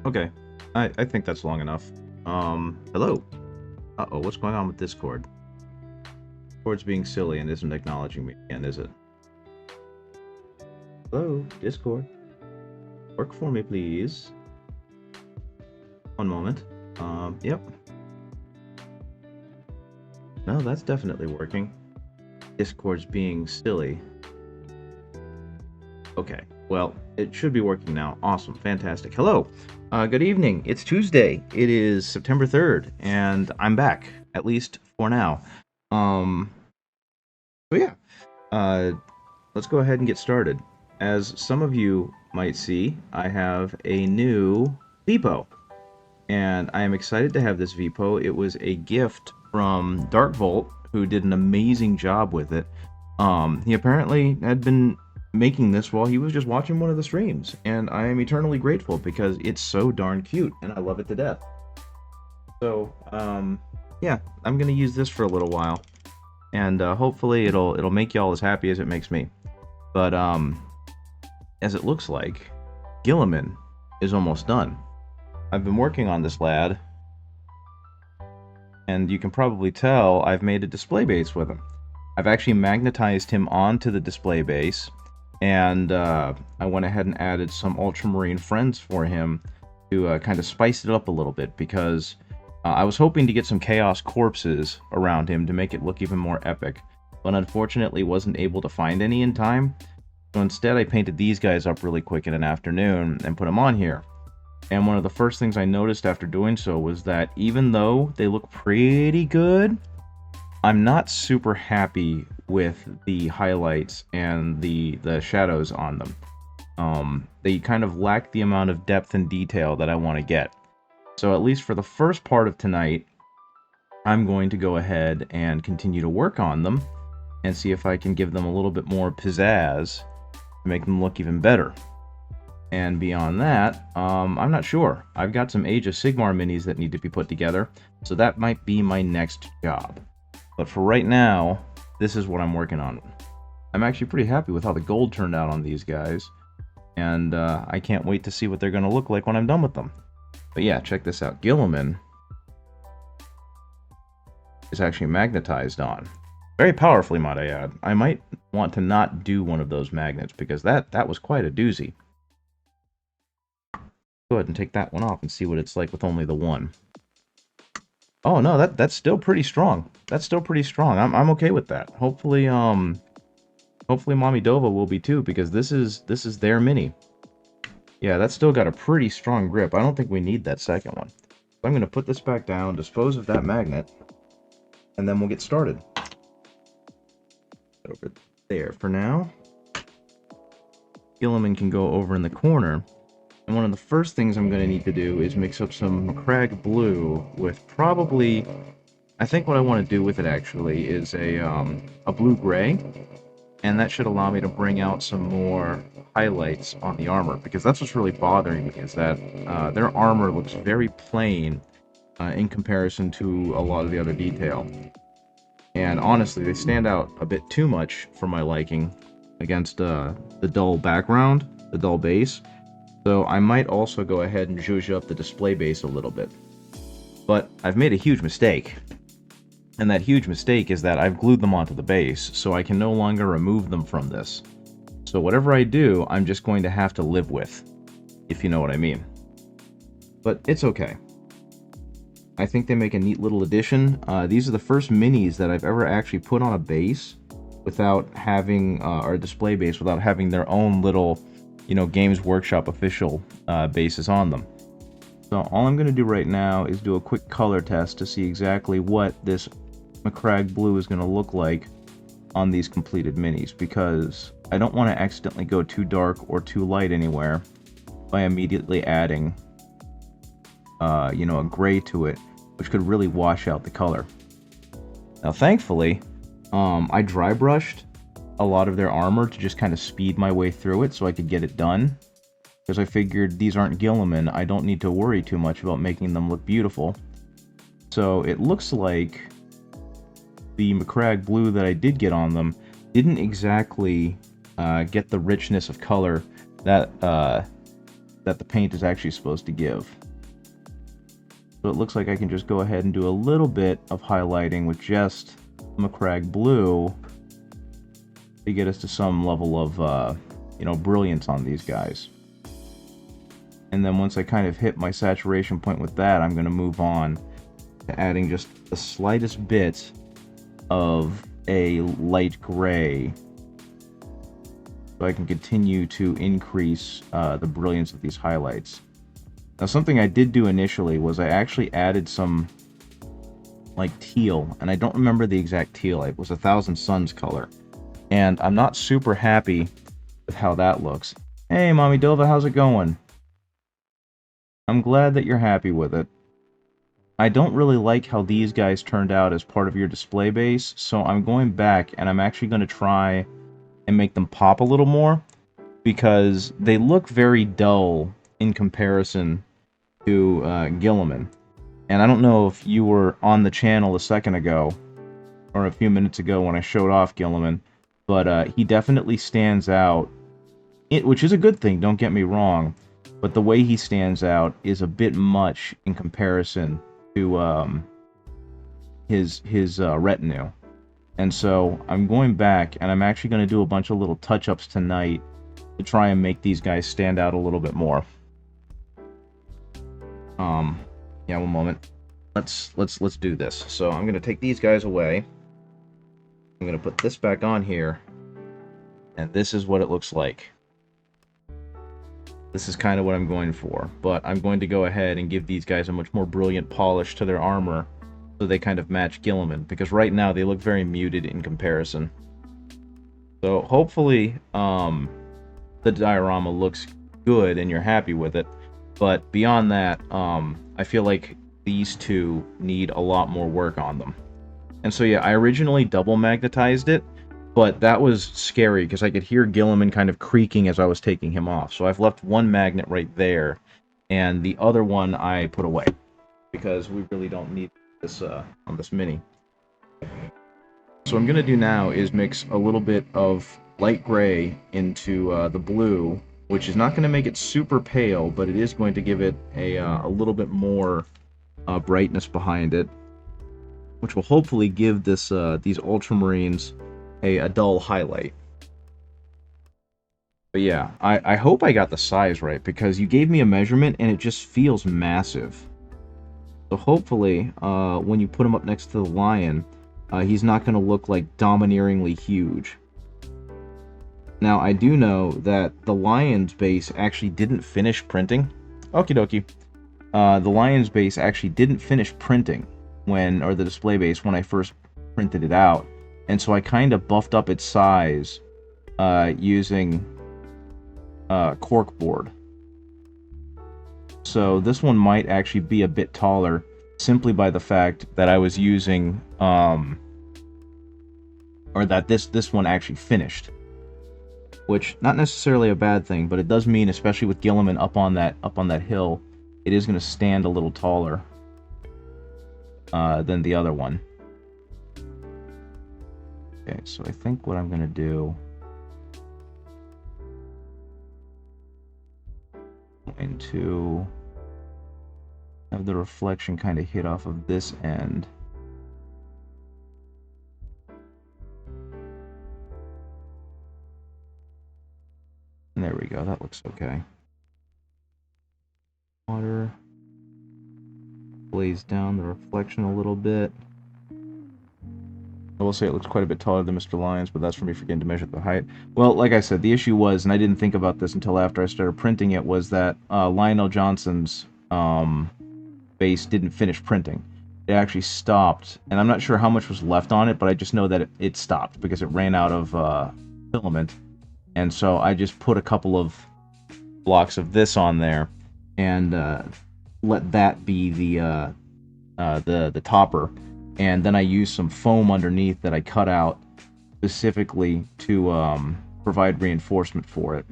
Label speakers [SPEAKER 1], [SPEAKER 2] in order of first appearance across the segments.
[SPEAKER 1] Okay. I think that's long enough. Hello. Uh-oh, what's going on with Discord? Discord's being silly and isn't acknowledging me again, is it? Hello, Discord. Work for me, please. One moment. Yep. No, that's definitely working. Discord's being silly. Okay, well, it should be working now. Awesome, fantastic. Hello, good evening. It's Tuesday. It is September 3rd, and I'm back, at least for now. Um, so yeah, uh, let's go ahead and get started. As some of you might see, I have a new Vipo, and I am excited to have this Vipo. It was a gift from Dark Volt, who did an amazing job with it. He apparently had been making this while he was just watching one of the streams, and I am eternally grateful because it's so darn cute, and I love it to death. So, yeah, I'm gonna use this for a little while, and hopefully it'll make y'all as happy as it makes me. But as it looks like, Guilliman is almost done. I've been working on this lad, and you can probably tell I've made a display base with him. I've actually magnetized him onto the display base, and I went ahead and added some ultramarine friends for him to kind of spice it up a little bit, because I was hoping to get some chaos corpses around him to make it look even more epic, but unfortunately wasn't able to find any in time. So instead I painted these guys up really quick in an afternoon and put them on here. And one of the first things I noticed after doing so was that even though they look pretty good, I'm not super happy with the highlights and the shadows on them. They kind of lack the amount of depth and detail that I want to get. So at least for the first part of tonight, I'm going to go ahead and continue to work on them and see if I can give them a little bit more pizzazz to make them look even better. And beyond that, I'm not sure. I've got some Age of Sigmar minis that need to be put together, so that might be my next job. But for right now, this is what I'm working on. I'm actually pretty happy with how the gold turned out on these guys, and I can't wait to see what they're going to look like when I'm done with them. But yeah, check this out. Guilliman is actually magnetized on. Very powerfully, might I add. I might want to not do one of those magnets, because that was quite a doozy. Go ahead and take that one off and see what it's like with only the one. Oh no, that's still pretty strong. That's still pretty strong. I'm okay with that. Hopefully hopefully Mommy Dova will be too, because this is their mini. Yeah, that's still got a pretty strong grip. I don't think we need that second one. So I'm gonna put this back down, dispose of that magnet, and then we'll get started. Over there for now. Guilliman can go over in the corner. And one of the first things I'm going to need to do is mix up some Macragge Blue with probably... I think what I want to do with it actually is a blue-gray. And that should allow me to bring out some more highlights on the armor. Because that's what's really bothering me, is that their armor looks very plain in comparison to a lot of the other detail. And honestly, they stand out a bit too much for my liking against the dull background, the dull base. So I might also go ahead and zhuzh up the display base a little bit. But I've made a huge mistake. And that huge mistake is that I've glued them onto the base, so I can no longer remove them from this. So whatever I do, I'm just going to have to live with, if you know what I mean. But it's okay. I think they make a neat little addition. These are the first minis that I've ever actually put on a base without having, or a display base, without having their own little, you know, Games Workshop official bases on them. So all I'm going to do right now is do a quick color test to see exactly what this Macragge Blue is going to look like on these completed minis, because I don't want to accidentally go too dark or too light anywhere by immediately adding, you know, a gray to it, which could really wash out the color. Now, thankfully, I dry brushed a lot of their armor to just kind of speed my way through it so I could get it done. Because I figured these aren't Guilliman, I don't need to worry too much about making them look beautiful. So it looks like the Macragge Blue that I did get on them didn't exactly get the richness of color that that the paint is actually supposed to give. So it looks like I can just go ahead and do a little bit of highlighting with just Macragge Blue to get us to some level of, you know, brilliance on these guys. And then once I kind of hit my saturation point with that, I'm going to move on to adding just the slightest bit of a light gray so I can continue to increase the brilliance of these highlights. Now, something I did do initially was I actually added some like teal, and I don't remember the exact teal. It was 1,000 Suns color, and I'm not super happy with how that looks. Hey, Mommy Dova, how's it going? I'm glad that you're happy with it. I don't really like how these guys turned out as part of your display base, so I'm going back and I'm actually going to try and make them pop a little more, because they look very dull in comparison to Guilliman. And I don't know if you were on the channel a second ago, or a few minutes ago when I showed off Guilliman, but he definitely stands out, which is a good thing, don't get me wrong, but the way he stands out is a bit much in comparison to his retinue. And so I'm going back, and I'm actually going to do a bunch of little touch-ups tonight to try and make these guys stand out a little bit more. Yeah, one moment. Let's do this. So I'm going to take these guys away. I'm going to put this back on here, and this is what it looks like. This is kind of what I'm going for, but I'm going to go ahead and give these guys a much more brilliant polish to their armor so they kind of match Guilliman, because right now they look very muted in comparison. So hopefully the diorama looks good and you're happy with it, but beyond that, I feel like these two need a lot more work on them. And so yeah, I originally double magnetized it, but that was scary because I could hear Guilliman kind of creaking as I was taking him off. So I've left one magnet right there, and the other one I put away because we really don't need this on this mini. So what I'm going to do now is mix a little bit of light gray into the blue, which is not going to make it super pale, but it is going to give it a little bit more brightness behind it, which will hopefully give this these ultramarines a dull highlight. But yeah, I hope I got the size right, because you gave me a measurement and it just feels massive. So hopefully, when you put him up next to the lion, he's not going to look like domineeringly huge. Now, I do know that the lion's base actually didn't finish printing. Okie dokie. The lion's base actually didn't finish printing or the display base when I first printed it out. And so I kind of buffed up its size using corkboard. So this one might actually be a bit taller simply by the fact that I was using, or that this one actually finished. Which, not necessarily a bad thing, but it does mean, especially with Guilliman up on that hill, it is going to stand a little taller than the other one. Okay, so I think what I'm going to do, into have the reflection kind of hit off of this end. And there we go, that looks okay. Water blaze down the reflection a little bit. I will say it looks quite a bit taller than Mr. Lyons, but that's for me forgetting to measure the height. Well, like I said, the issue was, and I didn't think about this until after I started printing it, was that Lionel Johnson's base didn't finish printing. It actually stopped, and I'm not sure how much was left on it, but I just know that it stopped because it ran out of filament. And so I just put a couple of blocks of this on there and let that be the topper. And then I used some foam underneath that I cut out specifically to provide reinforcement for it.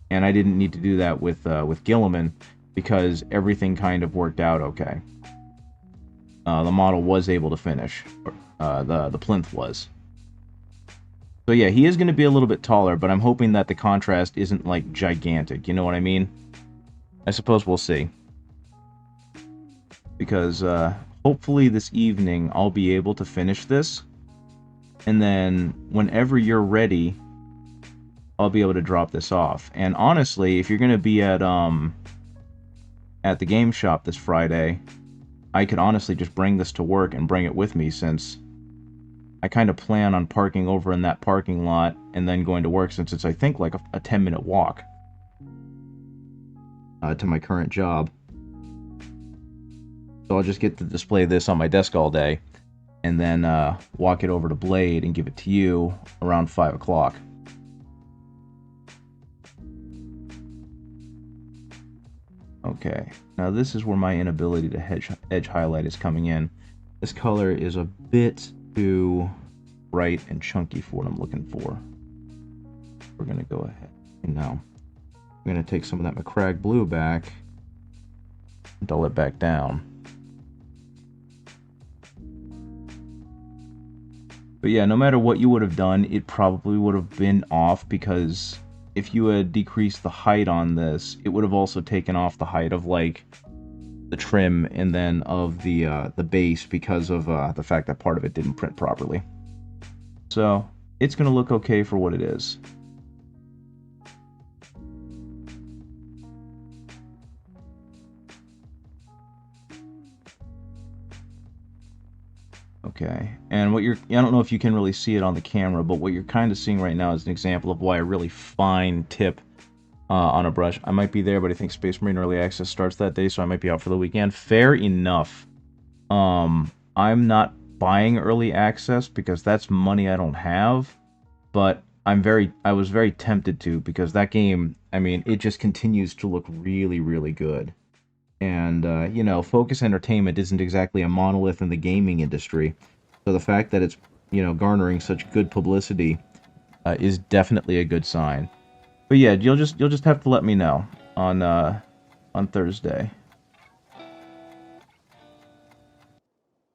[SPEAKER 1] And I didn't need to do that with Guilliman because everything kind of worked out okay. The model was able to finish. The plinth was. So yeah, he is going to be a little bit taller, but I'm hoping that the contrast isn't like gigantic. You know what I mean? I suppose we'll see. Because hopefully this evening I'll be able to finish this. And then whenever you're ready, I'll be able to drop this off. And honestly, if you're going to be at the game shop this Friday, I could honestly just bring this to work and bring it with me, since I kind of plan on parking over in that parking lot and then going to work, since it's, I think, like a 10-minute walk to my current job. So I'll just get to display this on my desk all day, and then walk it over to Blade and give it to you around 5 o'clock. Okay, now this is where my inability to edge highlight is coming in. This color is a bit too bright and chunky for what I'm looking for. We're going to go ahead and now I'm going to take some of that McCrag blue back and dull it back down. But yeah, no matter what you would have done, it probably would have been off, because if you had decreased the height on this, it would have also taken off the height of, like, the trim and then of the base, because of the fact that part of it didn't print properly. So it's going to look okay for what it is. Okay, and what I don't know if you can really see it on the camera, but what you're kind of seeing right now is an example of why a really fine tip on a brush. I might be there, but I think Space Marine Early Access starts that day, so I might be out for the weekend. Fair enough. I'm not buying Early Access because that's money I don't have, but I was very tempted to, because that game, I mean, it just continues to look really, really good. And, you know, Focus Entertainment isn't exactly a monolith in the gaming industry. So the fact that it's, you know, garnering such good publicity is definitely a good sign. But yeah, you'll just have to let me know on Thursday.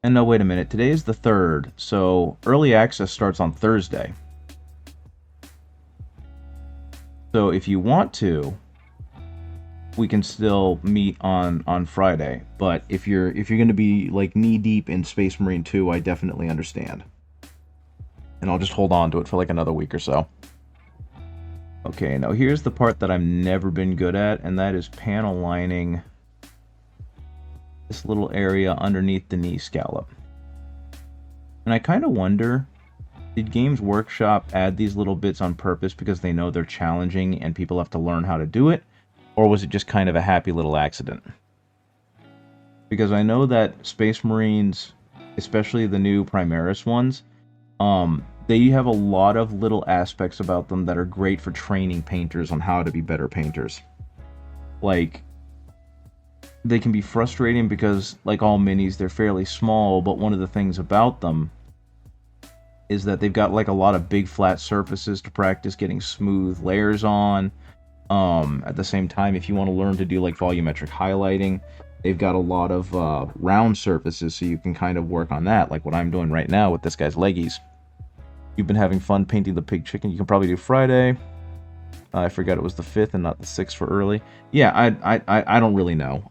[SPEAKER 1] And no, wait a minute. Today is the 3rd, so early access starts on Thursday. So if you want to, we can still meet on Friday. But if you're going to be like knee deep in Space Marine 2, I definitely understand. And I'll just hold on to it for like another week or so. Okay, now here's the part that I've never been good at, and that is panel lining this little area underneath the knee scallop. And I kind of wonder, did Games Workshop add these little bits on purpose because they know they're challenging and people have to learn how to do it? Or was it just kind of a happy little accident? Because I know that Space Marines, especially the new Primaris ones, they have a lot of little aspects about them that are great for training painters on how to be better painters. Like, they can be frustrating because, like all minis, they're fairly small, but one of the things about them is that they've got like a lot of big flat surfaces to practice getting smooth layers on. At the same time, if you want to learn to do like volumetric highlighting, they've got a lot of round surfaces, so you can kind of work on that, like what I'm doing right now with this guy's leggies. You've been having fun painting the pig chicken. You can probably do Friday. I forgot it was the 5th and not the 6th for early. Yeah, I don't really know.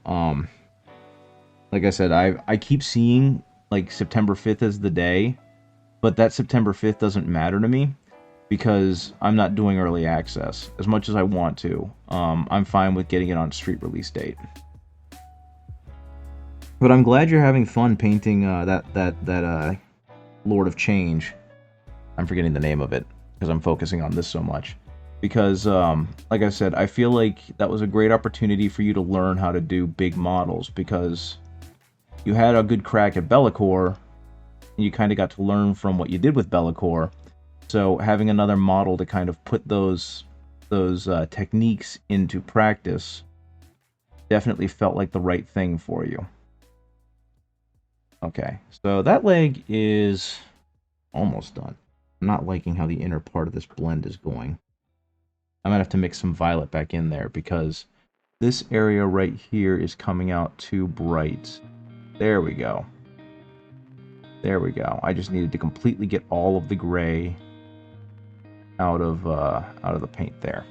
[SPEAKER 1] Like I said, I keep seeing like September 5th as the day, but that September 5th doesn't matter to me because I'm not doing early access as much as I want to. I'm fine with getting it on street release date. But I'm glad you're having fun painting that Lord of Change. I'm forgetting the name of it because I'm focusing on this so much. Because, like I said, I feel like that was a great opportunity for you to learn how to do big models, because you had a good crack at Be'lakor, and you kind of got to learn from what you did with Be'lakor. So having another model to kind of put those techniques into practice definitely felt like the right thing for you. Okay, so that leg is almost done. I'm not liking how the inner part of this blend is going. I might have to mix some violet back in there because this area right here is coming out too bright. There we go. There we go. I just needed to completely get all of the gray out of the paint there.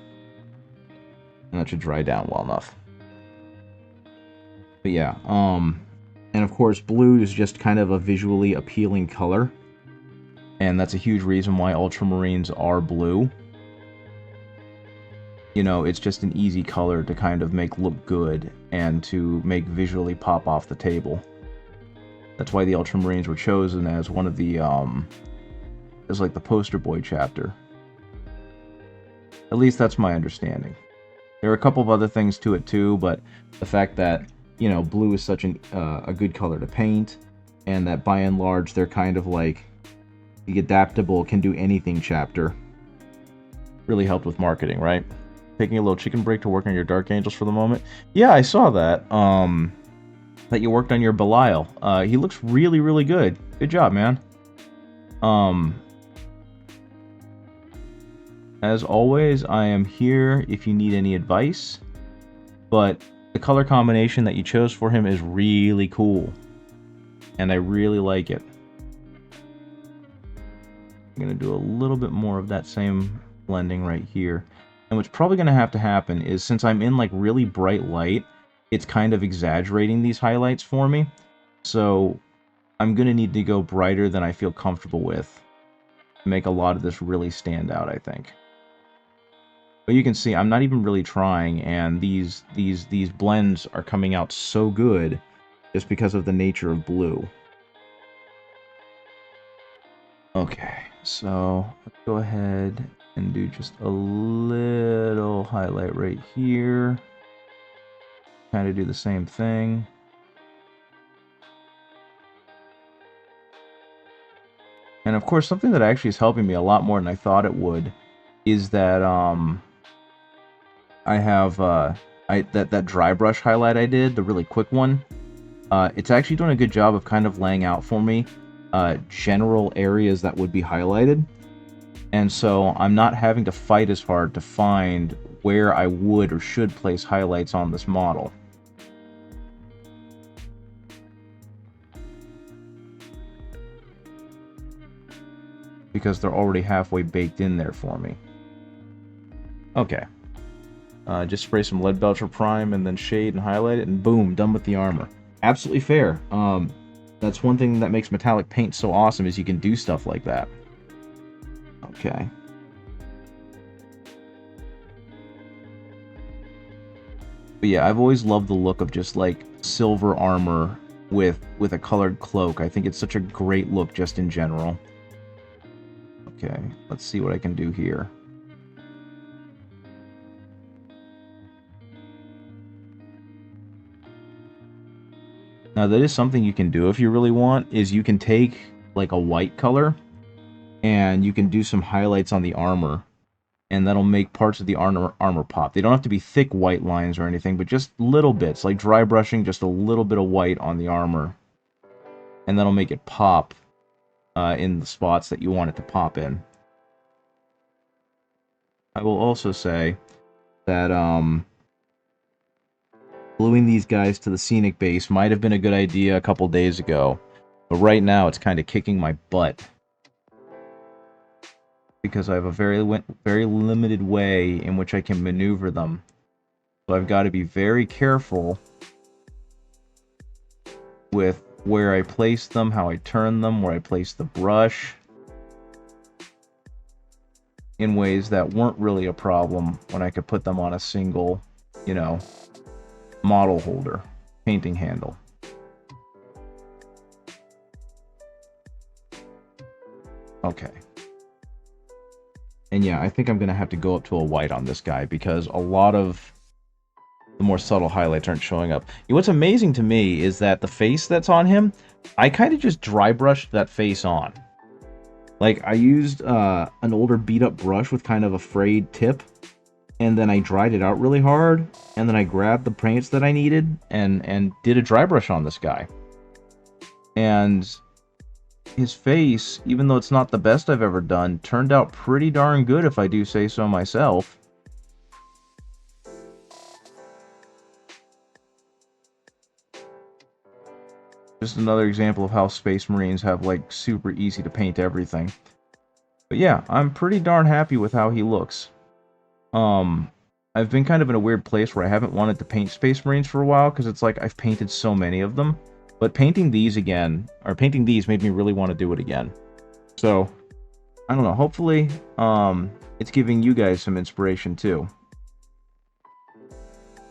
[SPEAKER 1] And that should dry down well enough. But yeah, and of course blue is just kind of a visually appealing color, and that's a huge reason why ultramarines are blue. You know, it's just an easy color to kind of make look good and to make visually pop off the table. That's why the ultramarines were chosen as one of the as like the poster boy chapter. At least that's my understanding. There are a couple of other things to it too, but the fact that, you know, blue is such a good color to paint, and that by and large they're kind of like the adaptable, can do anything chapter, really helped with marketing, right? Taking a little chicken break to work on your Dark Angels for the moment. Yeah, I saw that. That you worked on your Belial. He looks really, really good. Good job, man. As always, I am here if you need any advice, but the color combination that you chose for him is really cool, and I really like it. I'm going to do a little bit more of that same blending right here, and what's probably going to happen is, since I'm in like really bright light, it's kind of exaggerating these highlights for me, so I'm going to need to go brighter than I feel comfortable with to make a lot of this really stand out, I think. But you can see I'm not even really trying, and these blends are coming out so good just because of the nature of blue. Okay, so let's go ahead and do just a little highlight right here. Kind of do the same thing. And of course, something that actually is helping me a lot more than I thought it would is that I have that dry brush highlight I did, the really quick one. It's actually doing a good job of kind of laying out for me general areas that would be highlighted, and so I'm not having to fight as hard to find where I would or should place highlights on this model. Because they're already halfway baked in there for me. Okay. Just spray some Leadbelcher Prime and then shade and highlight it, and boom, done with the armor. Absolutely fair. That's one thing that makes metallic paint so awesome, is you can do stuff like that. Okay. But yeah, I've always loved the look of just like silver armor with a colored cloak. I think it's such a great look just in general. Okay, let's see what I can do here. Now that is something you can do if you really want, is you can take like a white color and you can do some highlights on the armor, and that'll make parts of the armor pop. They don't have to be thick white lines or anything, but just little bits, like dry brushing just a little bit of white on the armor, and that'll make it pop in the spots that you want it to pop in. I will also say that gluing these guys to the scenic base might have been a good idea a couple days ago, but right now it's kind of kicking my butt, because I have a very limited way in which I can maneuver them. So I've got to be very careful with where I place them, how I turn them, where I place the brush, in ways that weren't really a problem when I could put them on a single, you know, model holder, painting handle. Okay. And yeah, I think I'm going to have to go up to a white on this guy, because a lot of the more subtle highlights aren't showing up. What's amazing to me is that the face that's on him, I kind of just dry brushed that face on. Like, I used an older beat-up brush with kind of a frayed tip, and then I dried it out really hard, and then I grabbed the paints that I needed and did a dry brush on this guy. And his face, even though it's not the best I've ever done, turned out pretty darn good, if I do say so myself. Just another example of how Space Marines have, like, super easy to paint everything. But yeah, I'm pretty darn happy with how he looks. I've been kind of in a weird place where I haven't wanted to paint Space Marines for a while, because it's like I've painted so many of them. But painting these again, or painting these, made me really want to do it again. So, I don't know, hopefully, it's giving you guys some inspiration too.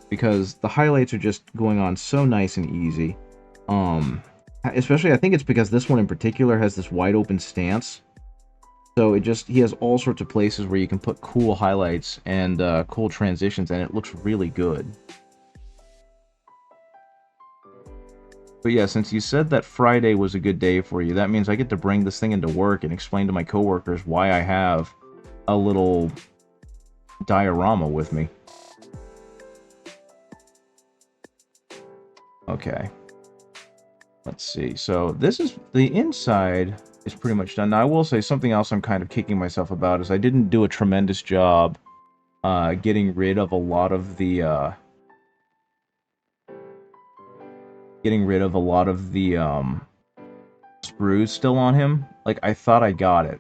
[SPEAKER 1] Because the highlights are just going on so nice and easy. Especially, I think it's because this one in particular has this wide open stance. So he has all sorts of places where you can put cool highlights and cool transitions, and it looks really good. But yeah, since you said that Friday was a good day for you, that means I get to bring this thing into work and explain to my coworkers why I have a little diorama with me. Okay. Let's see. So this is the inside is pretty much done. Now I will say something else I'm kind of kicking myself about is I didn't do a tremendous job getting rid of a lot of the screws still on him. Like, I thought I got it,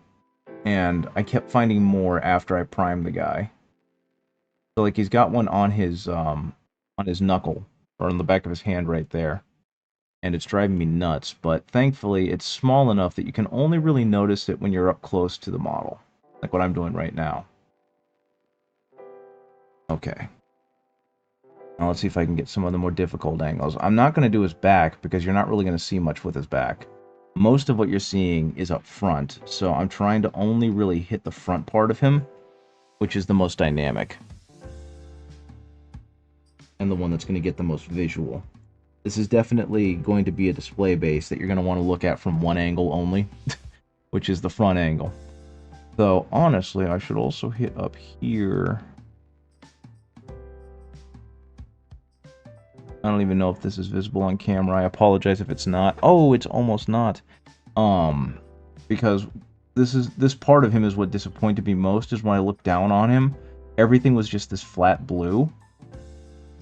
[SPEAKER 1] and I kept finding more after I primed the guy. So like he's got one on his knuckle, or on the back of his hand right there, and it's driving me nuts. But thankfully it's small enough that you can only really notice it when you're up close to the model, like what I'm doing right now. Okay. Now let's see if I can get some of the more difficult angles. I'm not going to do his back, because you're not really going to see much with his back. Most of what you're seeing is up front, so I'm trying to only really hit the front part of him, which is the most dynamic. And the one that's going to get the most visual. This is definitely going to be a display base that you're going to want to look at from one angle only, which is the front angle. So honestly, I should also hit up here. I don't even know if this is visible on camera. I apologize if it's not. Oh, it's almost not. Because this part of him is what disappointed me most, is when I looked down on him, everything was just this flat blue.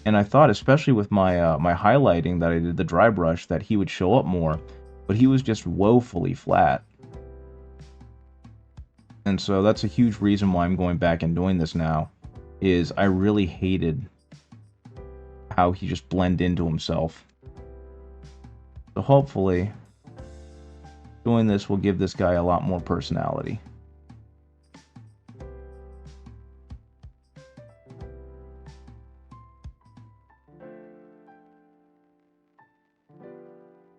[SPEAKER 1] And I thought, especially with my my highlighting that I did, the dry brush, that he would show up more, but he was just woefully flat. And so that's a huge reason why I'm going back and doing this now, is I really hated how he just blended into himself. So hopefully, doing this will give this guy a lot more personality.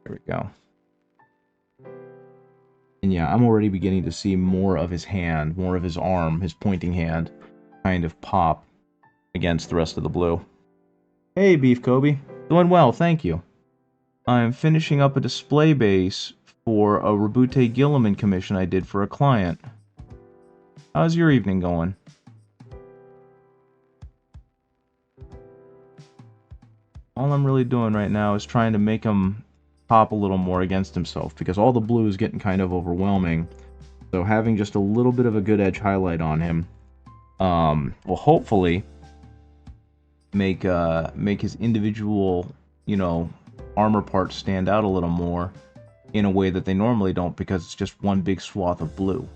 [SPEAKER 1] There we go. And yeah, I'm already beginning to see more of his hand, more of his arm, his pointing hand, kind of pop against the rest of the blue. Hey, Beef Kobe. Doing well, thank you. I'm finishing up a display base for a Roboute Guilliman commission I did for a client. How's your evening going? All I'm really doing right now is trying to make him pop a little more against himself, because all the blue is getting kind of overwhelming. So having just a little bit of a good edge highlight on him will hopefully make his individual, armor parts stand out a little more in a way that they normally don't, because it's just one big swath of blue.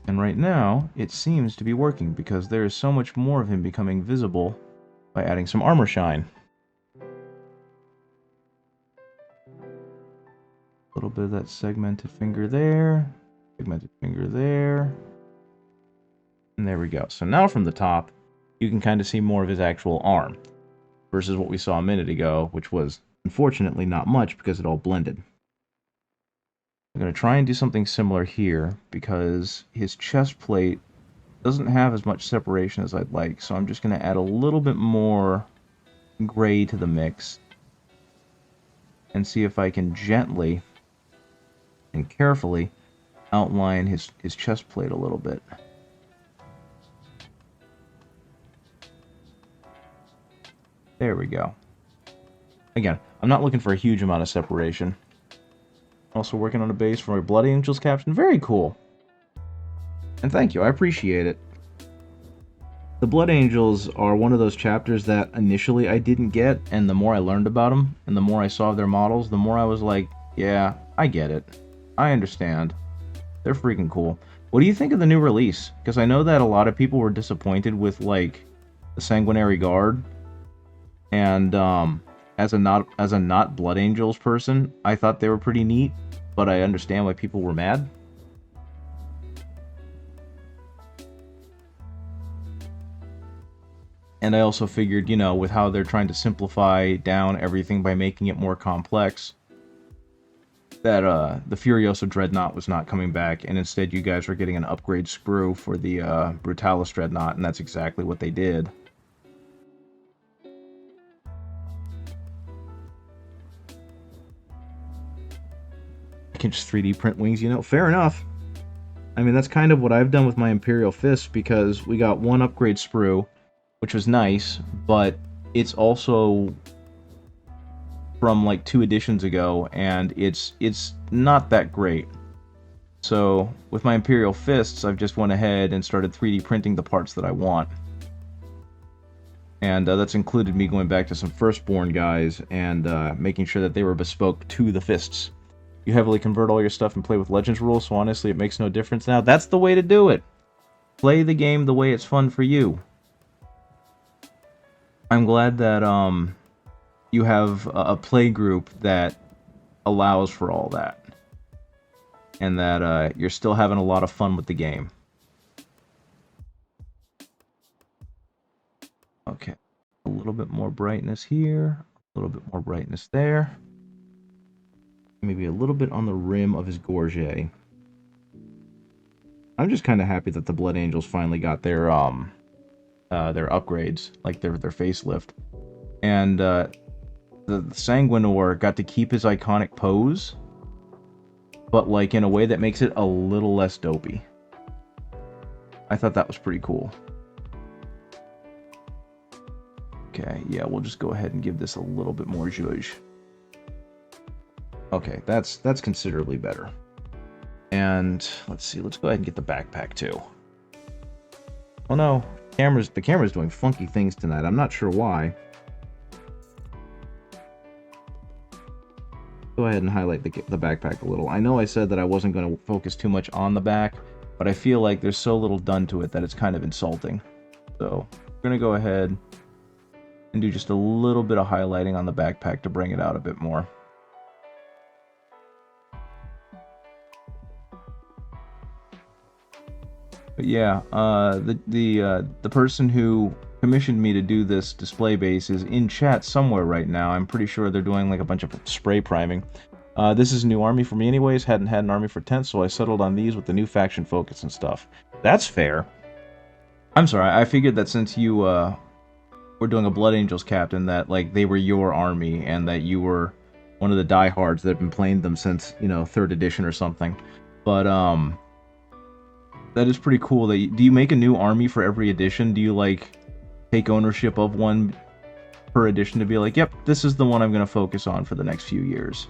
[SPEAKER 1] And right now, it seems to be working, because there is so much more of him becoming visible by adding some armor shine. A little bit of that segmented finger there, segmented finger there, and there we go. So now from the top, you can kind of see more of his actual arm, versus what we saw a minute ago, which was unfortunately not much because it all blended. I'm going to try and do something similar here, because his chest plate doesn't have as much separation as I'd like, so I'm just going to add a little bit more gray to the mix and see if I can gently and carefully outline his chest plate a little bit. There we go. Again, I'm not looking for a huge amount of separation. Also working on a base for my Blood Angels caption. Very cool. And thank you, I appreciate it. The Blood Angels are one of those chapters that initially I didn't get, and the more I learned about them, and the more I saw their models, the more I was like, yeah, I get it. I understand. They're freaking cool. What do you think of the new release? Because I know that a lot of people were disappointed with, like, the Sanguinary Guard. And, as a not Blood Angels person, I thought they were pretty neat, but I understand why people were mad. And I also figured, you know, with how they're trying to simplify down everything by making it more complex, that the Furiosa Dreadnought was not coming back, and instead you guys were getting an upgrade sprue for the Brutalis Dreadnought, and that's exactly what they did. I can just 3D print wings, you know? Fair enough. I mean, that's kind of what I've done with my Imperial Fist, because we got one upgrade sprue, which was nice, but it's also from like 2 editions ago, and it's not that great. So with my Imperial Fists, I've just went ahead and started 3D printing the parts that I want. And that's included me going back to some Firstborn guys and making sure that they were bespoke to the fists. You heavily convert all your stuff and play with Legends rules, so honestly it makes no difference now. That's the way to do it. Play the game the way it's fun for you. I'm glad that you have a play group that allows for all that. And that you're still having a lot of fun with the game. Okay. A little bit more brightness here. A little bit more brightness there. Maybe a little bit on the rim of his gorget. I'm just kind of happy that the Blood Angels finally got their upgrades, like their facelift. And the Sanguinor got to keep his iconic pose, but like in a way that makes it a little less dopey. I thought that was pretty cool. Okay, yeah, we'll just go ahead and give this a little bit more zhuzh. Okay, that's considerably better. And let's see, let's go ahead and get the backpack too. Oh no, the camera's doing funky things tonight. I'm not sure why. Go ahead and highlight the backpack a little. I know I said that I wasn't going to focus too much on the back, but I feel like there's so little done to it that it's kind of insulting. So I'm going to go ahead and do just a little bit of highlighting on the backpack to bring it out a bit more. But yeah, the person who commissioned me to do this display base is in chat somewhere right now. I'm pretty sure they're doing like a bunch of spray priming. This is a new army for me anyways. Hadn't had an army for 10, so I settled on these with the new faction focus and stuff. That's fair. I'm sorry, I figured that since you were doing a Blood Angels captain, that like they were your army and that you were one of the diehards that have been playing them since, you know, 3rd edition or something. But that is pretty cool. Do you make a new army for every edition? Do you like take ownership of one per edition to be like, yep, this is the one I'm going to focus on for the next few years?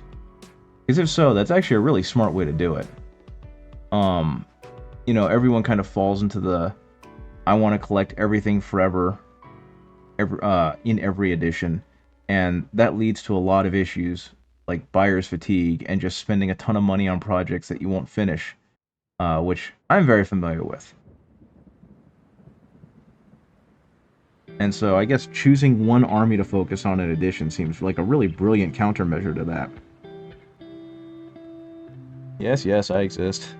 [SPEAKER 1] Because if so, that's actually a really smart way to do it. You know, everyone kind of falls into the I want to collect everything forever in every edition, and that leads to a lot of issues like buyer's fatigue and just spending a ton of money on projects that you won't finish, which I'm very familiar with. And so I guess choosing one army to focus on in edition seems like a really brilliant countermeasure to that. Yes, I exist.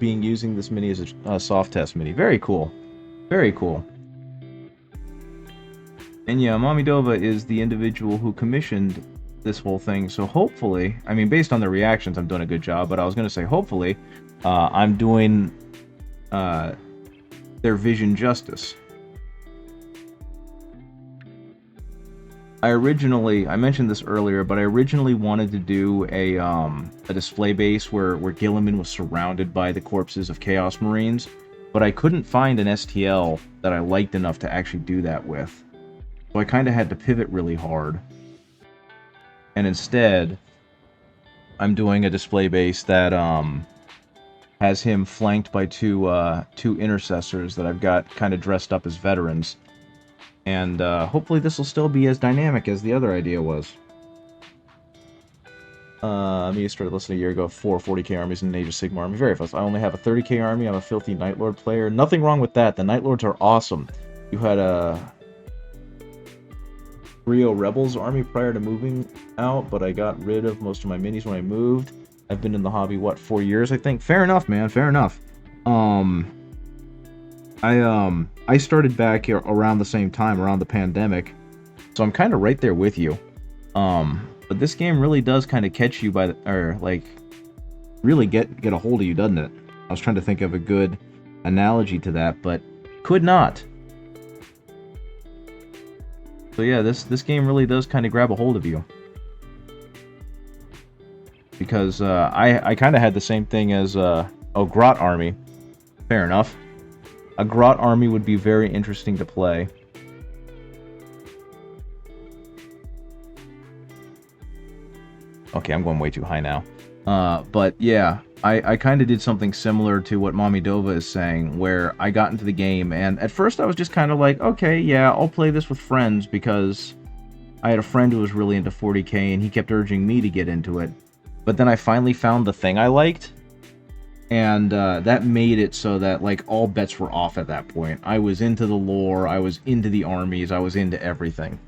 [SPEAKER 1] Using this mini as a soft test mini. Very cool. Very cool. And yeah, Mamidova is the individual who commissioned this whole thing, so hopefully, I mean, based on the reactions, I'm doing a good job, but I was going to say, hopefully, I'm doing their vision justice. I mentioned this earlier, but I originally wanted to do a display base where Guilliman was surrounded by the corpses of Chaos Marines, but I couldn't find an STL that I liked enough to actually do that with. So I kind of had to pivot really hard. And instead, I'm doing a display base that has him flanked by two intercessors that I've got kind of dressed up as veterans. And hopefully this will still be as dynamic as the other idea was. Me started listening a year ago. 4 40k armies and an Age of Sigmar army. Very fast. I only have a 30k army. I'm a filthy Night Lord player. Nothing wrong with that. The Night Lords are awesome. You had a Rio Rebels army prior to moving out, but I got rid of most of my minis when I moved. I've been in the hobby, what, 4 years, I think? Fair enough, man. Fair enough. I started back here around the same time, around the pandemic, so I'm kind of right there with you. But this game really does kind of catch you by the, or like, really get a hold of you, doesn't it? I was trying to think of a good analogy to that, but could not. So yeah, this game really does kind of grab a hold of you. Because I kind of had the same thing as Grot army. Fair enough. A Grot army would be very interesting to play. Okay, I'm going way too high now. But yeah, I kind of did something similar to what Mommy Dova is saying, where I got into the game, and at first I was just kind of like, okay, yeah, I'll play this with friends, because I had a friend who was really into 40k, and he kept urging me to get into it. But then I finally found the thing I liked, and that made it so that, like, all bets were off at that point. I was into the lore, I was into the armies, I was into everything.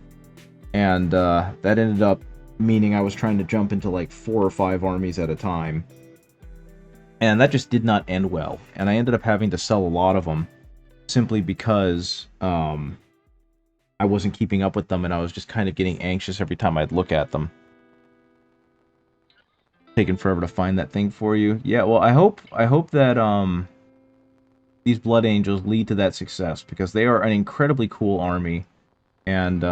[SPEAKER 1] And that ended up meaning I was trying to jump into, like, 4 or 5 armies at a time. And that just did not end well. And I ended up having to sell a lot of them, simply because I wasn't keeping up with them, and I was just kind of getting anxious every time I'd look at them. Taking forever to find that thing for you. Yeah, well, I hope that these Blood Angels lead to that success, because they are an incredibly cool army, and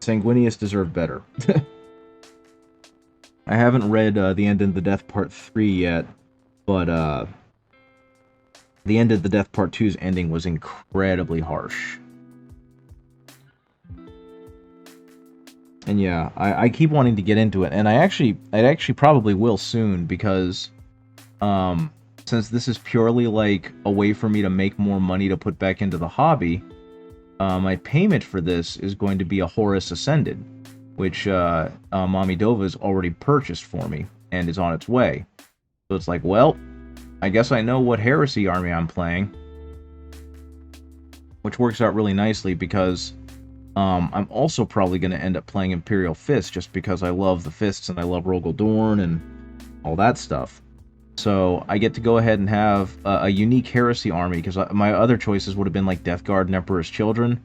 [SPEAKER 1] Sanguinius deserve better. I haven't read The End of the Death Part 3 yet, but The End of the Death Part 2's ending was incredibly harsh. And yeah, I keep wanting to get into it, and I actually probably will soon, because since this is purely like a way for me to make more money to put back into the hobby, my payment for this is going to be a Horus Ascended, which Mommy Dova's already purchased for me and is on its way. So it's like, well, I guess I know what Heresy army I'm playing, which works out really nicely, because I'm also probably going to end up playing Imperial Fist, just because I love the Fists and I love Rogel Dorn and all that stuff. So I get to go ahead and have a unique Heresy army, because my other choices would have been like Death Guard and Emperor's Children,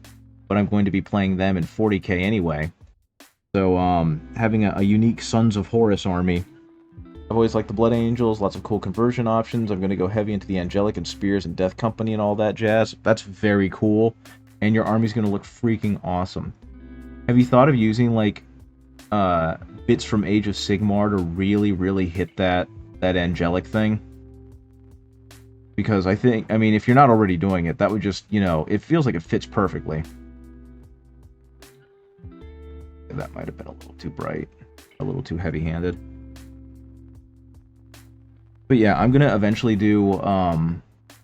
[SPEAKER 1] but I'm going to be playing them in 40k anyway. So having a unique Sons of Horus army. I've always liked the Blood Angels, lots of cool conversion options. I'm going to go heavy into the Angelic and Spears and Death Company and all that jazz. That's very cool. And your army's going to look freaking awesome. Have you thought of using, like, bits from Age of Sigmar to really, really hit that angelic thing? Because I mean, if you're not already doing it, that would just, you know, it feels like it fits perfectly. That might have been a little too bright. A little too heavy-handed. But yeah, I'm going to eventually do,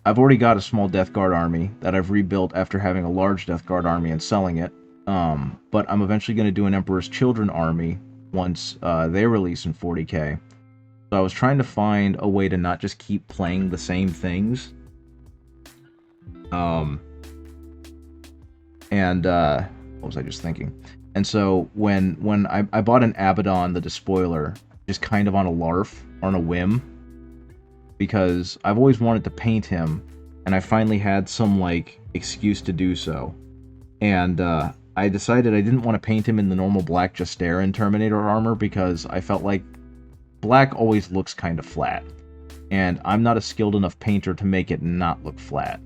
[SPEAKER 1] I've already got a small Death Guard army that I've rebuilt after having a large Death Guard army and selling it. But I'm eventually going to do an Emperor's Children army once they release in 40k. So I was trying to find a way to not just keep playing the same things. What was I just thinking? And so when I bought an Abaddon, the Despoiler, just kind of on a larf, on a whim, because I've always wanted to paint him, and I finally had some, like, excuse to do so. And I decided I didn't want to paint him in the normal black Justarin Terminator armor, because I felt like black always looks kind of flat, and I'm not a skilled enough painter to make it not look flat.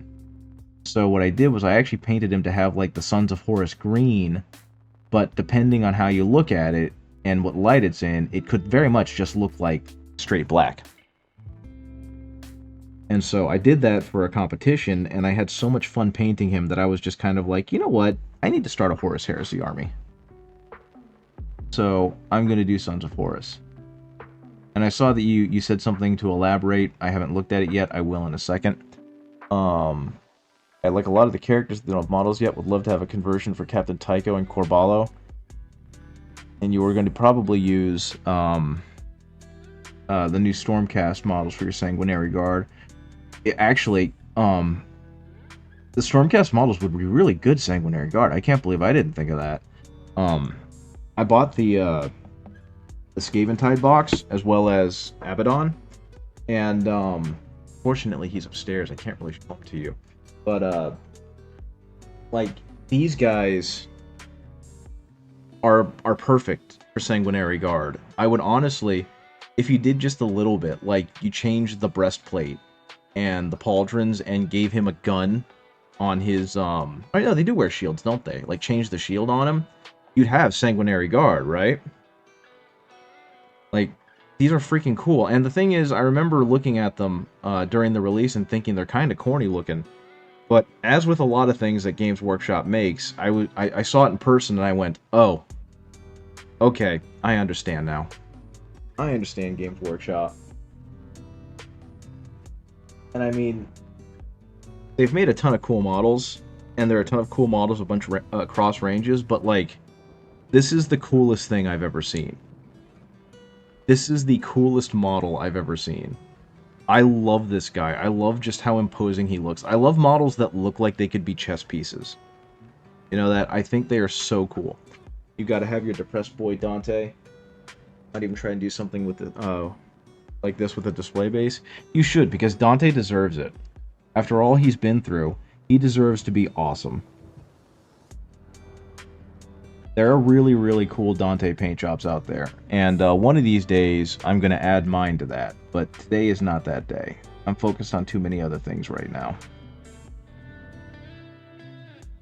[SPEAKER 1] So what I did was I actually painted him to have, like, the Sons of Horus green, but depending on how you look at it and what light it's in, it could very much just look like straight black. And so I did that for a competition, and I had so much fun painting him that I was just kind of like, you know what? I need to start a Horus Heresy army. So I'm going to do Sons of Horus. And I saw that you said something to elaborate. I haven't looked at it yet. I will in a second. I like a lot of the characters that don't have models yet. Would love to have a conversion for Captain Tycho and Corballo. and you were going to probably use the new Stormcast models for your Sanguinary Guard. Actually, the Stormcast models would be really good Sanguinary Guard. I can't believe I didn't think of that. I bought the Scaventide box as well as Abaddon, and fortunately he's upstairs. I can't really show him to you, but like these guys are perfect for Sanguinary Guard. I would honestly, if you did just a little bit, like you changed the breastplate and the pauldrons and gave him a gun on his oh no, they do wear shields, don't they? Like change the shield on him, you'd have Sanguinary Guard, right? Like these are freaking cool. And the thing is, I remember looking at them during the release and thinking they're kind of corny looking. But as with a lot of things that Games Workshop makes, I saw it in person and I went, oh, okay, I understand now. I understand Games Workshop. And I mean, they've made a ton of cool models, and there are a ton of cool models, a bunch of cross ranges, but like, this is the coolest thing I've ever seen. This is the coolest model I've ever seen. I love this guy. I love just how imposing he looks. I love models that look like they could be chess pieces. You know that? I think they are so cool. You gotta have your depressed boy Dante. Not even try and do something with the, like this with a display base. You should, because Dante deserves it. After all he's been through, he deserves to be awesome. There are really, really cool Dante paint jobs out there, and one of these days I'm going to add mine to that, but today is not that day. I'm focused on too many other things right now.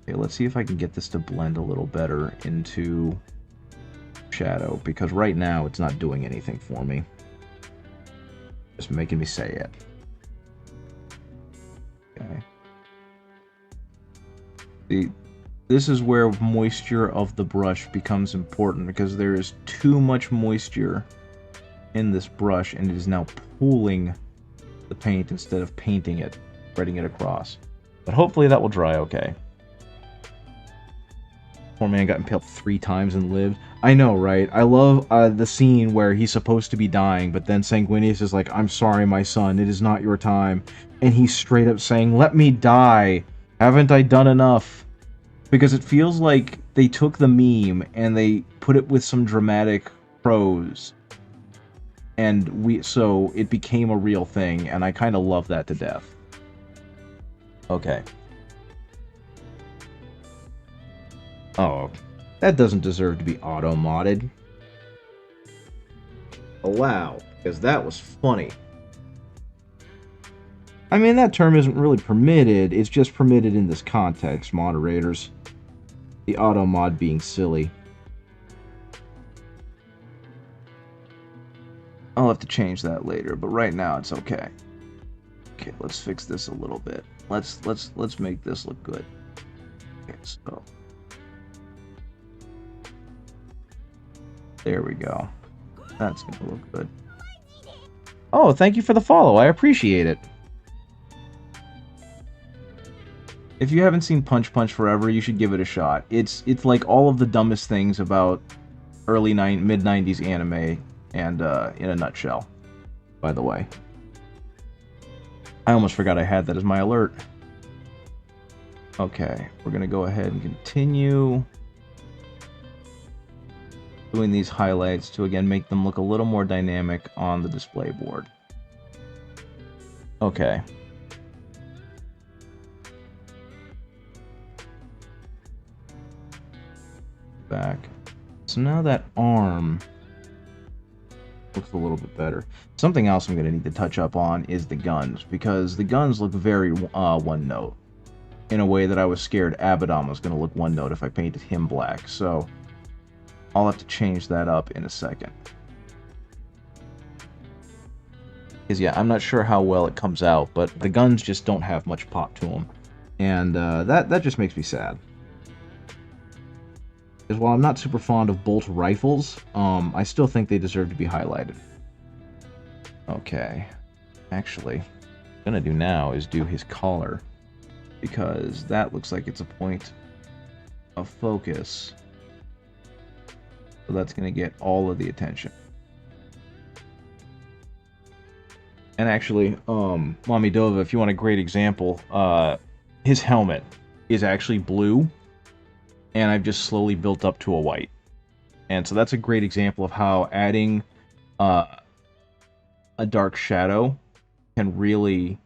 [SPEAKER 1] Okay, let's see if I can get this to blend a little better into shadow, because right now it's not doing anything for me. Just making me say it. Okay. This is where moisture of the brush becomes important, because there is too much moisture in this brush and it is now pooling the paint instead of painting it, spreading it across. But hopefully that will dry okay. Poor man got impaled 3 times and lived. I know, right? I love the scene where he's supposed to be dying, but then Sanguinius is like, I'm sorry, my son, it is not your time. And he's straight up saying, let me die. Haven't I done enough? Because it feels like they took the meme and they put it with some dramatic prose. And so it became a real thing, and I kind of love that to death. Okay. Oh, that doesn't deserve to be auto-modded. Allow, because that was funny. I mean, that term isn't really permitted, it's just permitted in this context, moderators. The auto-mod being silly. I'll have to change that later, but right now it's okay. Okay, let's fix this a little bit. Let's make this look good. Okay, so there we go. That's gonna look good. Oh, thank you for the follow. I appreciate it. If you haven't seen Punch Punch Forever, you should give it a shot. It's like all of the dumbest things about mid-90s anime, and in a nutshell, by the way. I almost forgot I had that as my alert. Okay, we're gonna go ahead and continue doing these highlights to again make them look a little more dynamic on the display board. Okay. Back. So now that arm looks a little bit better. Something else I'm going to need to touch up on is the guns, because the guns look very one note, in a way that I was scared Abaddon was going to look one note if I painted him black, so I'll have to change that up in a second. Because yeah, I'm not sure how well it comes out, but the guns just don't have much pop to them, and that just makes me sad. Because while I'm not super fond of bolt rifles, I still think they deserve to be highlighted. Okay. Actually, what I'm going to do now is do his collar, because that looks like it's a point of focus. So that's going to get all of the attention. And actually, Mommy Dova, if you want a great example, his helmet is actually blue, and I've just slowly built up to a white. And so that's a great example of how adding a dark shadow can really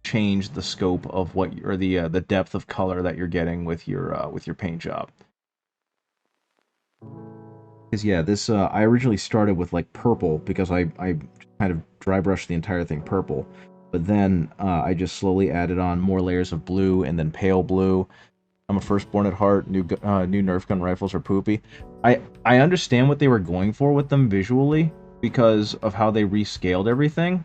[SPEAKER 1] change the scope of what, or the depth of color that you're getting with your paint job. Because yeah, this I originally started with like purple because I kind of dry brushed the entire thing purple, but then I just slowly added on more layers of blue and then pale blue. I'm a firstborn at heart. New Nerf gun rifles are poopy. I understand what they were going for with them visually because of how they rescaled everything,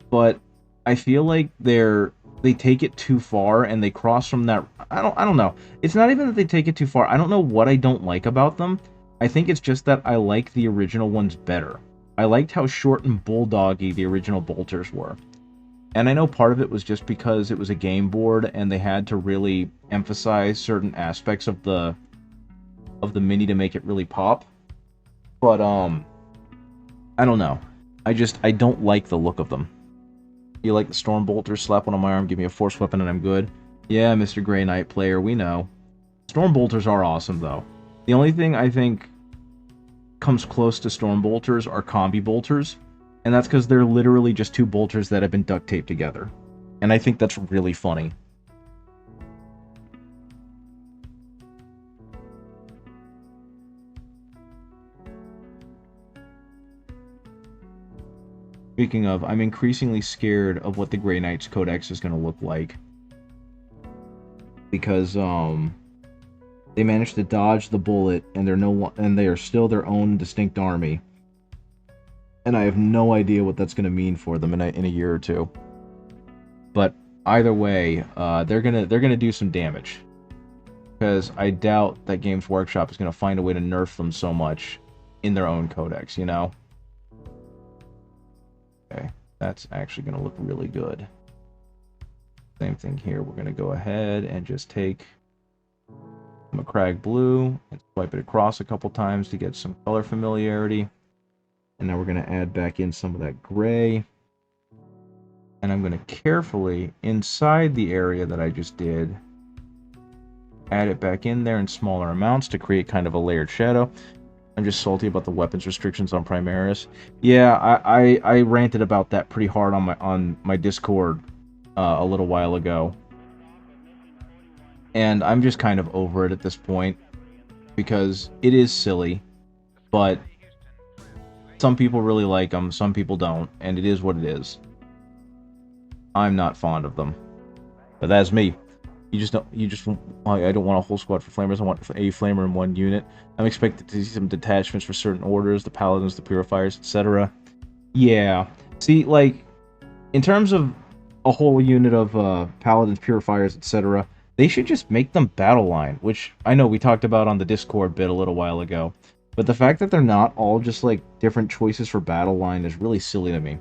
[SPEAKER 1] but I feel like they take it too far and they cross from that. I don't know. It's not even that they take it too far. I don't know what I don't like about them. I think it's just that I like the original ones better. I liked how short and bulldoggy the original bolters were. And I know part of it was just because it was a game board and they had to really emphasize certain aspects of the mini to make it really pop. But I don't know. I don't like the look of them. You like the storm bolters? Slap one on my arm, give me a force weapon, and I'm good. Yeah, Mr. Grey Knight player, we know. Storm bolters are awesome though. The only thing I think comes close to storm bolters are combi bolters, and that's because they're literally just two bolters that have been duct taped together. And I think that's really funny. Speaking of, I'm increasingly scared of what the Grey Knight's Codex is going to look like. Because, they managed to dodge the bullet, and they are still their own distinct army. And I have no idea what that's going to mean for them in a year or two. But either way, they're gonna do some damage. Because I doubt that Games Workshop is going to find a way to nerf them so much in their own codex, you know? Okay, that's actually going to look really good. Same thing here. We're going to go ahead and just take Macragge Blue and swipe it across a couple times to get some color familiarity. And now we're going to add back in some of that gray. And I'm going to carefully, inside the area that I just did, add it back in there in smaller amounts to create kind of a layered shadow. I'm just salty about the weapons restrictions on Primaris. Yeah, I ranted about that pretty hard on my Discord a little while ago. And I'm just kind of over it at this point, because it is silly, but some people really like them, some people don't, and it is what it is. I'm not fond of them, but that's me. I don't want a whole squad for flamers, I want a flamer in one unit. I'm expected to see some detachments for certain orders, the paladins, the purifiers, etc. Yeah, see, like, in terms of a whole unit of paladins, purifiers, etc., they should just make them battle line, which I know we talked about on the Discord bit a little while ago. But the fact that they're not all just like different choices for battle line is really silly to me.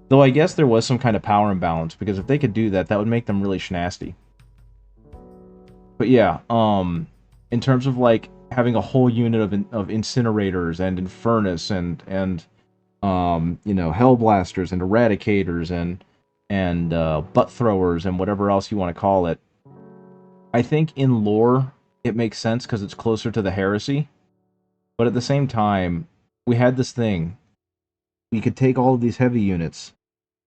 [SPEAKER 1] Though I guess there was some kind of power imbalance, because if they could do that, that would make them really schnasty. But yeah, in terms of like having a whole unit of incinerators and infernus and you know, hellblasters and eradicators and butt throwers and whatever else you want to call it, I think in lore it makes sense because it's closer to the heresy. But at the same time, we had this thing. We could take all of these heavy units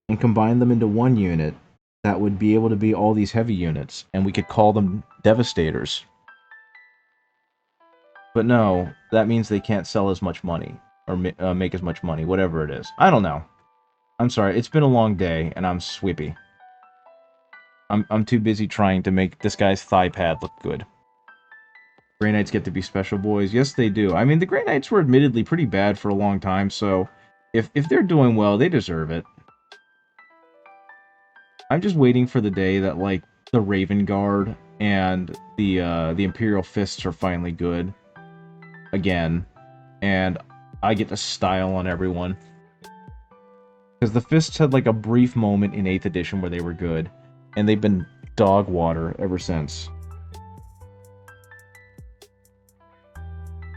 [SPEAKER 1] and combine them into one unit that would be able to be all these heavy units, and we could call them Devastators. But no, that means they can't sell as much money, or make as much money, whatever it is. I don't know. I'm sorry, it's been a long day, and I'm swippy. I'm too busy trying to make this guy's thigh pad look good. Grey Knights get to be special boys. Yes, they do. I mean, the Grey Knights were admittedly pretty bad for a long time, so if they're doing well, they deserve it. I'm just waiting for the day that, like, the Raven Guard and the Imperial Fists are finally good. Again. And I get to style on everyone. Because the Fists had, like, a brief moment in 8th edition where they were good. And they've been dog water ever since.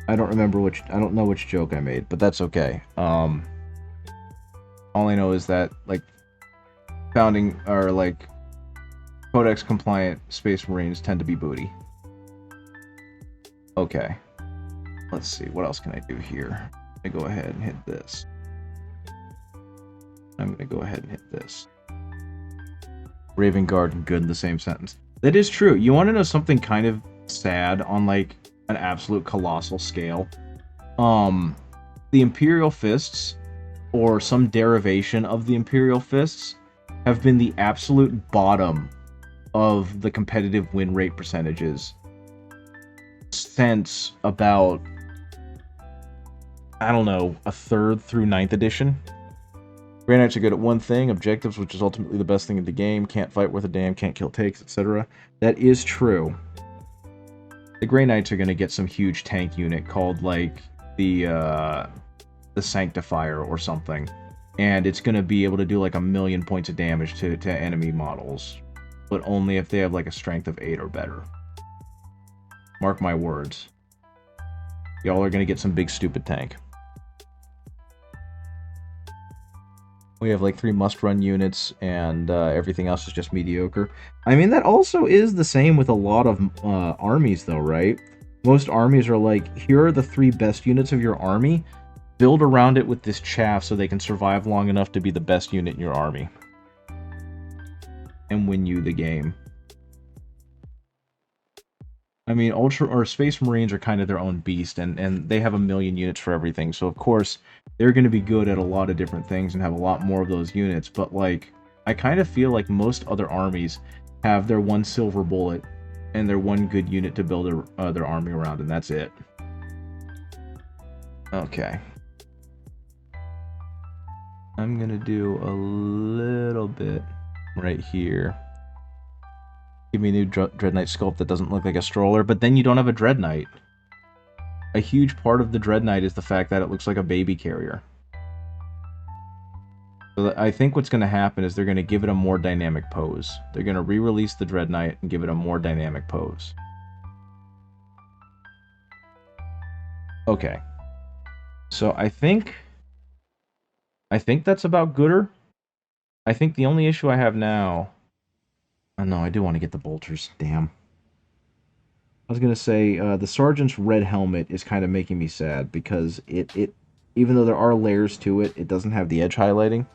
[SPEAKER 1] I don't remember which, I don't know which joke I made, but that's okay. All I know is that, like, founding, or, like, Codex-compliant Space Marines tend to be booty. Okay. Let's see, what else can I do here? I go ahead and hit this. I'm gonna go ahead and hit this. Raven Guard and good in the same sentence. That is true. You want to know something kind of sad on, like, an absolute colossal scale? The Imperial Fists, or some derivation of the Imperial Fists, have been the absolute bottom of the competitive win rate percentages since about, I don't know, a third through 9th edition. Grey Knights are good at one thing, objectives, which is ultimately the best thing in the game. Can't fight worth a damn, can't kill takes, etc. That is true. The Grey Knights are going to get some huge tank unit called, like, the Sanctifier or something. And it's going to be able to do, like, 1,000,000 points of damage to enemy models. But only if they have, like, a strength of 8 or better. Mark my words. Y'all are going to get some big stupid tank. We have like 3 must-run units, and everything else is just mediocre. I mean, that also is the same with a lot of armies, though, right? Most armies are like, here are the 3 best units of your army. Build around it with this chaff so they can survive long enough to be the best unit in your army. And win you the game. I mean, Space Marines are kind of their own beast, and they have 1,000,000 units for everything, so of course, they're going to be good at a lot of different things and have a lot more of those units, but, like, I kind of feel like most other armies have their 1 silver bullet and their 1 good unit to build their army around, and that's it. Okay. I'm going to do a little bit right here. Give me a new Dread Knight sculpt that doesn't look like a stroller, but then you don't have a Dread Knight. A huge part of the Dread Knight is the fact that it looks like a baby carrier. So I think what's going to happen is they're going to give it a more dynamic pose. They're going to re-release the Dread Knight and give it a more dynamic pose. Okay. So I think that's about gooder. I think the only issue I have now... Oh, no, I do want to get the bolters. Damn. I was going to say, the Sergeant's red helmet is kind of making me sad, because it even though there are layers to it, it doesn't have the edge highlighting.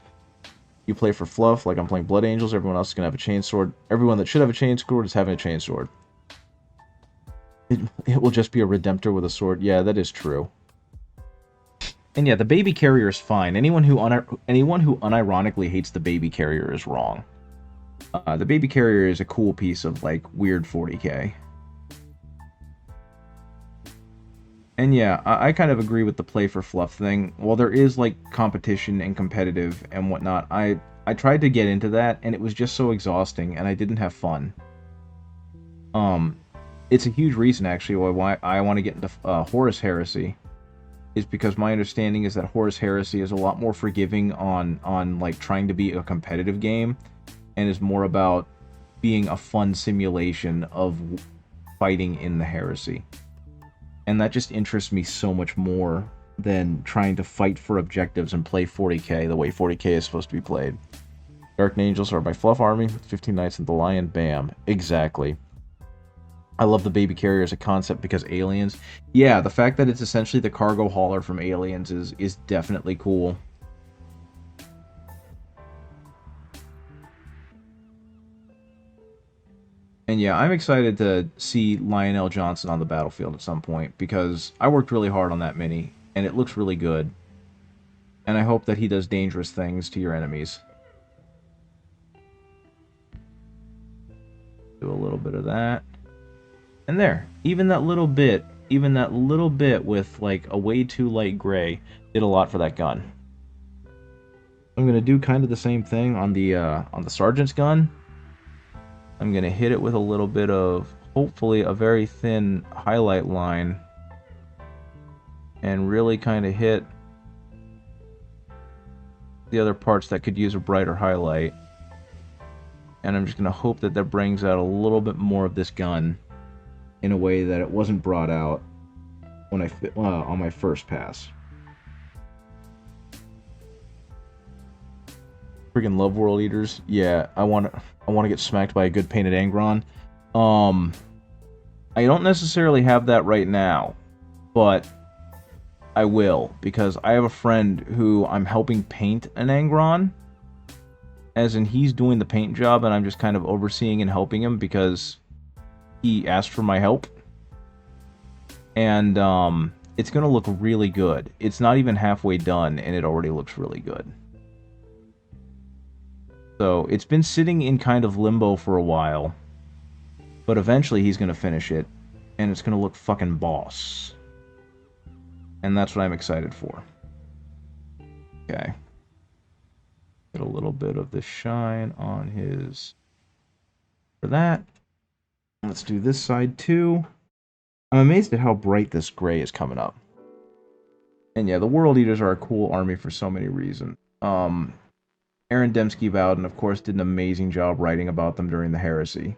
[SPEAKER 1] You play for fluff, like I'm playing Blood Angels, everyone else is going to have a chainsword. Everyone that should have a chainsword is having a chainsword. It will just be a Redemptor with a sword. Yeah, that is true. And yeah, the baby carrier is fine. Anyone who unironically hates the baby carrier is wrong. The baby carrier is a cool piece of, like, weird 40k. And yeah, I kind of agree with the play for fluff thing. While there is, like, competition and competitive and whatnot, I tried to get into that, and it was just so exhausting, and I didn't have fun. It's a huge reason, actually, why I want to get into Horus Heresy. Is because my understanding is that Horus Heresy is a lot more forgiving on like, trying to be a competitive game, and is more about being a fun simulation of fighting in the Heresy. And that just interests me so much more than trying to fight for objectives and play 40k the way 40k is supposed to be played. Dark Angels are my fluff army with 15 Knights and the Lion. Bam. Exactly. I love the baby carrier as a concept because Aliens. Yeah, the fact that it's essentially the cargo hauler from Aliens is definitely cool. And yeah, I'm excited to see Lionel Johnson on the battlefield at some point, because I worked really hard on that mini, and it looks really good. And I hope that he does dangerous things to your enemies. Do a little bit of that. And there, even that little bit with, like, a way too light gray did a lot for that gun. I'm going to do kind of the same thing on the Sergeant's gun. I'm going to hit it with a little bit of, hopefully, a very thin highlight line. And really kind of hit the other parts that could use a brighter highlight. And I'm just going to hope that that brings out a little bit more of this gun in a way that it wasn't brought out when on my first pass. Freaking love World Eaters. Yeah, I want to get smacked by a good painted Angron. I don't necessarily have that right now, but I will, because I have a friend who I'm helping paint an Angron, as in he's doing the paint job and I'm just kind of overseeing and helping him because he asked for my help. And it's going to look really good. It's not even halfway done and it already looks really good. So it's been sitting in kind of limbo for a while, but eventually he's going to finish it and it's going to look fucking boss. And that's what I'm excited for. Okay. Get a little bit of the shine on his... For that. Let's do this side too. I'm amazed at how bright this gray is coming up. And yeah, the World Eaters are a cool army for so many reasons. Aaron Dembski-Bowden, of course, did an amazing job writing about them during the Heresy.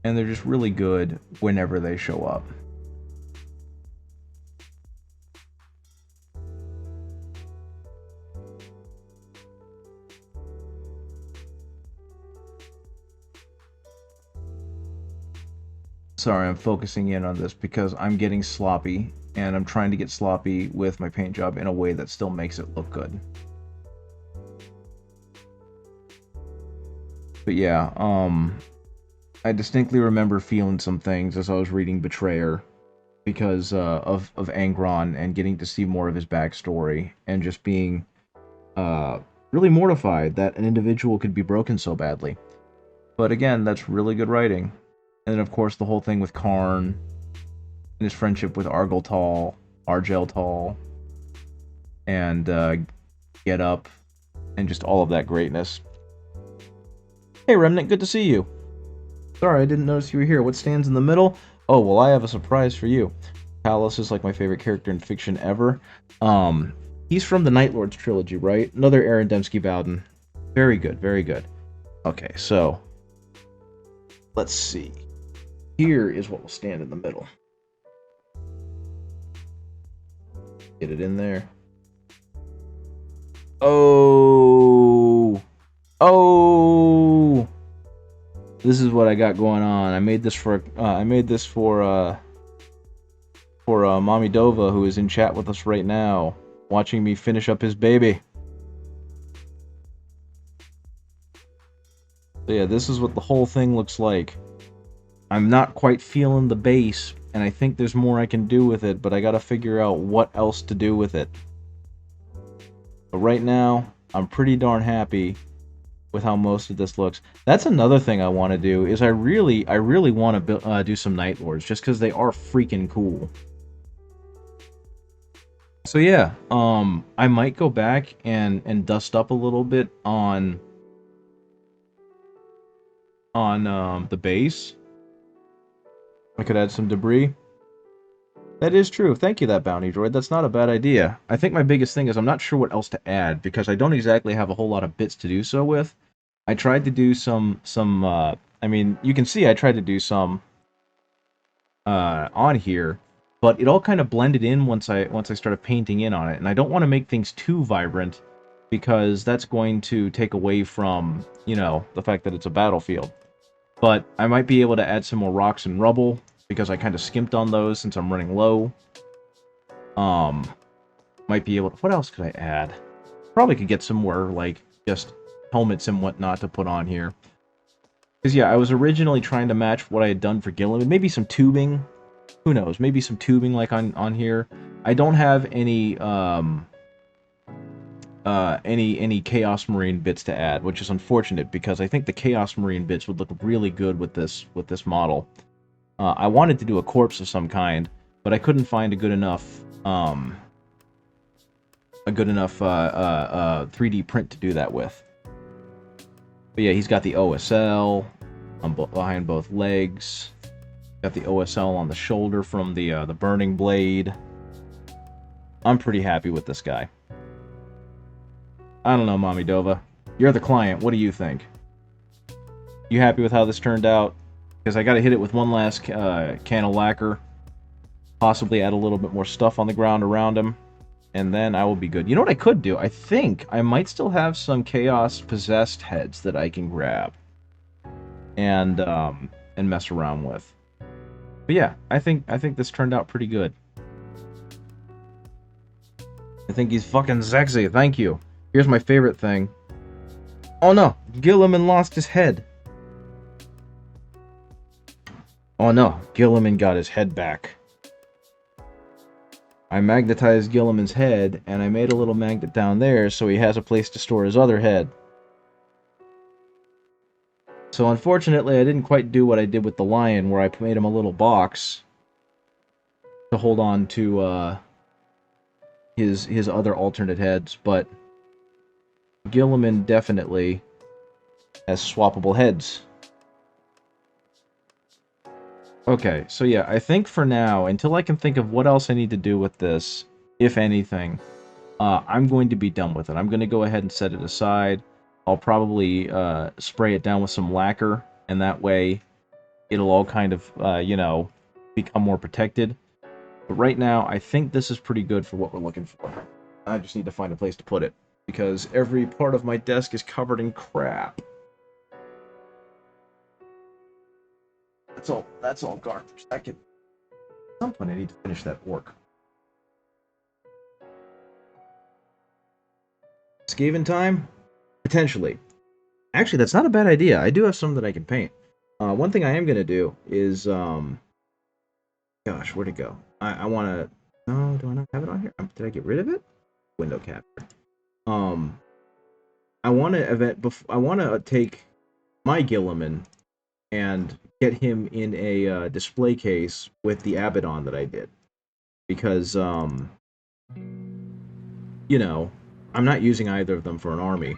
[SPEAKER 1] And they're just really good whenever they show up. Sorry, I'm focusing in on this because I'm getting sloppy, and I'm trying to get sloppy with my paint job in a way that still makes it look good. But yeah, I distinctly remember feeling some things as I was reading Betrayer because of Angron and getting to see more of his backstory and just being really mortified that an individual could be broken so badly. But again, that's really good writing. And then, of course, the whole thing with Karn and his friendship with Argeltal, and Get Up, and just all of that greatness. Hey, Remnant, good to see you. Sorry, I didn't notice you were here. What stands in the middle? Oh, well, I have a surprise for you. Talos is like my favorite character in fiction ever. He's from the Night Lords trilogy, right? Another Aaron Dembski-Bowden. Very good, very good. Okay, so let's see. Here is what will stand in the middle. Get it in there. Oh! Oh! This is what I got going on. I made this for Mommy Dova, who is in chat with us right now, watching me finish up his baby. So yeah, this is what the whole thing looks like. I'm not quite feeling the base, and I think there's more I can do with it, but I gotta figure out what else to do with it. But right now, I'm pretty darn happy with how most of this looks. That's another thing I want to do, is I really want to do some Night Lords, just because they are freaking cool. So yeah, I might go back and dust up a little bit on the base. I could add some debris. That is true. Thank you, that bounty droid. That's not a bad idea. I think my biggest thing is I'm not sure what else to add, because I don't exactly have a whole lot of bits to do so with. I tried to do some I mean, you can see I tried to do some on here, but it all kind of blended in once I started painting in on it, and I don't want to make things too vibrant, because that's going to take away from, you know, the fact that it's a battlefield. But I might be able to add some more rocks and rubble, because I kind of skimped on those since I'm running low. Might be able to... What else could I add? Probably could get some more, like, just helmets and whatnot to put on here. Because, yeah, I was originally trying to match what I had done for Guilliman. Maybe some tubing. Who knows? Maybe some tubing, like, on here. I don't have any Chaos Marine bits to add, which is unfortunate, because I think the Chaos Marine bits would look really good with this model. I wanted to do a corpse of some kind, but I couldn't find a good enough 3D print to do that with. But yeah, he's got the OSL behind both legs. Got the OSL on the shoulder from the Burning Blade. I'm pretty happy with this guy. I don't know, Mommy Dova. You're the client. What do you think? You happy with how this turned out? Because I got to hit it with one last can of lacquer. Possibly add a little bit more stuff on the ground around him. And then I will be good. You know what I could do? I think I might still have some Chaos Possessed heads that I can grab. And mess around with. But yeah, I think this turned out pretty good. I think he's fucking sexy. Thank you. Here's my favorite thing. Oh no, Guilliman lost his head. Oh no, Guilliman got his head back. I magnetized Guilliman's head, and I made a little magnet down there so he has a place to store his other head. So unfortunately, I didn't quite do what I did with the lion, where I made him a little box to hold on to his other alternate heads, but Guilliman definitely has swappable heads. Okay, so yeah, I think for now, until I can think of what else I need to do with this, if anything, I'm going to be done with it. I'm going to go ahead and set it aside. I'll probably spray it down with some lacquer, and that way it'll all kind of, become more protected. But right now, I think this is pretty good for what we're looking for. I just need to find a place to put it, because every part of my desk is covered in crap. That's all garbage. At some point I need to finish that work. Skaven time? Potentially. Actually, that's not a bad idea. I do have some that I can paint. One thing I am going to do is, gosh, where'd it go? I want to, no, do I not have it on here? Did I get rid of it? Window capture. I want to take my Guilliman and get him in a display case with the Abaddon that I did. Because, I'm not using either of them for an army.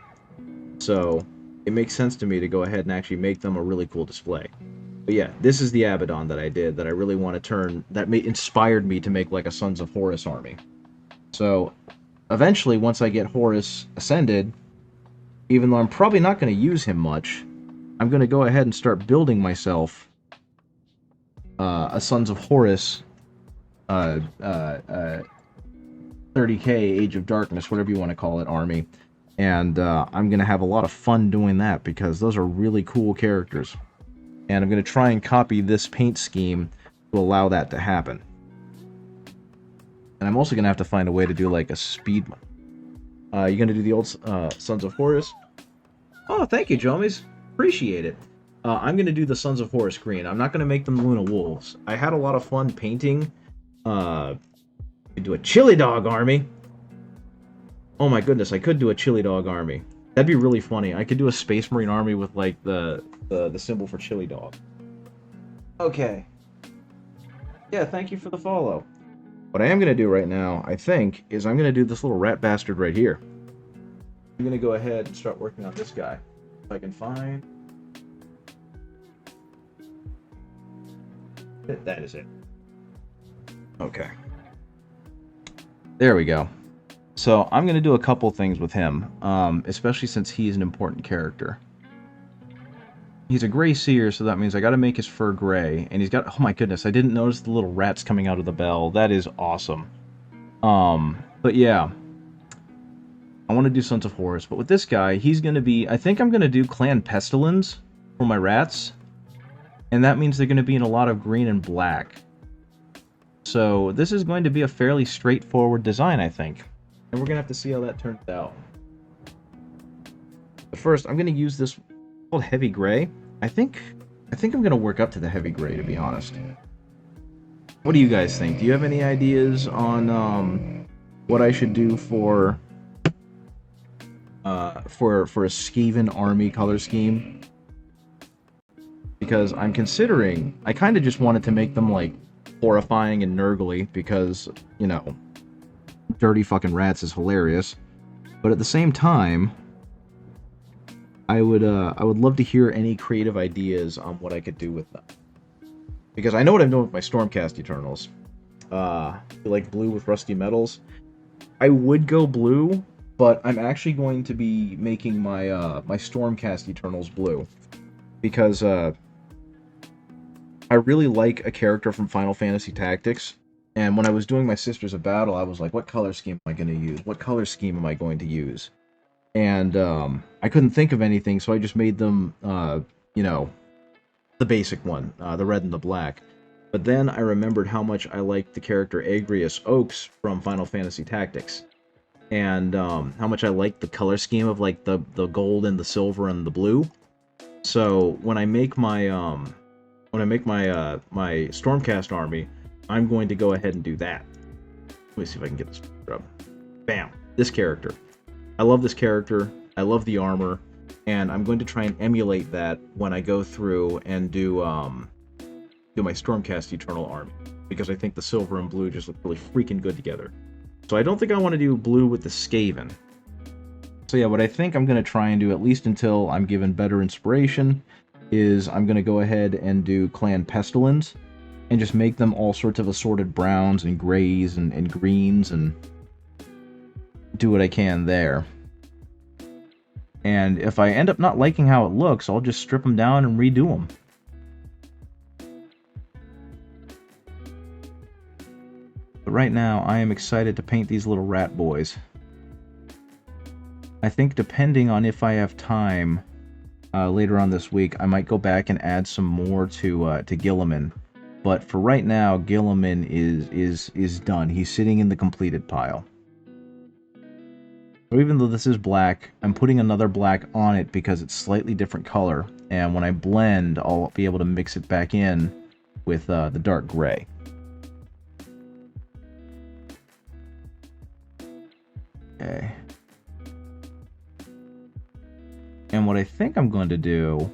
[SPEAKER 1] So, it makes sense to me to go ahead and actually make them a really cool display. But yeah, this is the Abaddon that I did that I really want to turn, that inspired me to make like a Sons of Horus army. So, eventually, once I get Horus ascended, even though I'm probably not going to use him much, I'm going to go ahead and start building myself a Sons of Horus 30k Age of Darkness, whatever you want to call it, army. And I'm going to have a lot of fun doing that because those are really cool characters. And I'm going to try and copy this paint scheme to allow that to happen. And I'm also going to have to find a way to do like a speed one. You're going to do the old Sons of Horus? Oh, thank you, Jomies. Appreciate it. I'm going to do the Sons of Horus green. I'm not going to make them Luna Wolves. I had a lot of fun painting. Could do a chili dog army. Oh my goodness, I could do a chili dog army. That'd be really funny. I could do a Space Marine army with like the symbol for chili dog. Okay. Yeah, thank you for the follow. What I am going to do right now, I think, is I'm going to do this little rat bastard right here. I'm going to go ahead and start working on this guy. If I can find... That is it. Okay. There we go. So I'm going to do a couple things with him, especially since he's an important character. He's a gray seer, so that means I got to make his fur gray. And he's got... Oh my goodness, I didn't notice the little rats coming out of the bell. That is awesome. But yeah. I want to do Sons of Horus. But with this guy, he's going to be... I think I'm going to do Clan Pestilence for my rats. And that means they're going to be in a lot of green and black. So this is going to be a fairly straightforward design, I think. And we're going to have to see how that turns out. But first, I'm going to use this called Heavy Gray. I think I'm going to work up to the Heavy Gray, to be honest. What do you guys think? Do you have any ideas on what I should do for a Skaven army color scheme? Because I'm considering, I kind of just wanted to make them like horrifying and nurgly because, you know, dirty fucking rats is hilarious. But at the same time, I would love to hear any creative ideas on what I could do with them. Because I know what I'm doing with my Stormcast Eternals. Like blue with rusty metals. I would go blue, but I'm actually going to be making my my Stormcast Eternals blue. because I really like a character from Final Fantasy Tactics. And when I was doing my Sisters of Battle, I was like, what color scheme am I going to use? What color scheme am I going to use? And I couldn't think of anything, so I just made them, you know, the basic one, the red and the black. But then I remembered how much I liked the character Agrius Oaks from Final Fantasy Tactics. And how much I liked the color scheme of like the gold and the silver and the blue. So when I make my my Stormcast army, I'm going to go ahead and do that. Let me see if I can get this up. Bam! This character. I love this character. I love the armor, and I'm going to try and emulate that when I go through and do my Stormcast Eternal army, because I think the silver and blue just look really freaking good together. So I don't think I want to do blue with the Skaven. So yeah, what I think I'm going to try and do, at least until I'm given better inspiration, is I'm going to go ahead and do Clan Pestilence, and just make them all sorts of assorted browns and grays and greens, and do what I can there. And if I end up not liking how it looks, I'll just strip them down and redo them. But right now, I am excited to paint these little rat boys. I think depending on if I have time later on this week, I might go back and add some more to Guilliman. But for right now, Guilliman is done. He's sitting in the completed pile. So even though this is black, I'm putting another black on it because it's slightly different color. And when I blend, I'll be able to mix it back in with the dark gray. Okay. And what I think I'm going to do...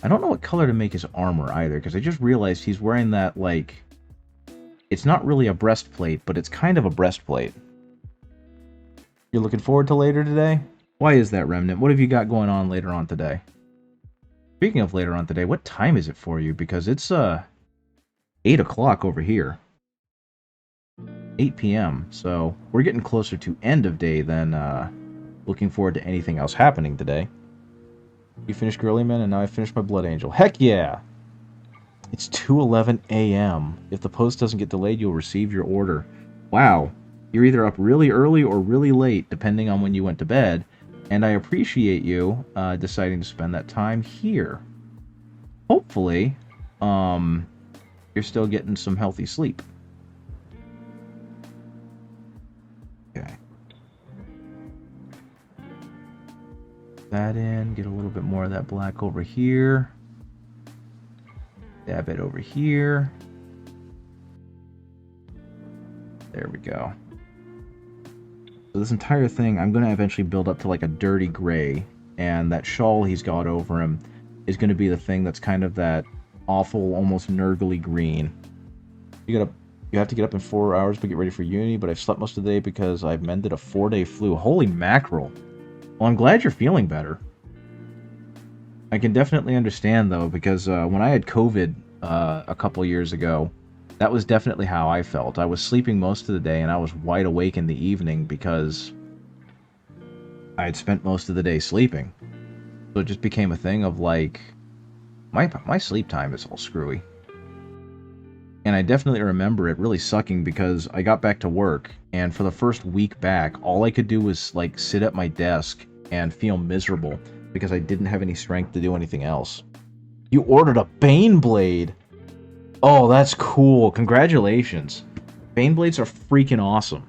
[SPEAKER 1] I don't know what color to make his armor either, because I just realized he's wearing that, like... It's not really a breastplate, but it's kind of a breastplate. You're looking forward to later today? Why is that, Remnant? What have you got going on later on today? Speaking of later on today, what time is it for you? Because it's 8 o'clock over here. 8 p.m. So we're getting closer to end of day than looking forward to anything else happening today. You finished Guilliman, and now I finished my Blood Angel. Heck yeah! It's 2:11 a.m. If the post doesn't get delayed, you'll receive your order. Wow. You're either up really early or really late, depending on when you went to bed, and I appreciate you deciding to spend that time here. Hopefully, you're still getting some healthy sleep. Okay. That in, get a little bit more of that black over here. Dab it over here. There we go. So this entire thing, I'm going to eventually build up to like a dirty gray, and that shawl he's got over him is going to be the thing that's kind of that awful, almost nurgly green. You have to get up in 4 hours to get ready for uni, but I've slept most of the day because I've mended a 4-day flu. Holy mackerel. Well, I'm glad you're feeling better. I can definitely understand, though, because when I had COVID a couple years ago, that was definitely how I felt. I was sleeping most of the day, and I was wide awake in the evening because I had spent most of the day sleeping. So it just became a thing of, like, my sleep time is all screwy. And I definitely remember it really sucking because I got back to work, and for the first week back, all I could do was, like, sit at my desk and feel miserable because I didn't have any strength to do anything else. You ordered a Bane Blade! Oh, that's cool. Congratulations. Bane Blades are freaking awesome.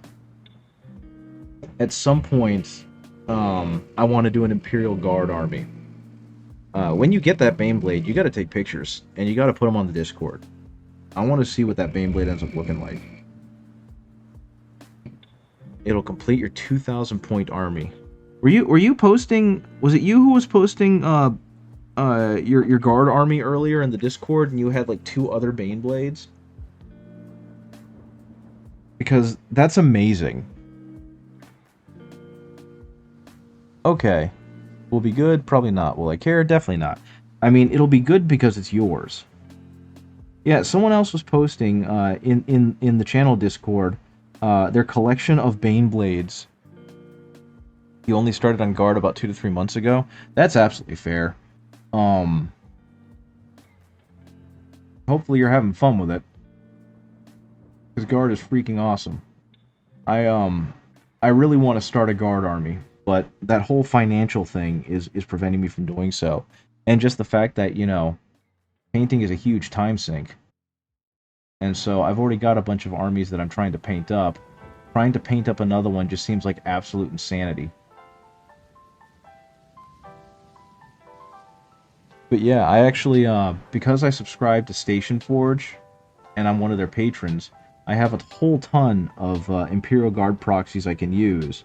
[SPEAKER 1] At some point, I want to do an Imperial Guard army. When you get that Bane Blade, you got to take pictures, and you got to put them on the Discord. I want to see what that Bane Blade ends up looking like. It'll complete your 2,000 point army. Were you posting? Was it you who was posting your guard army earlier in the Discord, and you had like 2 other Bane Blades? Because that's amazing. Okay. Will be good? Probably not. Will I care? Definitely not. I mean, it'll be good because it's yours. Yeah, someone else was posting in the channel Discord their collection of Bane Blades. You only started on guard about 2 to 3 months ago. That's absolutely fair. Um, hopefully you're having fun with it, because guard is freaking awesome. I really want to start a guard army, but that whole financial thing is preventing me from doing so. And just the fact that, painting is a huge time sink. And so I've already got a bunch of armies that I'm trying to paint up. Trying to paint up another one just seems like absolute insanity. But yeah, I actually, because I subscribe to Station Forge, and I'm one of their patrons, I have a whole ton of Imperial Guard proxies I can use.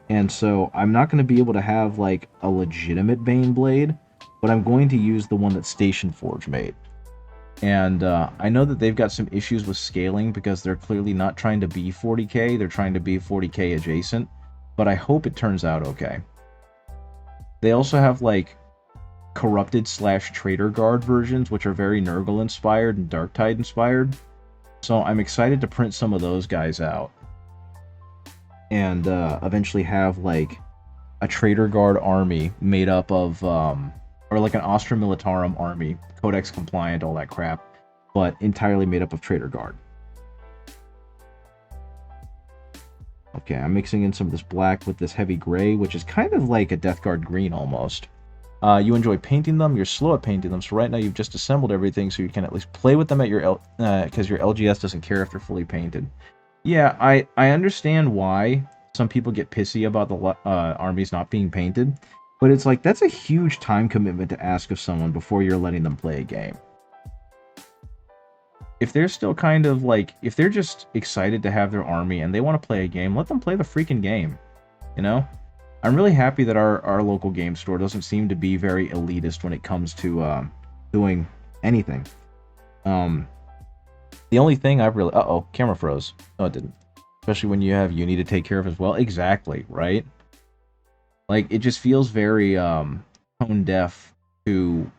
[SPEAKER 1] And so I'm not going to be able to have, like, a legitimate Bane Blade, but I'm going to use the one that Station Forge made. And I know that they've got some issues with scaling because they're clearly not trying to be 40k, they're trying to be 40k adjacent, but I hope it turns out okay. They also have, like, corrupted / traitor guard versions, which are very Nurgle inspired and Darktide inspired. So I'm excited to print some of those guys out. And eventually have, like, a traitor guard army made up of, or like an Astra Militarum army, Codex compliant, all that crap, but entirely made up of traitor guard. Okay, I'm mixing in some of this black with this heavy gray, which is kind of like a Death Guard green almost. You enjoy painting them, you're slow at painting them, so right now you've just assembled everything so you can at least play with them at your because your LGS doesn't care if they're fully painted. Yeah, I understand why some people get pissy about the armies not being painted, but it's like, that's a huge time commitment to ask of someone before you're letting them play a game. If they're still kind of like, if they're just excited to have their army and they want to play a game, let them play the freaking game, you know? I'm really happy that our local game store doesn't seem to be very elitist when it comes to doing anything. The only thing I've really... Uh-oh, camera froze. No, it didn't. Especially when you have Uni to take care of as well. Exactly, right? Like, it just feels very tone deaf to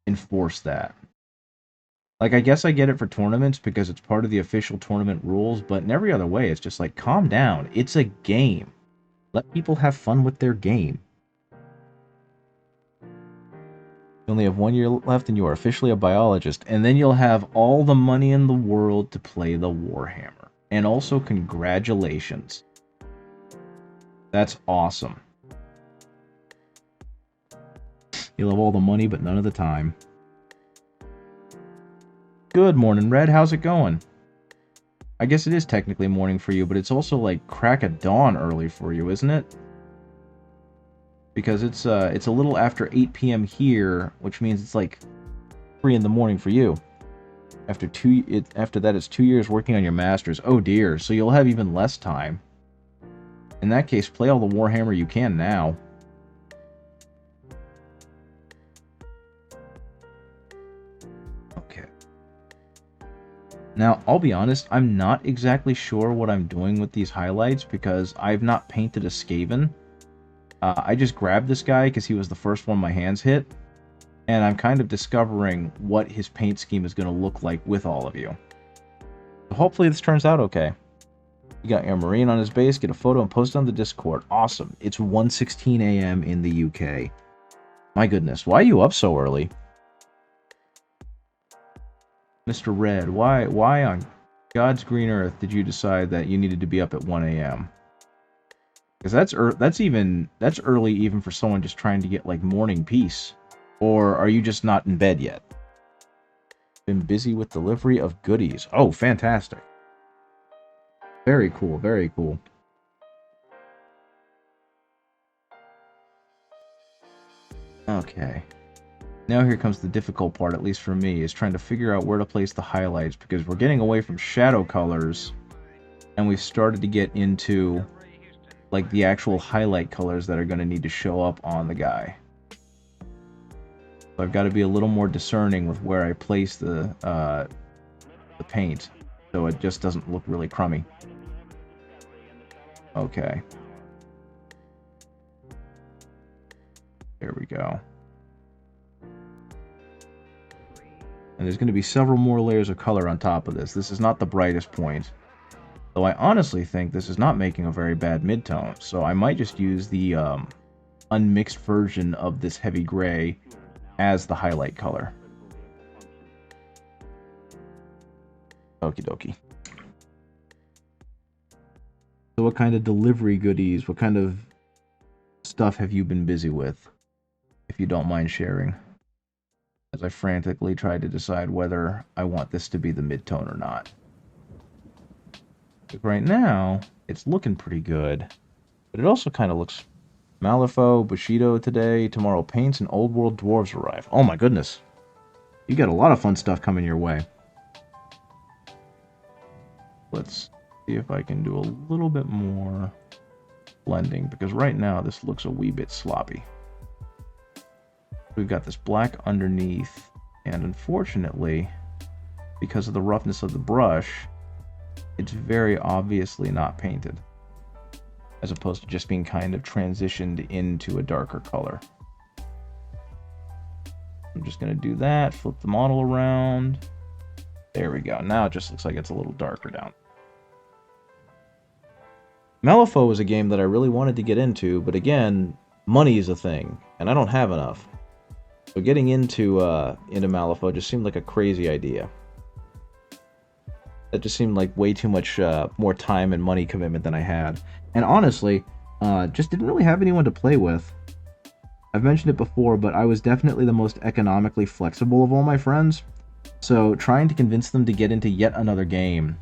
[SPEAKER 1] enforce that. Like, I guess I get it for tournaments because it's part of the official tournament rules, but in every other way, it's just like, calm down. It's a game. Let people have fun with their game. You only have 1 year left and you are officially a biologist, and then you'll have all the money in the world to play the Warhammer. And also, congratulations. That's awesome. You'll have all the money, but none of the time. Good morning, Red. How's it going? I guess it is technically morning for you, but it's also like crack of dawn early for you, isn't it? Because it's a little after 8 p.m. here, which means it's like 3 in the morning for you. After that, it's 2 years working on your masters. Oh dear, so you'll have even less time. In that case, play all the Warhammer you can now. Okay. Now, I'll be honest, I'm not exactly sure what I'm doing with these highlights because I've not painted a Skaven. I just grabbed this guy because he was the first one my hands hit, and I'm kind of discovering what his paint scheme is going to look like with all of you. So hopefully this turns out okay. You got your Marine on his base, get a photo and post it on the Discord. Awesome. It's 1:16 a.m. in the UK. My goodness, why are you up so early? Mr. Red, why on God's green earth did you decide that you needed to be up at 1 a.m.? Because that's early even for someone just trying to get like morning peace. Or are you just not in bed yet? Been busy with delivery of goodies. Oh, fantastic. Very cool, very cool. Okay. Now here comes the difficult part, at least for me, is trying to figure out where to place the highlights, because we're getting away from shadow colors, and we've started to get into like the actual highlight colors that are going to need to show up on the guy. So I've got to be a little more discerning with where I place the paint, so it just doesn't look really crummy. Okay. There we go. And there's going to be several more layers of color on top of this. This is not the brightest point. Though I honestly think this is not making a very bad midtone, so I might just use the unmixed version of this heavy gray as the highlight color. Okie dokie. So what kind of delivery goodies, what kind of stuff have you been busy with, if you don't mind sharing? As I frantically try to decide whether I want this to be the mid-tone or not. But right now, it's looking pretty good. But it also kind of looks... Malifaux, Bushido today, tomorrow paints and Old World Dwarves arrive. Oh my goodness. You got a lot of fun stuff coming your way. Let's see if I can do a little bit more blending, because right now this looks a wee bit sloppy. We've got this black underneath, and unfortunately, because of the roughness of the brush, it's very obviously not painted, as opposed to just being kind of transitioned into a darker color. I'm just going to do that, flip the model around. There we go. Now it just looks like it's a little darker down. Malifaux was a game that I really wanted to get into, but again, money is a thing, and I don't have enough. So getting into Malifaux just seemed like a crazy idea. That just seemed like way too much more time and money commitment than I had. And honestly, just didn't really have anyone to play with. I've mentioned it before, but I was definitely the most economically flexible of all my friends. So trying to convince them to get into yet another game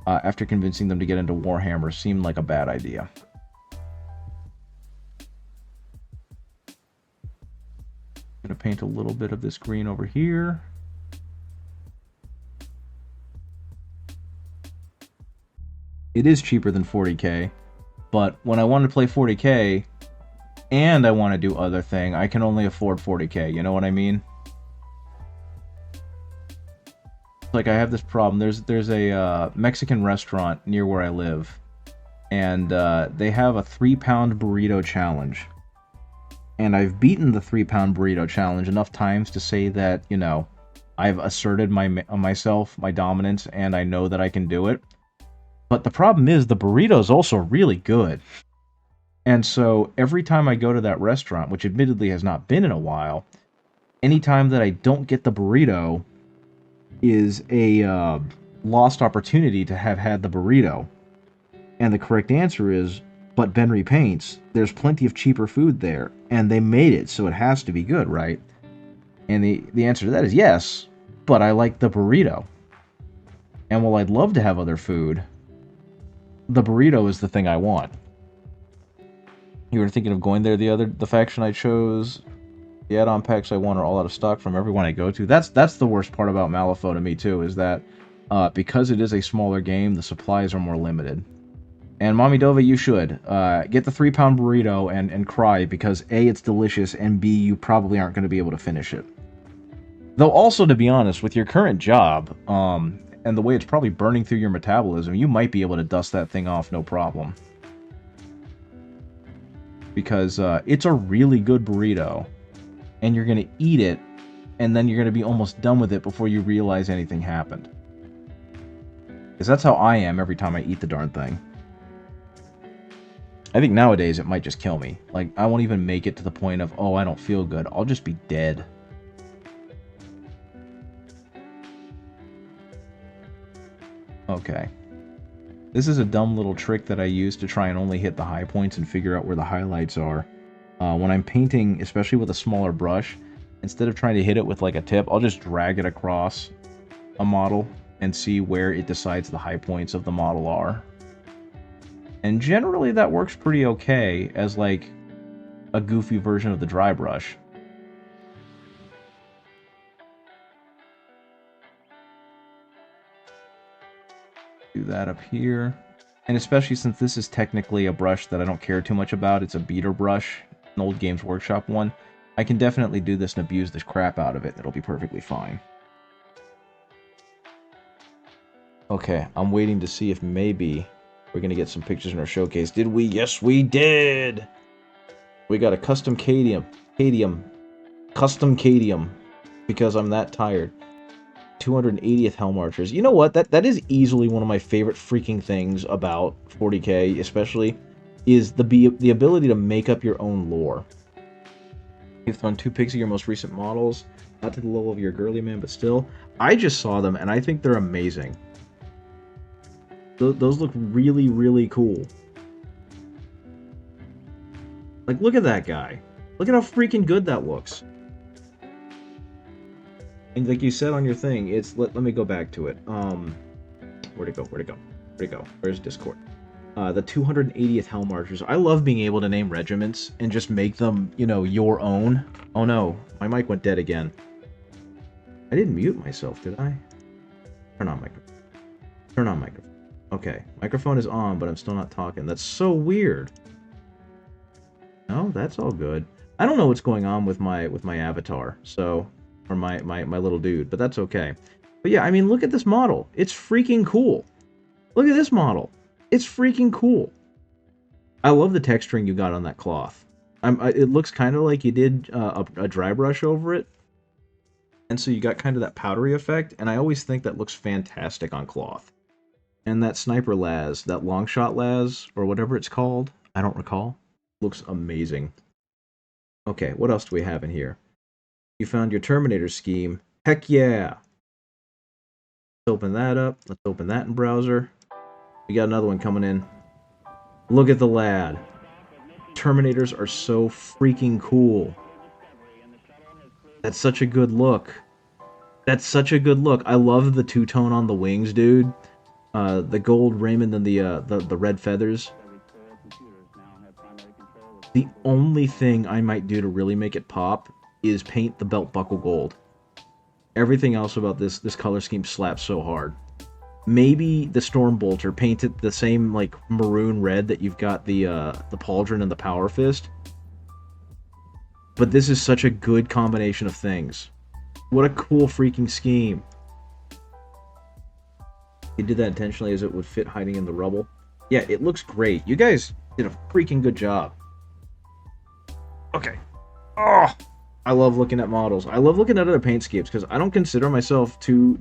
[SPEAKER 1] after convincing them to get into Warhammer seemed like a bad idea. I'm going to paint a little bit of this green over here. It is cheaper than 40k, but when I want to play 40k and I want to do other thing, I can only afford 40k, you know what I mean? Like, I have this problem. There's a Mexican restaurant near where I live, and they have a 3-pound burrito challenge. And I've beaten the 3-pound burrito challenge enough times to say that, you know, I've asserted myself, my dominance, and I know that I can do it. But the problem is the burrito is also really good. And so every time I go to that restaurant, which admittedly has not been in a while, anytime that I don't get the burrito is a lost opportunity to have had the burrito. And the correct answer is, but Benry Paints, there's plenty of cheaper food there, and they made it, so it has to be good, right? And the answer to that is yes, but I like the burrito. And while I'd love to have other food, the burrito is the thing I want. You were thinking of going there, the faction I chose, the add-on packs I want are all out of stock from everyone I go to. That's the worst part about Malifaux to me too, is that because it is a smaller game, the supplies are more limited. And Mommy Dova, you should get the 3-pound burrito and cry, because A, it's delicious, and B, you probably aren't going to be able to finish it. Though also, to be honest, with your current job, and the way it's probably burning through your metabolism, you might be able to dust that thing off no problem. Because it's a really good burrito, and you're going to eat it, and then you're going to be almost done with it before you realize anything happened. Because that's how I am every time I eat the darn thing. I think nowadays it might just kill me. Like, I won't even make it to the point of, oh, I don't feel good. I'll just be dead. Okay. This is a dumb little trick that I use to try and only hit the high points and figure out where the highlights are. When I'm painting, especially with a smaller brush, instead of trying to hit it with like a tip, I'll just drag it across a model and see where it decides the high points of the model are. And generally that works pretty okay as like a goofy version of the dry brush. Do that up here. And especially since this is technically a brush that I don't care too much about, it's a beater brush, an old Games Workshop one, I can definitely do this and abuse the crap out of it. It'll be perfectly fine. Okay, I'm waiting to see if maybe we're going to get some pictures in our showcase. Did we? Yes, we did! We got a custom Cadium, because I'm that tired. 280th Helm Archers. You know what? That is easily one of my favorite freaking things about 40k, especially is the ability to make up your own lore. You've thrown 2 pics of your most recent models, not to the level of your girly man, but still. I just saw them, and I think they're amazing. Those look really, really cool. Like, look at that guy. Look at how freaking good that looks. And like you said on your thing, it's... Let me go back to it. Where'd it go? Where'd it go? Where'd it go? Where's Discord? The 280th Helm Archers. I love being able to name regiments and just make them, you know, your own. Oh no, my mic went dead again. I didn't mute myself, did I? Turn on microphone. Turn on microphone. Okay, microphone is on, but I'm still not talking. That's so weird. No, that's all good. I don't know what's going on with my avatar, so, or my little dude, but that's okay. But yeah, I mean, look at this model. It's freaking cool. Look at this model. It's freaking cool. I love the texturing you got on that cloth. It looks kind of like you did a dry brush over it. And so you got kind of that powdery effect, and I always think that looks fantastic on cloth. And that sniper las, that long shot las, or whatever it's called, I don't recall, looks amazing. Okay, what else do we have in here? You found your Terminator scheme. Heck yeah! Let's open that up. Let's open that in browser. We got another one coming in. Look at the lad. Terminators are so freaking cool. That's such a good look. That's such a good look. I love the two-tone on the wings, dude. The gold rim and then the red feathers. The only thing I might do to really make it pop is paint the belt buckle gold. Everything else about this color scheme slaps so hard. Maybe the Stormbolter, paint it the same like maroon red that you've got the Pauldron and the Power Fist. But this is such a good combination of things. What a cool freaking scheme. You did that intentionally as it would fit hiding in the rubble. Yeah, it looks great. You guys did a freaking good job. Okay. Oh, I love looking at models. I love looking at other paintscapes because I don't consider myself too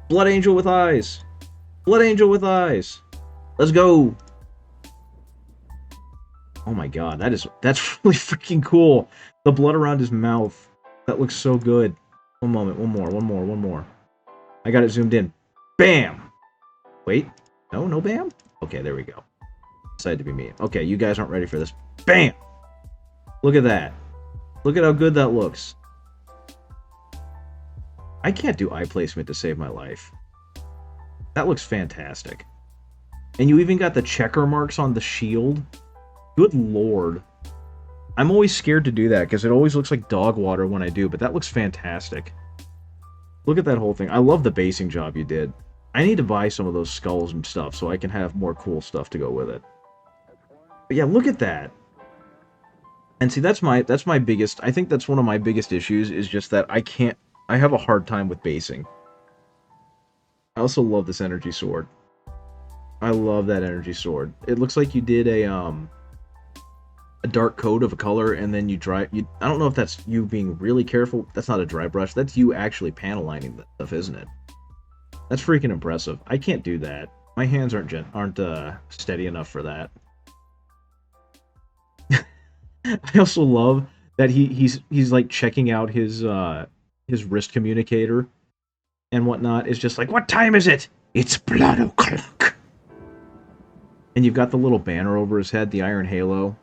[SPEAKER 1] Blood Angel with eyes. Blood Angel with eyes. Let's go. Oh my god, that's really freaking cool. The blood around his mouth. That looks so good. One moment, one more. I got it zoomed in. Bam! Wait. No bam? Okay, there we go. Decided to be me. Okay, you guys aren't ready for this. Bam! Look at that. Look at how good that looks. I can't do eye placement to save my life. That looks fantastic. And you even got the checker marks on the shield. Good lord. I'm always scared to do that because it always looks like dog water when I do, but that looks fantastic. Look at that whole thing. I love the basing job you did. I need to buy some of those skulls and stuff so I can have more cool stuff to go with it. But yeah, look at that. And see, that's my biggest... I think that's one of my biggest issues is just that I have a hard time with basing. I also love this energy sword. I love that energy sword. It looks like you did a dark coat of a color and then you dry... I don't know if that's you being really careful. That's not a dry brush. That's you actually panel lining that stuff, isn't it? That's freaking impressive. I can't do that. My hands aren't steady enough for that. I also love that he's like checking out his wrist communicator and whatnot. Is just like, what time is it? It's blood o'clock. And you've got the little banner over his head, the Iron Halo.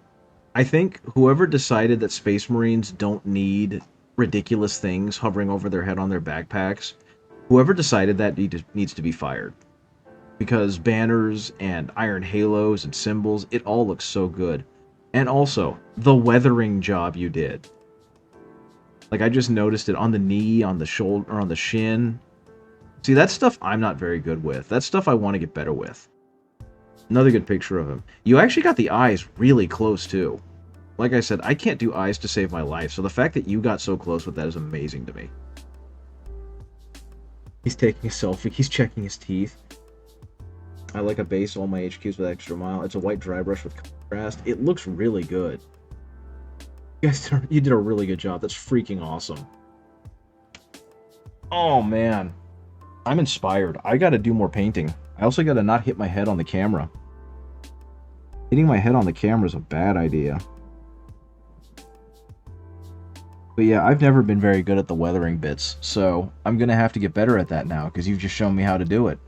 [SPEAKER 1] I think whoever decided that Space Marines don't need ridiculous things hovering over their head on their backpacks, whoever decided that needs to be fired. Because banners and Iron Halos and symbols, it all looks so good. And also, the weathering job you did. Like, I just noticed it on the knee, on the shoulder, or on the shin. See, that stuff I'm not very good with. That stuff I want to get better with. Another good picture of him. You actually got the eyes really close, too. Like I said, I can't do eyes to save my life, so the fact that you got so close with that is amazing to me. He's taking a selfie. He's checking his teeth. I like a base all my HQs with extra mile. It's a white dry brush with contrast. It looks really good. You did a really good job. That's freaking awesome. Oh, man. I'm inspired. I gotta do more painting. I also got to not hit my head on the camera. Hitting my head on the camera is a bad idea. But yeah, I've never been very good at the weathering bits, so I'm going to have to get better at that now, because you've just shown me how to do it.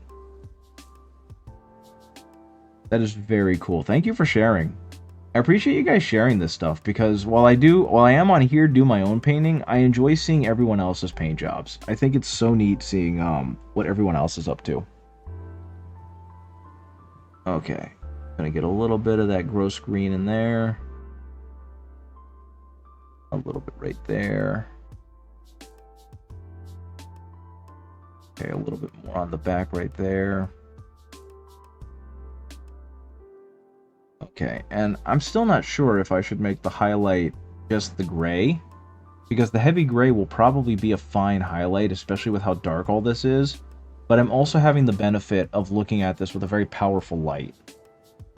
[SPEAKER 1] That is very cool. Thank you for sharing. I appreciate you guys sharing this stuff, because while I am on here do my own painting, I enjoy seeing everyone else's paint jobs. I think it's so neat seeing what everyone else is up to. Okay. Gonna get a little bit of that gross green in there. A little bit right there. Okay, a little bit more on the back right there. Okay, and I'm still not sure if I should make the highlight just the gray, because the heavy gray will probably be a fine highlight, especially with how dark all this is, but I'm also having the benefit of looking at this with a very powerful light.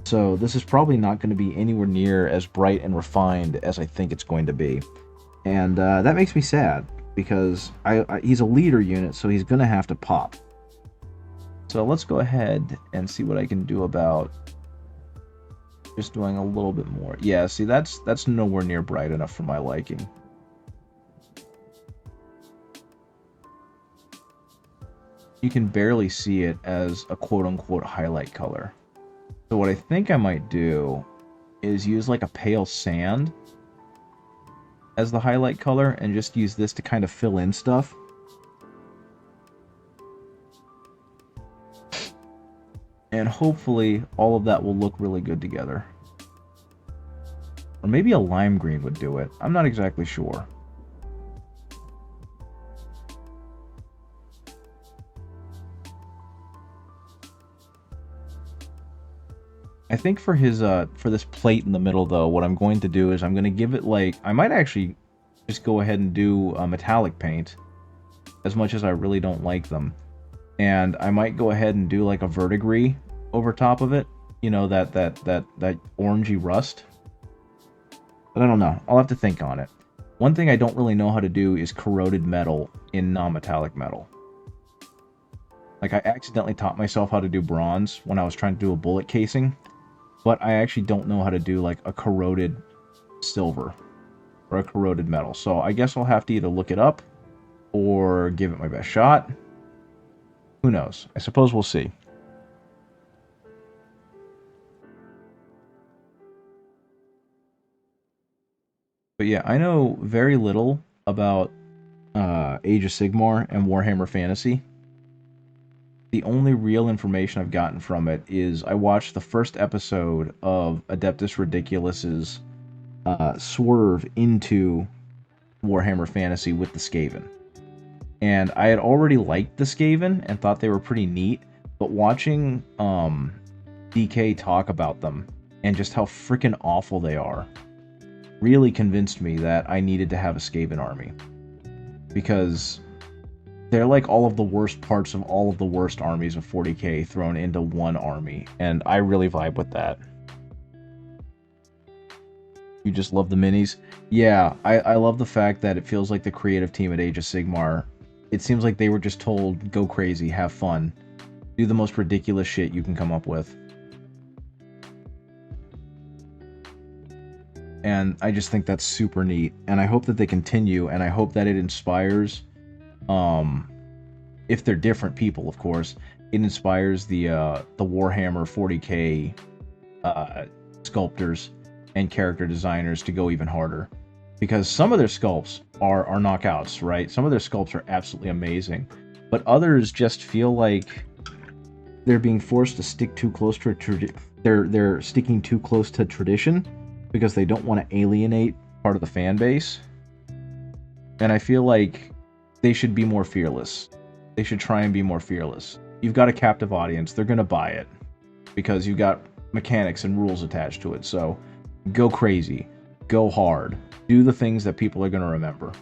[SPEAKER 1] So this is probably not going to be anywhere near as bright and refined as I think it's going to be. And that makes me sad, because he's a leader unit, so he's going to have to pop. So let's go ahead and see what I can do about just doing a little bit more. Yeah, see, that's nowhere near bright enough for my liking. You can barely see it as a quote-unquote highlight color. So what I think I might do is use like a pale sand as the highlight color, and just use this to kind of fill in stuff. And hopefully all of that will look really good together. Or maybe a lime green would do it. I'm not exactly sure. I think for his for this plate in the middle though, what I'm going to do is I'm going to give it like, I might actually just go ahead and do a metallic paint, as much as I really don't like them. And I might go ahead and do like a verdigris over top of it, you know, that orangey rust. But I don't know. I'll have to think on it. One thing I don't really know how to do is corroded metal in non-metallic metal. Like, I accidentally taught myself how to do bronze when I was trying to do a bullet casing, but I actually don't know how to do like a corroded silver or a corroded metal. So I guess I'll have to either look it up or give it my best shot. Who knows? I suppose we'll see. But yeah, I know very little about Age of Sigmar and Warhammer Fantasy. The only real information I've gotten from it is I watched the first episode of Adeptus Ridiculous's swerve into Warhammer Fantasy with the Skaven. And I had already liked the Skaven and thought they were pretty neat, but watching DK talk about them and just how freaking awful they are really convinced me that I needed to have a Skaven army. Because they're like all of the worst parts of all of the worst armies of 40k thrown into one army, and I really vibe with that. You just love the minis? Yeah, I love the fact that it feels like the creative team at Age of Sigmar, it seems like they were just told, go crazy, have fun, do the most ridiculous shit you can come up with. And I just think that's super neat, and I hope that they continue, and I hope that it inspires, if they're different people, of course, it inspires the Warhammer 40k sculptors and character designers to go even harder. Because some of their sculpts are knockouts, right? Some of their sculpts are absolutely amazing, but others just feel like they're being forced to stick too close to they're sticking too close to tradition because they don't want to alienate part of the fan base. And I feel like they should be more fearless. They should try and be more fearless. You've got a captive audience, they're going to buy it because you've got mechanics and rules attached to it. So go crazy, go hard, do the things that people are going to remember.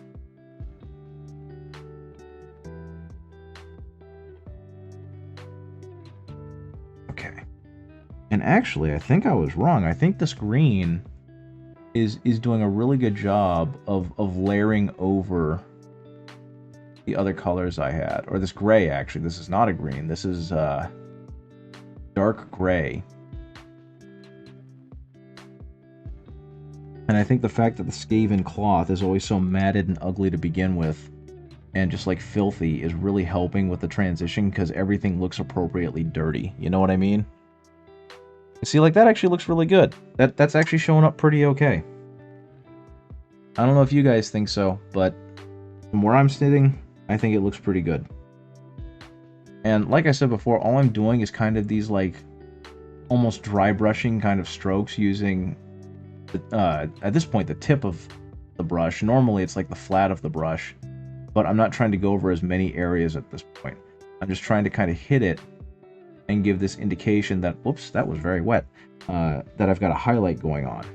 [SPEAKER 1] Okay. And actually, I think I was wrong. I think this green is doing a really good job of layering over the other colors I had. Or this gray, actually. This is not a green. This is dark gray. And I think the fact that the Skaven cloth is always so matted and ugly to begin with, and just like filthy, is really helping with the transition because everything looks appropriately dirty. You know what I mean? See, like, that actually looks really good. That's actually showing up pretty okay. I don't know if you guys think so, but from where I'm sitting, I think it looks pretty good. And like I said before, all I'm doing is kind of these, like, almost dry brushing kind of strokes using, at this point, the tip of the brush. Normally, it's like the flat of the brush, but I'm not trying to go over as many areas at this point. I'm just trying to kind of hit it and give this indication that, whoops, that was very wet, that I've got a highlight going on.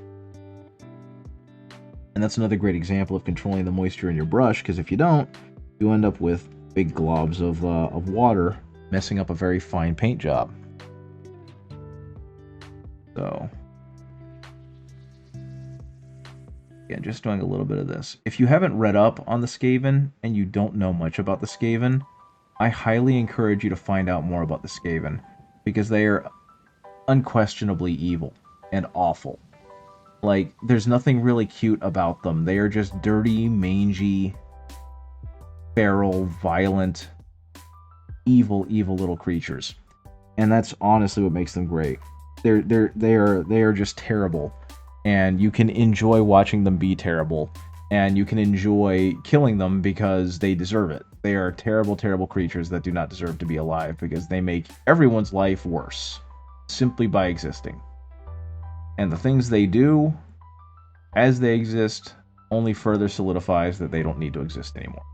[SPEAKER 1] And that's another great example of controlling the moisture in your brush, because if you don't, you end up with big globs of water messing up a very fine paint job. So, again, just doing a little bit of this. If you haven't read up on the Skaven and you don't know much about the Skaven, I highly encourage you to find out more about the Skaven, because they are unquestionably evil and awful. Like, there's nothing really cute about them. They are just dirty, mangy, feral, violent, evil little creatures. And that's honestly what makes them great. They are just terrible. And you can enjoy watching them be terrible. And you can enjoy killing them because they deserve it. They are terrible, terrible creatures that do not deserve to be alive because they make everyone's life worse simply by existing. And the things they do, as they exist, only further solidifies that they don't need to exist anymore.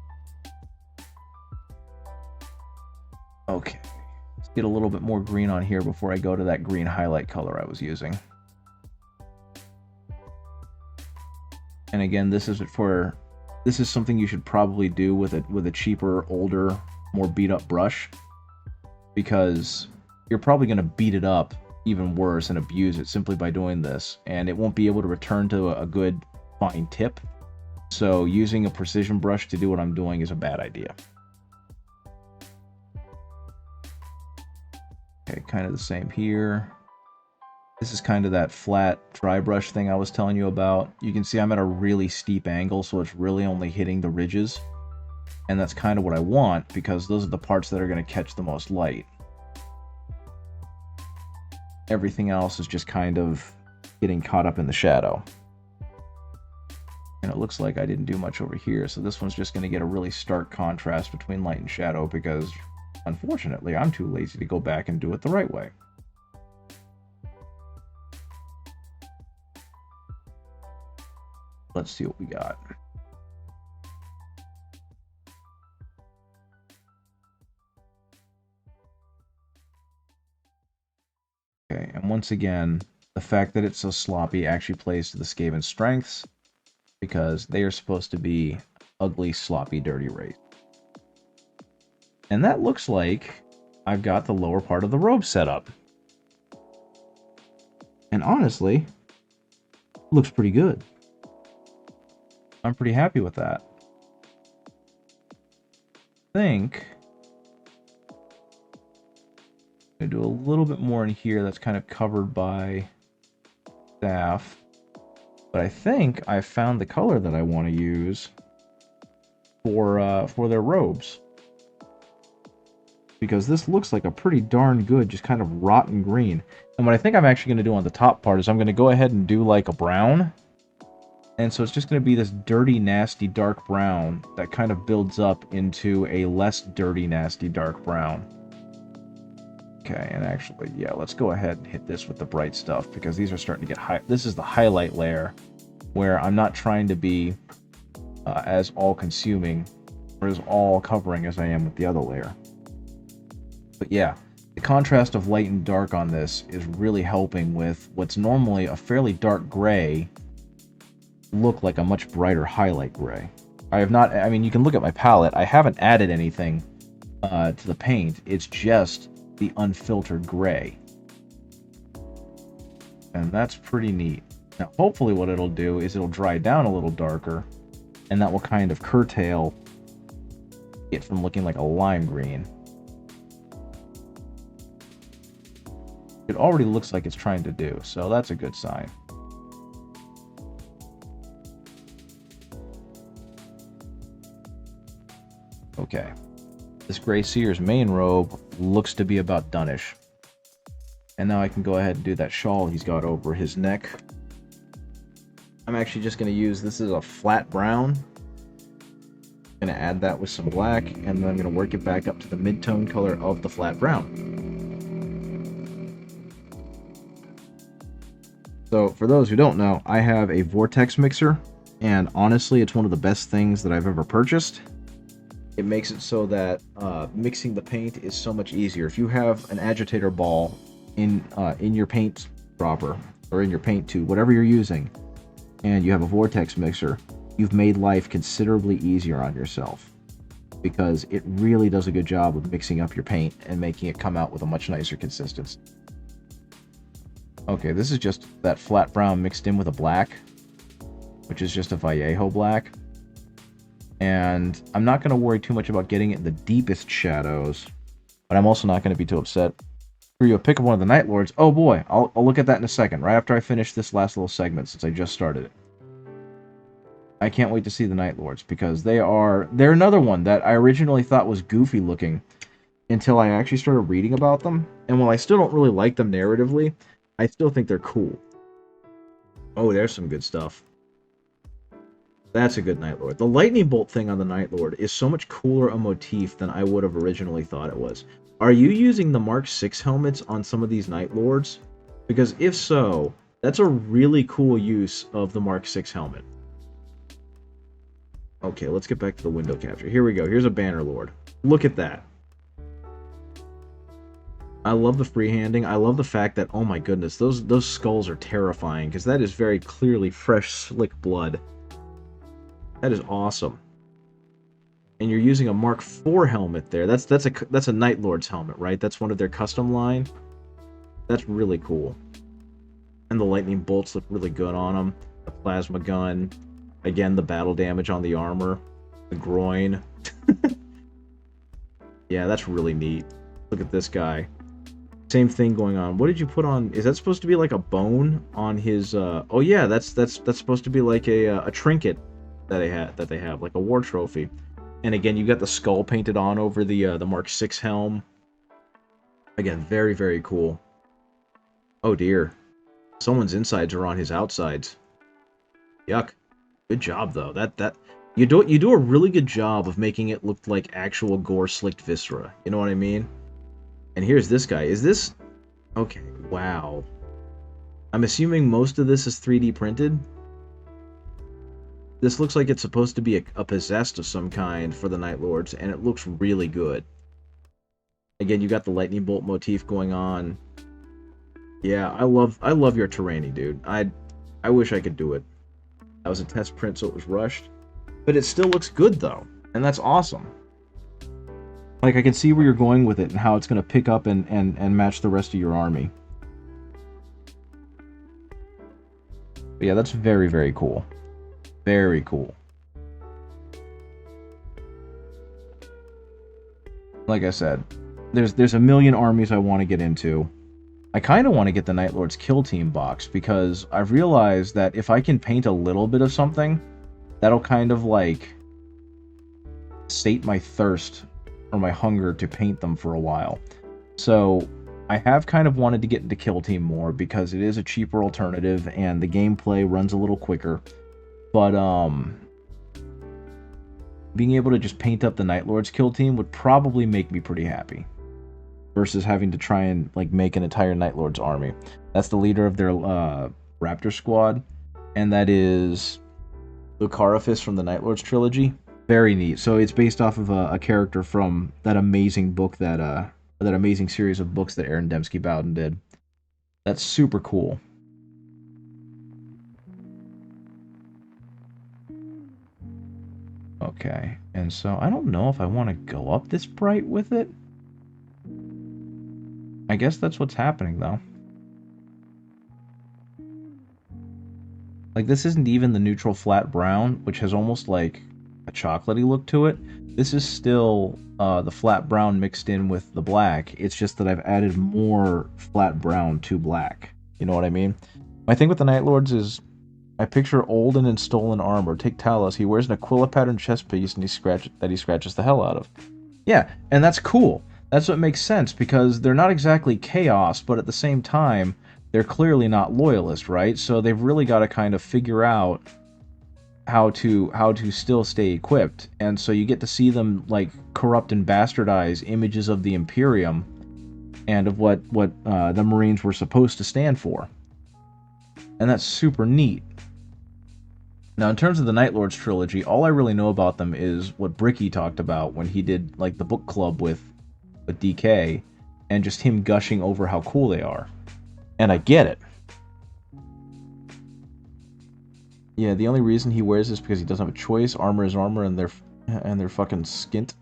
[SPEAKER 1] Okay, let's get a little bit more green on here before I go to that green highlight color I was using. And again, this is something you should probably do with a cheaper, older, more beat up brush, because you're probably going to beat it up even worse and abuse it simply by doing this, and it won't be able to return to a good fine tip. So using a precision brush to do what I'm doing is a bad idea. Okay, kind of the same here. This is kind of that flat dry brush thing I was telling you about. You can see I'm at a really steep angle, so it's really only hitting the ridges. And that's kind of what I want, because those are the parts that are going to catch the most light. Everything else is just kind of getting caught up in the shadow. And it looks like I didn't do much over here, so this one's just going to get a really stark contrast between light and shadow, because unfortunately I'm too lazy to go back and do it the right way. Let's see what we got. Okay, and once again, the fact that it's so sloppy actually plays to the Skaven's strengths, because they are supposed to be ugly, sloppy, dirty race. And that looks like I've got the lower part of the robe set up. And honestly, looks pretty good. I'm pretty happy with that. I think I'm going to do a little bit more in here that's kind of covered by staff. But I think I found the color that I want to use for their robes. Because this looks like a pretty darn good, just kind of rotten green. And what I think I'm actually going to do on the top part is I'm going to go ahead and do like a brown. And so it's just going to be this dirty, nasty, dark brown that kind of builds up into a less dirty, nasty, dark brown. Okay, and actually, yeah, let's go ahead and hit this with the bright stuff, because these are starting to get high. This is the highlight layer, where I'm not trying to be as all-consuming or as all-covering as I am with the other layer. But yeah, the contrast of light and dark on this is really helping with what's normally a fairly dark gray look like a much brighter highlight gray. I have not, I mean, you can look at my palette. I haven't added anything to the paint. It's just the unfiltered gray. And that's pretty neat. Now, hopefully what it'll do is it'll dry down a little darker, and that will kind of curtail it from looking like a lime green. It already looks like it's trying to do, so that's a good sign. Okay. This Grey Seer's main robe looks to be about done-ish. And now I can go ahead and do that shawl he's got over his neck. I'm actually just going to use, this is a flat brown. I'm going to add that with some black, and then I'm going to work it back up to the mid-tone color of the flat brown. So, for those who don't know, I have a vortex mixer, and honestly, it's one of the best things that I've ever purchased. It makes it so that mixing the paint is so much easier. If you have an agitator ball in your paint dropper, or in your paint tube, whatever you're using, and you have a vortex mixer, you've made life considerably easier on yourself, because it really does a good job of mixing up your paint and making it come out with a much nicer consistency. Okay, this is just that flat brown mixed in with a black, which is just a Vallejo black. And I'm not going to worry too much about getting it in the deepest shadows, but I'm also not going to be too upset. For you, pick up one of the Night Lords. Oh boy, I'll look at that in a second, right after I finish this last little segment, since I just started it. I can't wait to see the Night Lords, because they're another one that I originally thought was goofy looking, until I actually started reading about them. And while I still don't really like them narratively, I still think they're cool. Oh, there's some good stuff. That's a good Night Lord. The lightning bolt thing on the Night Lord is so much cooler a motif than I would have originally thought it was. Are you using the Mark 6 helmets on some of these Night Lords? Because if so, that's a really cool use of the Mark 6 helmet. Okay, let's get back to the window capture. Here we go. Here's a Banner Lord. Look at that. I love the freehanding. I love the fact that, oh my goodness, those skulls are terrifying, because that is very clearly fresh, slick blood. That is awesome. And you're using a Mark IV helmet there. That's a Night Lord's helmet, right? That's one of their custom line. That's really cool. And the lightning bolts look really good on them. The plasma gun. Again, the battle damage on the armor. The groin. Yeah, that's really neat. Look at this guy. Same thing going on. What did you put on? Is that supposed to be like a bone on his? Oh yeah, that's supposed to be like a trinket that they have, like a war trophy. And again, you got the skull painted on over the Mark 6 helm. Again, very, very cool. Oh dear, someone's insides are on his outsides. Yuck. Good job though. That you do a really good job of making it look like actual gore slicked viscera. You know what I mean? And here's this guy. Is this... Okay, wow. I'm assuming most of this is 3D printed. This looks like it's supposed to be a possessed of some kind for the Night Lords, and it looks really good. Again, you got the lightning bolt motif going on. Yeah, I love your Tyranny, dude. I wish I could do it. That was a test print, so it was rushed. But it still looks good, though. And that's awesome. Like, I can see where you're going with it and how it's going to pick up and match the rest of your army. But yeah, that's very, very cool. Very cool. Like I said, there's a million armies I want to get into. I kind of want to get the Night Lord's Kill Team box, because I've realized that if I can paint a little bit of something, that'll kind of, like, sate my thirst or my hunger to paint them for a while. So I have kind of wanted to get into Kill Team more, because it is a cheaper alternative and the gameplay runs a little quicker. But being able to just paint up the Night Lord's Kill Team would probably make me pretty happy, versus having to try and like make an entire Night Lord's army. That's the leader of their Raptor squad, and that is Lucarifus from the Night Lords trilogy. Very neat. So it's based off of a character from that amazing book that amazing series of books that Aaron Dembski Bowden did. That's super cool. Okay, and so I don't know if I want to go up this bright with it. I guess that's what's happening, though. Like, this isn't even the neutral flat brown, which has almost, like, a chocolatey look to it. This is still the flat brown mixed in with the black. It's just that I've added more flat brown to black. You know what I mean? My thing with the Night Lords is I picture Olden in stolen armor. Take Talos. He wears an Aquila pattern chest piece and he scratches the hell out of. Yeah, and that's cool. That's what makes sense because they're not exactly chaos, but at the same time, they're clearly not loyalist, right? So they've really got to kind of figure out how to still stay equipped, and so you get to see them like corrupt and bastardize images of the Imperium and of what the Marines were supposed to stand for, and that's super neat. Now, in terms of the Night Lords trilogy, all I really know about them is what Bricky talked about when he did like the book club with DK, and just him gushing over how cool they are, and I get it. Yeah, the only reason he wears this is because he doesn't have a choice. Armor is armor, and they're fucking skint.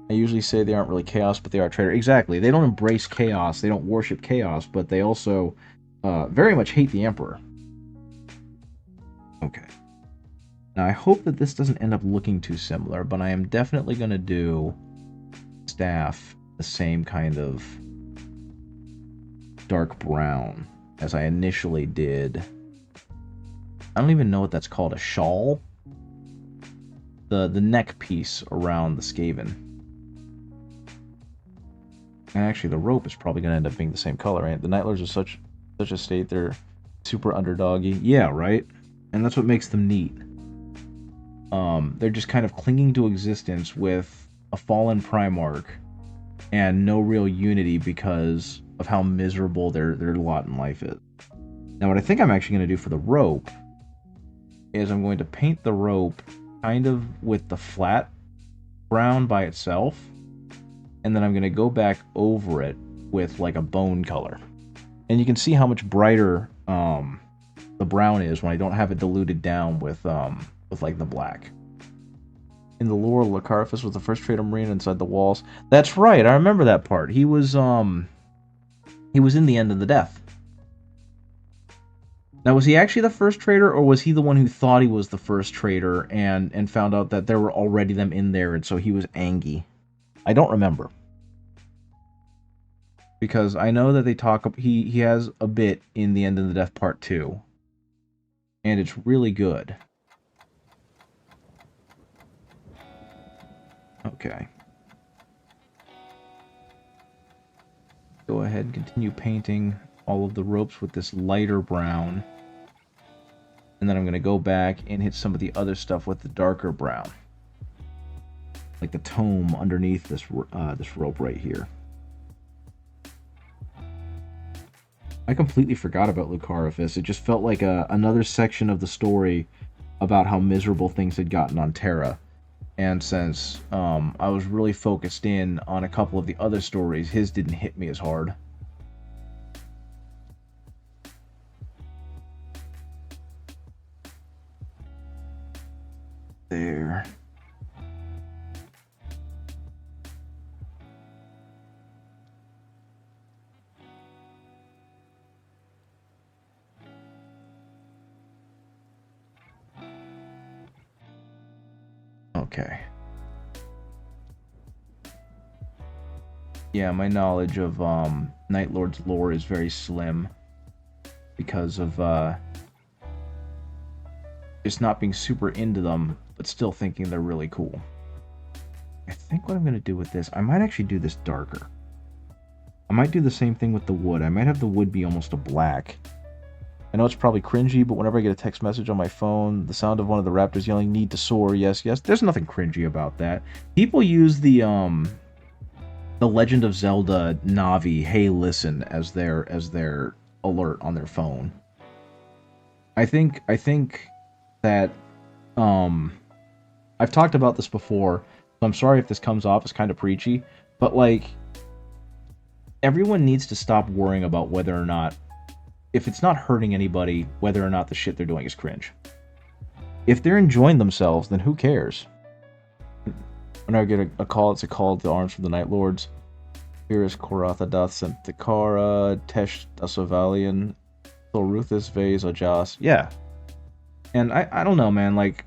[SPEAKER 1] I usually say they aren't really chaos, but they are traitor. Exactly. They don't embrace chaos. They don't worship chaos, but they also very much hate the Emperor. Okay. Now, I hope that this doesn't end up looking too similar, but I am definitely going to do staff the same kind of dark brown as I initially did. I don't even know what that's called, a shawl? The neck piece around the Skaven. And actually, the rope is probably going to end up being the same color, right? The Night Lords are such a state, they're super underdoggy. Yeah, right? And that's what makes them neat. They're just kind of clinging to existence with a fallen Primarch and no real unity because of how miserable their lot in life is. Now, what I think I'm actually going to do for the rope is I'm going to paint the rope kind of with the flat brown by itself, and then I'm going to go back over it with like a bone color. And you can see how much brighter the brown is when I don't have it diluted down with like the black. In the lore, Lucarifus was the first traitor marine inside the walls. That's right, I remember that part. He was in the End of the Death. Now, was he actually the first traitor, or was he the one who thought he was the first traitor and found out that there were already them in there, and so he was angry? I don't remember. Because I know that they talk... He has a bit in the End of the Death Part 2. And it's really good. Okay. Go ahead and continue painting all of the ropes with this lighter brown. And then I'm going to go back and hit some of the other stuff with the darker brown. Like the tome underneath this rope right here. I completely forgot about Lucarifus. It just felt like another section of the story about how miserable things had gotten on Terra. And since I was really focused in on a couple of the other stories, his didn't hit me as hard. There. Okay. Yeah, my knowledge of Night Lord's lore is very slim because of just not being super into them, but still thinking they're really cool. I think what I'm going to do with this, I might actually do this darker. I might do the same thing with the wood. I might have the wood be almost a black. I know it's probably cringy, but whenever I get a text message on my phone, the sound of one of the raptors yelling, "Need to soar, yes, yes," there's nothing cringy about that. People use the Legend of Zelda Navi, "Hey, listen," as their alert on their phone. I think that I've talked about this before, so I'm sorry if this comes off as kind of preachy, but like everyone needs to stop worrying about whether or not, if it's not hurting anybody, whether or not the shit they're doing is cringe. If they're enjoying themselves, then who cares? When I get a call, it's a call to arms from the Night Lords. Here is Koratha Dath Santikara, Tesh Dasovalian, Thorruthus Vase Ojas. Yeah. And I don't know, man, like,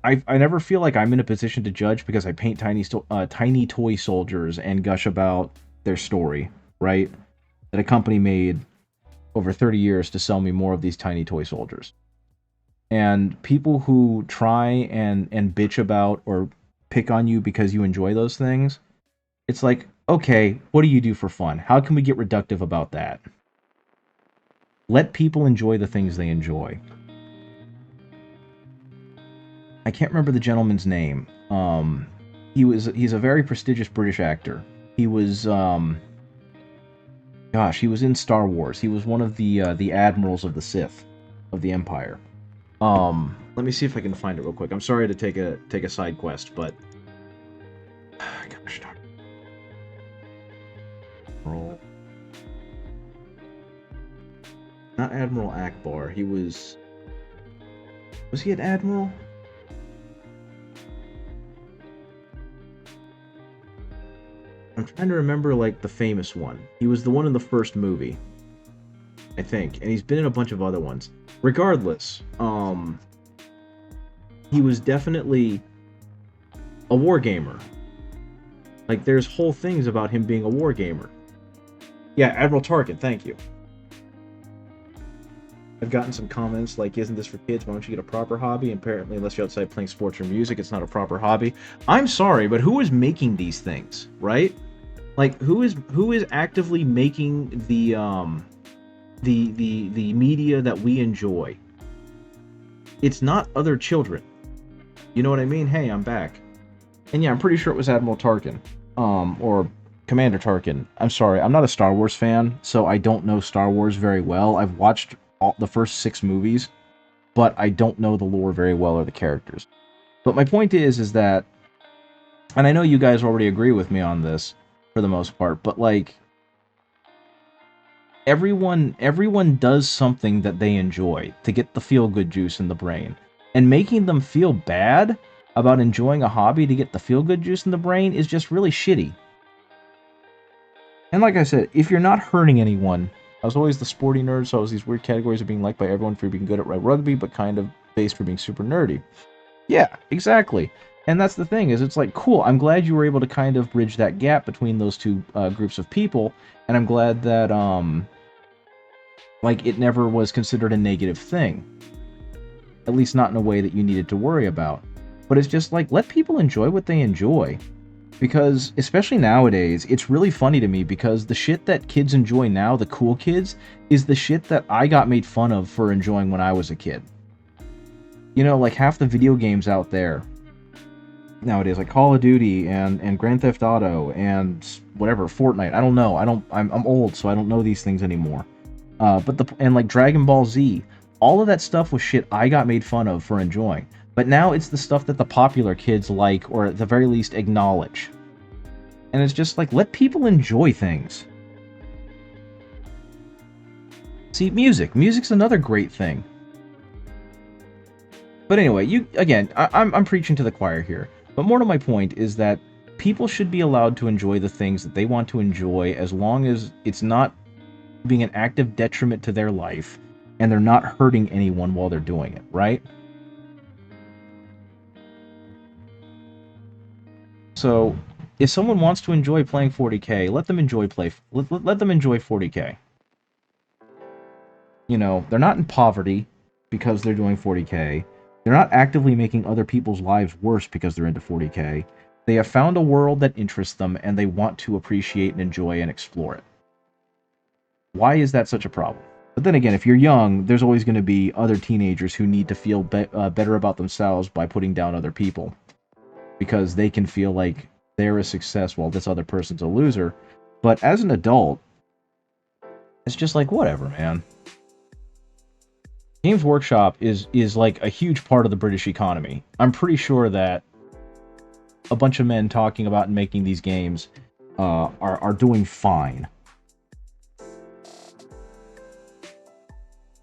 [SPEAKER 1] I never feel like I'm in a position to judge because I paint tiny toy soldiers and gush about their story, right? That a company made over 30 years to sell me more of these tiny toy soldiers. And people who try and bitch about or pick on you because you enjoy those things, it's like, okay, what do you do for fun? How can we get reductive about that? Let people enjoy the things they enjoy. I can't remember the gentleman's name. He's a very prestigious British actor. He was gosh, he was in Star Wars. He was one of the admirals of the Sith of the Empire. Let me see if I can find it real quick. I'm sorry to take a side quest, but gosh darn. Admiral, not Admiral Akbar. He was he an admiral? I'm trying to remember like the famous one. He was the one in the first movie, I think, and he's been in a bunch of other ones. Regardless, he was definitely a war gamer. Like, there's whole things about him being a war gamer. Yeah, Admiral Tarkin, thank you. I've gotten some comments like, isn't this for kids? Why don't you get a proper hobby? Apparently, unless you're outside playing sports or music, it's not a proper hobby. I'm sorry, but who is making these things, right? Like, who is actively making the media that we enjoy? It's not other children. You know what I mean? Hey, I'm back. And yeah, I'm pretty sure it was Admiral Tarkin. Or Commander Tarkin. I'm sorry, I'm not a Star Wars fan, so I don't know Star Wars very well. I've watched the first 6 movies, but I don't know the lore very well or the characters. But my point is that, and I know you guys already agree with me on this for the most part, but like, everyone does something that they enjoy to get the feel-good juice in the brain. And making them feel bad about enjoying a hobby to get the feel-good juice in the brain is just really shitty. And like I said, if you're not hurting anyone, I was always the sporty nerd, so I was these weird categories of being liked by everyone for being good at rugby, but kind of based for being super nerdy. Yeah, exactly. And that's the thing, is it's like, cool, I'm glad you were able to kind of bridge that gap between those two groups of people, and I'm glad that, like, it never was considered a negative thing. At least not in a way that you needed to worry about. But it's just like, let people enjoy what they enjoy. Because, especially nowadays, it's really funny to me because the shit that kids enjoy now, the cool kids, is the shit that I got made fun of for enjoying when I was a kid. You know, like half the video games out there nowadays, like Call of Duty and Grand Theft Auto and whatever, Fortnite. I don't know. I'm old, so I don't know these things anymore. And like Dragon Ball Z, all of that stuff was shit I got made fun of for enjoying. But now it's the stuff that the popular kids like, or at the very least acknowledge. And it's just like, let people enjoy things. See, music's another great thing. But anyway, I'm preaching to the choir here. But more to my point is that people should be allowed to enjoy the things that they want to enjoy as long as it's not being an active detriment to their life and they're not hurting anyone while they're doing it, right? So, if someone wants to enjoy playing 40K, let them enjoy 40K. You know, they're not in poverty because they're doing 40K. They're not actively making other people's lives worse because they're into 40K. They have found a world that interests them and they want to appreciate and enjoy and explore it. Why is that such a problem? But then again, if you're young, there's always going to be other teenagers who need to feel better about themselves by putting down other people. Because they can feel like they're a success while this other person's a loser. But as an adult, it's just like, whatever, man. Games Workshop is like a huge part of the British economy. I'm pretty sure that a bunch of men talking about and making these games are doing fine.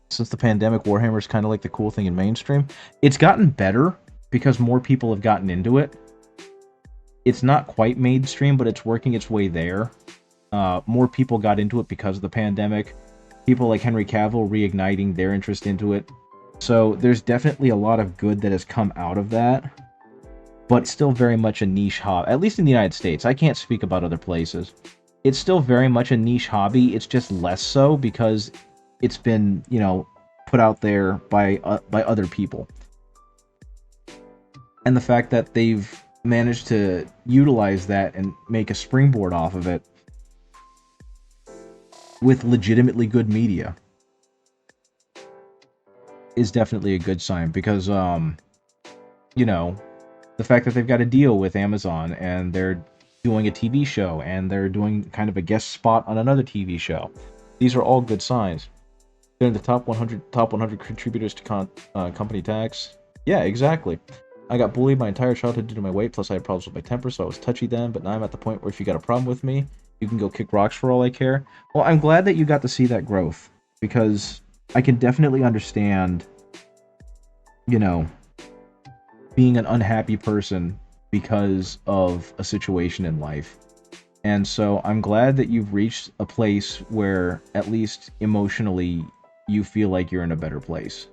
[SPEAKER 1] Since the pandemic, Warhammer's kind of like the cool thing in mainstream. It's gotten better because more people have gotten into it. It's not quite mainstream, but it's working its way there. More people got into it because of the pandemic. People like Henry Cavill reigniting their interest into it.
[SPEAKER 2] So there's definitely a lot of good that has come out of that, but still very much a niche hobby, at least in the United States. I can't speak about other places. It's still very much a niche hobby. It's just less so because it's been, put out there by other people. And the fact that they've managed to utilize that and make a springboard off of it with legitimately good media is definitely a good sign because you know, the fact that they've got a deal with Amazon and they're doing a TV show and they're doing kind of a guest spot on another TV show. These are all good signs. They're in the top 100 contributors to company tax. Yeah, exactly. I got bullied my entire childhood due to my weight, plus I had problems with my temper, so I was touchy then, but now I'm at the point where if you got a problem with me, you can go kick rocks for all I care. Well, I'm glad that you got to see that growth, because I can definitely understand, you know, being an unhappy person because of a situation in life. And so I'm glad that you've reached a place where, at least emotionally, you feel like you're in a better place.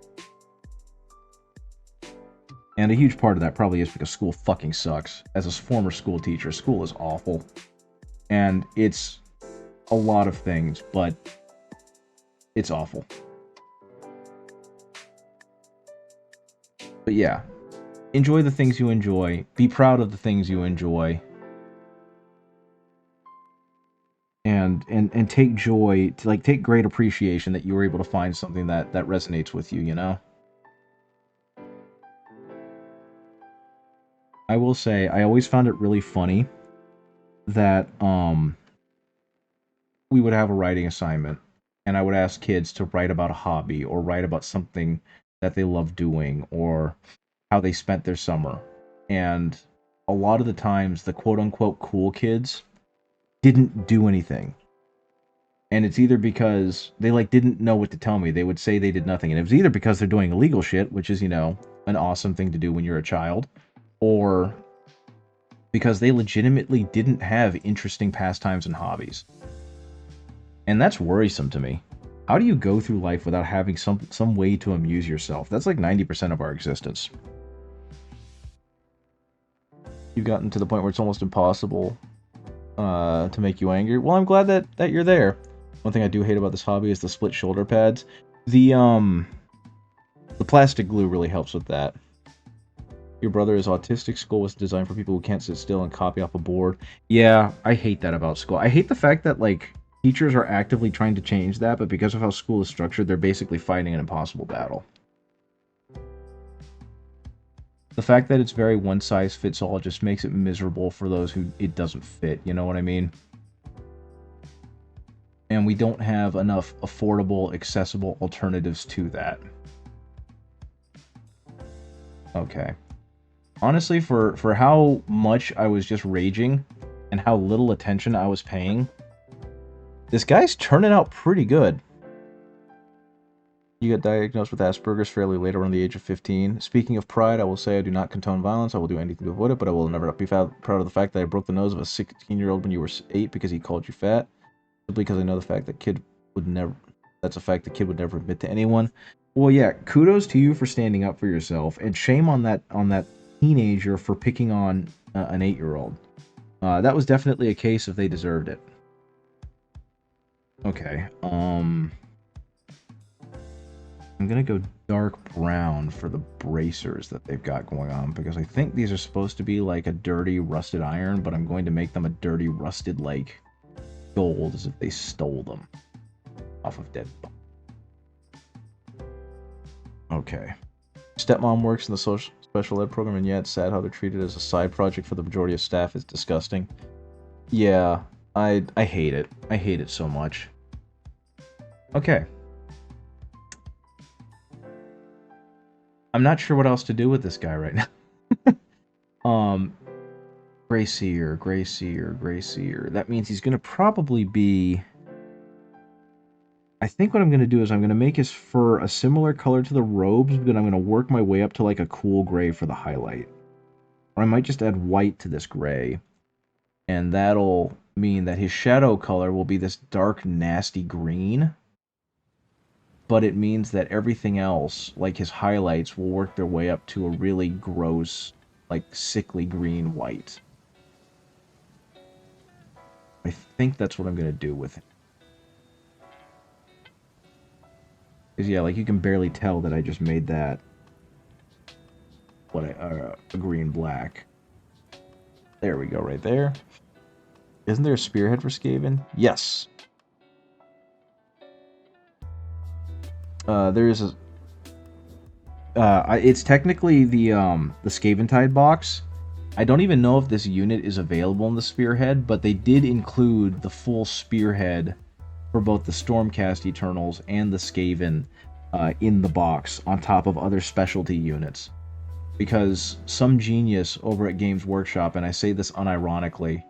[SPEAKER 2] And a huge part of that probably is because school fucking sucks. As a former school teacher, school is awful. And it's a lot of things, but it's awful. But yeah, enjoy the things you enjoy. Be proud of the things you enjoy. And take joy to, like, take great appreciation that you were able to find something that resonates with you, you know? I will say I always found it really funny that we would have a writing assignment and I would ask kids to write about a hobby or write about something that they love doing or how they spent their summer. And a lot of the times the quote unquote cool kids didn't do anything. And it's either because they like didn't know what to tell me. They would say they did nothing. And it was either because they're doing illegal shit, which is, an awesome thing to do when you're a child, or because they legitimately didn't have interesting pastimes and hobbies. And that's worrisome to me. How do you go through life without having some way to amuse yourself? That's like 90% of our existence. You've gotten to the point where it's almost impossible to make you angry. Well, I'm glad that you're there. One thing I do hate about this hobby is the split shoulder pads. The plastic glue really helps with that. Your brother is autistic. School was designed for people who can't sit still and copy off a board. Yeah, I hate that about school. I hate the fact that, like, teachers are actively trying to change that, but because of how school is structured, they're basically fighting an impossible battle. The fact that it's very one size fits all just makes it miserable for those who it doesn't fit, you know what I mean? And we don't have enough affordable, accessible alternatives to that. Okay. Honestly, for how much I was just raging and how little attention I was paying, this guy's turning out pretty good. You got diagnosed with Asperger's fairly late, around the age of 15. Speaking of pride, I will say I do not condone violence. I will do anything to avoid it, but I will never be proud of the fact that I broke the nose of a 16-year-old when you were 8 because he called you fat. Simply because I know the fact that kid would never. That's a fact the kid would never admit to anyone. Well, yeah, kudos to you for standing up for yourself, and shame on that teenager for picking on an 8-year-old. That was definitely a case if they deserved it. Okay. I'm gonna go dark brown for the bracers that they've got going on because I think these are supposed to be like a dirty rusted iron, but I'm going to make them a dirty rusted like gold as if they stole them off of dead. Okay. Stepmom works in the social special ed program, and yeah, it's sad how they're treated as a side project for the majority of staff. It's disgusting. Yeah, I hate it. I hate it so much. Okay. I'm not sure what else to do with this guy right now. Gray Seer, Gray Seer, Gray Seer. That means he's gonna probably be. I think what I'm gonna do is I'm gonna make his fur a similar color to the robes, but I'm gonna work my way up to like a cool gray for the highlight. Or I might just add white to this gray, and that'll mean that his shadow color will be this dark, nasty green. but it means that everything else, like his highlights, will work their way up to a really gross, like sickly green white. I think that's what I'm gonna do with it. Cause yeah, like you can barely tell that I just made that a green black. There we go, right there. Isn't there a spearhead for Skaven? Yes. There is a. It's technically the Skaventide box. I don't even know if this unit is available in the spearhead, but they did include the full spearhead for both the Stormcast Eternals and the Skaven in the box, on top of other specialty units. Because some genius over at Games Workshop, and I say this unironically,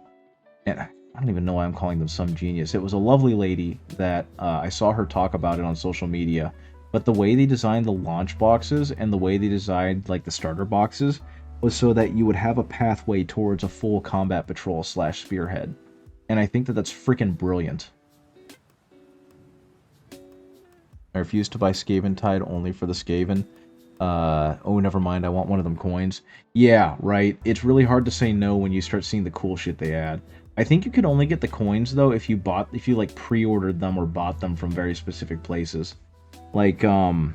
[SPEAKER 2] and I don't even know why I'm calling them some genius. It was a lovely lady that I saw her talk about it on social media. But the way they designed the launch boxes and the way they designed like the starter boxes was so that you would have a pathway towards a full combat patrol / spearhead. And I think that that's freaking brilliant. I refuse to buy Skaventide only for the Skaven. Oh, never mind. I want one of them coins. Yeah, right. It's really hard to say no when you start seeing the cool shit they add. I think you could only get the coins though if you like pre-ordered them or bought them from very specific places. Like, I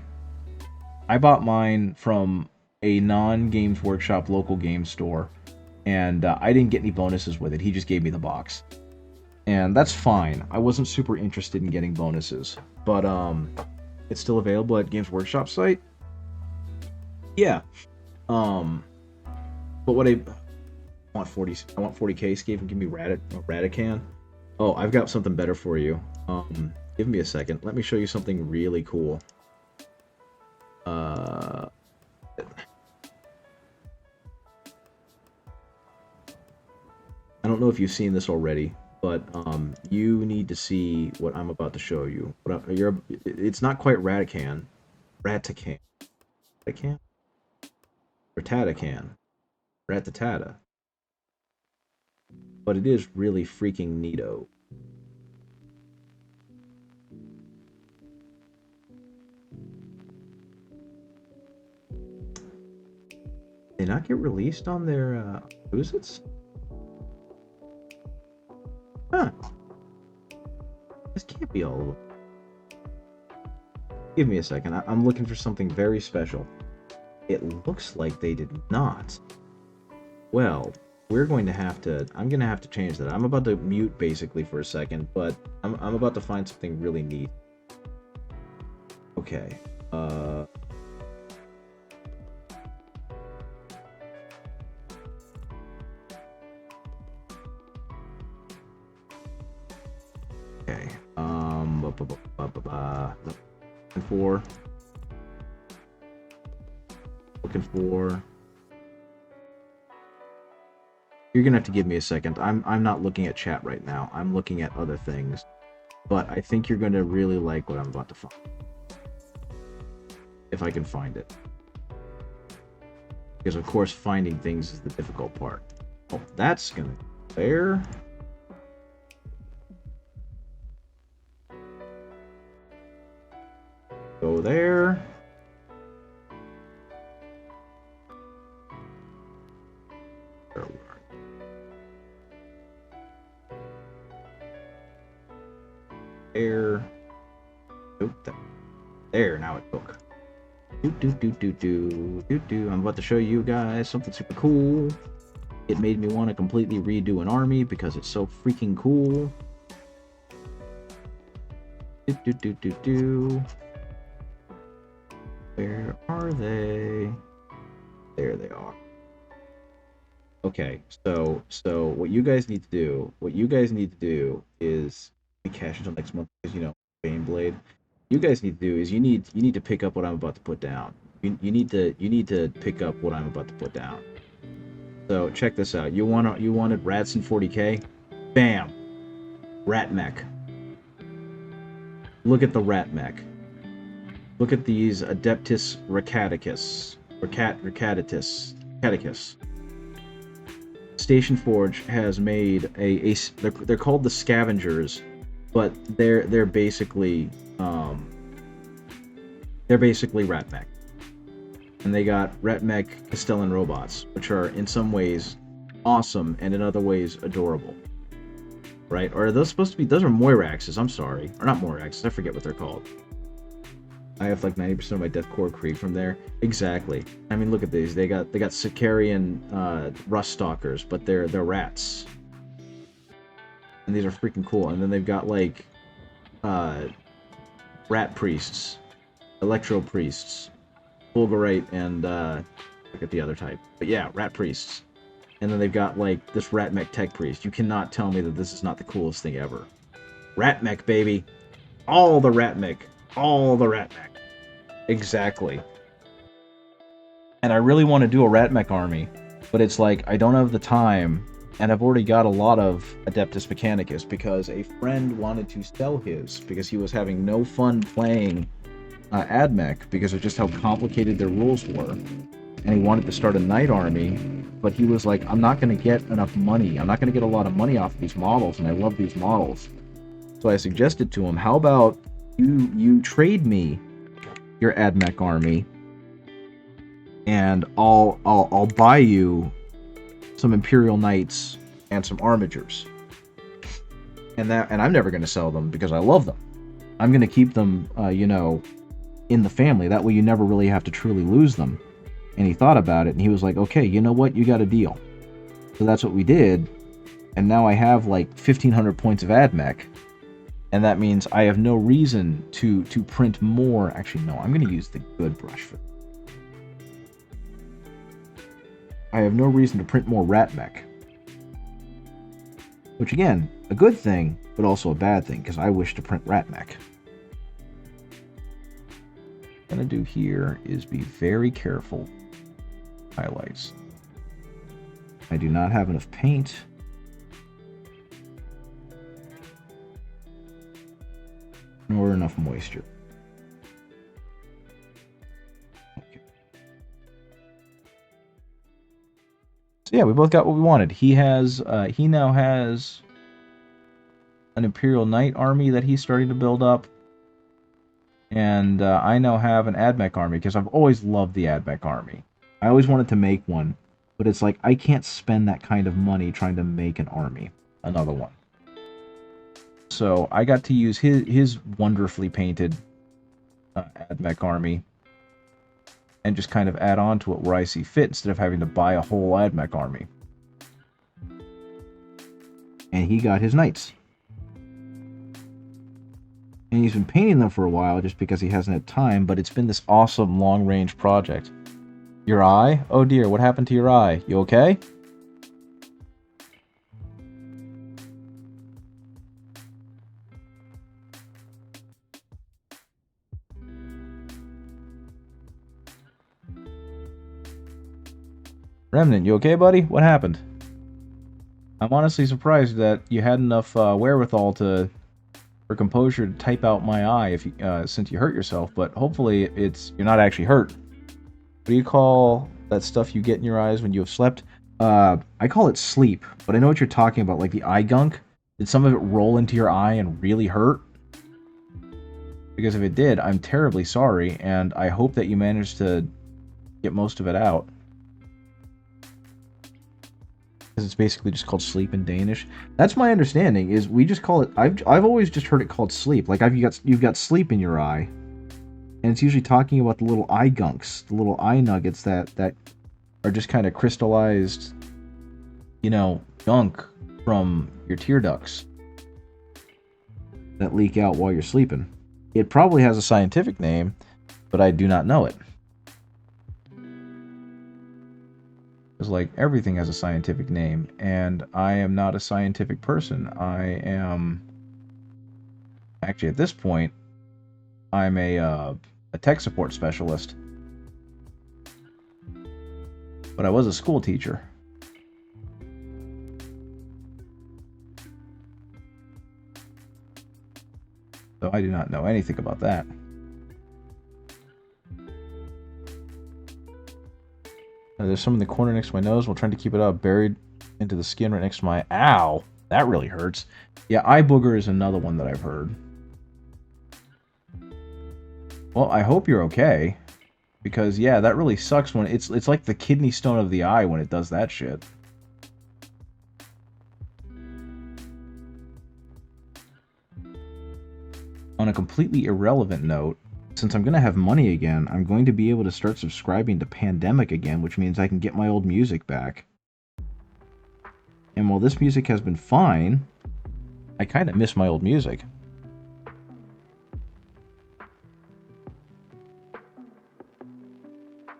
[SPEAKER 2] bought mine from a non-Games Workshop local game store, and I didn't get any bonuses with it. He just gave me the box. And that's fine. I wasn't super interested in getting bonuses. But, it's still available at Games Workshop site? Yeah. But what I want 40k Skaven, give me Radican. Oh, I've got something better for you. Give me a second. Let me show you something really cool. I don't know if you've seen this already, but you need to see what I'm about to show you. It's not quite Ratican. Ratican? Ratatacan. Ratatata. But it is really freaking neato. Did they not get released on their Uzits? Huh. This can't be all of them. Give me a second. I'm looking for something very special. It looks like they did not. Well, I'm going to have to change that. I'm about to mute basically for a second, but I'm about to find something really neat. Okay. Okay. Looking for. You're gonna have to give me a second. I'm not looking at chat right now. I'm looking at other things. But I think you're gonna really like what I'm about to find. If I can find it. Because of course finding things is the difficult part. Oh, that's gonna be there. Go there. There. Nope. There, now it took. I'm about to show you guys something super cool. It made me want to completely redo an army because it's so freaking cool. Where are they? There they are. Okay, so what you guys need to do is be cash until next month because Baneblade. You guys need to do is you need to pick up what I'm about to put down. You need to pick up what I'm about to put down. So check this out. You wanted Ratson 40k? Bam! Rat mech. Look at the rat mech. Look at these Adeptus Racaticus. Racaticus. Station Forge has made they're called the Scavengers, but they're basically They're basically rat mech. And they got rat mech Castellan robots, which are in some ways awesome and in other ways adorable. Right? Or are those supposed to be? Those are Moiraxes, I'm sorry. Or not Moiraxes, I forget what they're called. I have like 90% of my Deathcore Creed from there. Exactly. I mean, look at these. They got Sicarian Rust Stalkers, but they're rats. And these are freaking cool. And then they've got like rat priests, electro priests, Fulgurite, and I forget the other type. But yeah, rat priests. And then they've got like this rat mech tech priest. You cannot tell me that this is not the coolest thing ever. Rat mech, baby. All the rat mech. All the rat mech. Exactly. And I really want to do a rat mech army, but it's like I don't have the time, and I've already got a lot of Adeptus Mechanicus because a friend wanted to sell his because he was having no fun playing AdMech because of just how complicated their rules were. And he wanted to start a knight army, but he was like, I'm not going to get enough money. I'm not going to get a lot of money off of these models, and I love these models. So I suggested to him, how about you trade me your AdMech army, and I'll buy you some Imperial Knights and some Armigers. And I'm never going to sell them because I love them. I'm going to keep them, in the family. That way you never really have to truly lose them. And he thought about it, and he was like, okay, you know what? You got a deal. So that's what we did. And now I have like 1,500 points of AdMech. And that means I have no reason to print more. Actually, no, I'm going to use the good brush for this. I have no reason to print more rat mech. Which, again, a good thing, but also a bad thing, because I wish to print rat mech. What I'm going to do here is be very careful. Highlights. I do not have enough paint. Nor enough moisture. Okay. So yeah, we both got what we wanted. He now has an Imperial Knight army that he's starting to build up. And I now have an AdMech army, because I've always loved the AdMech army. I always wanted to make one, but it's like, I can't spend that kind of money trying to make an army. Another one. So I got to use his wonderfully painted AdMech army and just kind of add on to it where I see fit instead of having to buy a whole AdMech army. And he got his knights. And he's been painting them for a while just because he hasn't had time, but it's been this awesome long-range project. Your eye? Oh dear, what happened to your eye? You okay? Remnant, you okay, buddy? What happened? I'm honestly surprised that you had enough wherewithal for composure to type out my eye if you, since you hurt yourself, but hopefully you're not actually hurt. What do you call that stuff you get in your eyes when you have slept? I call it sleep, but I know what you're talking about, like the eye gunk. Did some of it roll into your eye and really hurt? Because if it did, I'm terribly sorry, and I hope that you managed to get most of it out. Because it's basically just called sleep in Danish. That's my understanding, is we just call it... I've always just heard it called sleep. Like, you've got sleep in your eye. And it's usually talking about the little eye gunks, the little eye nuggets that are just kind of crystallized, gunk from your tear ducts that leak out while you're sleeping. It probably has a scientific name, but I do not know it. Because, like, everything has a scientific name, and I am not a scientific person. I am... Actually, at this point, I'm a tech support specialist. But I was a school teacher. So I do not know anything about that. There's some in the corner next to my nose while trying to keep it up, buried into the skin right next to my... Ow! That really hurts. Yeah, eye booger is another one that I've heard. Well, I hope you're okay. Because, yeah, that really sucks when it's like the kidney stone of the eye when it does that shit. On a completely irrelevant note, since I'm going to have money again, I'm going to be able to start subscribing to Pandemic again, which means I can get my old music back. And while this music has been fine, I kind of miss my old music.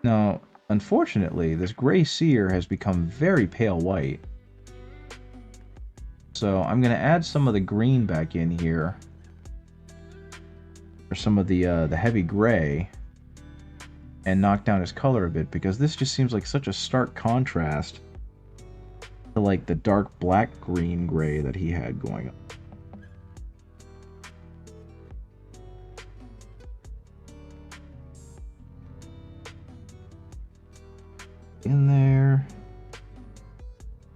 [SPEAKER 2] Now, unfortunately, this gray sear has become very pale white. So I'm going to add some of the green back in here. Or some of the heavy gray. And knock down his color a bit, because this just seems like such a stark contrast to like the dark black green gray that he had going on. In there.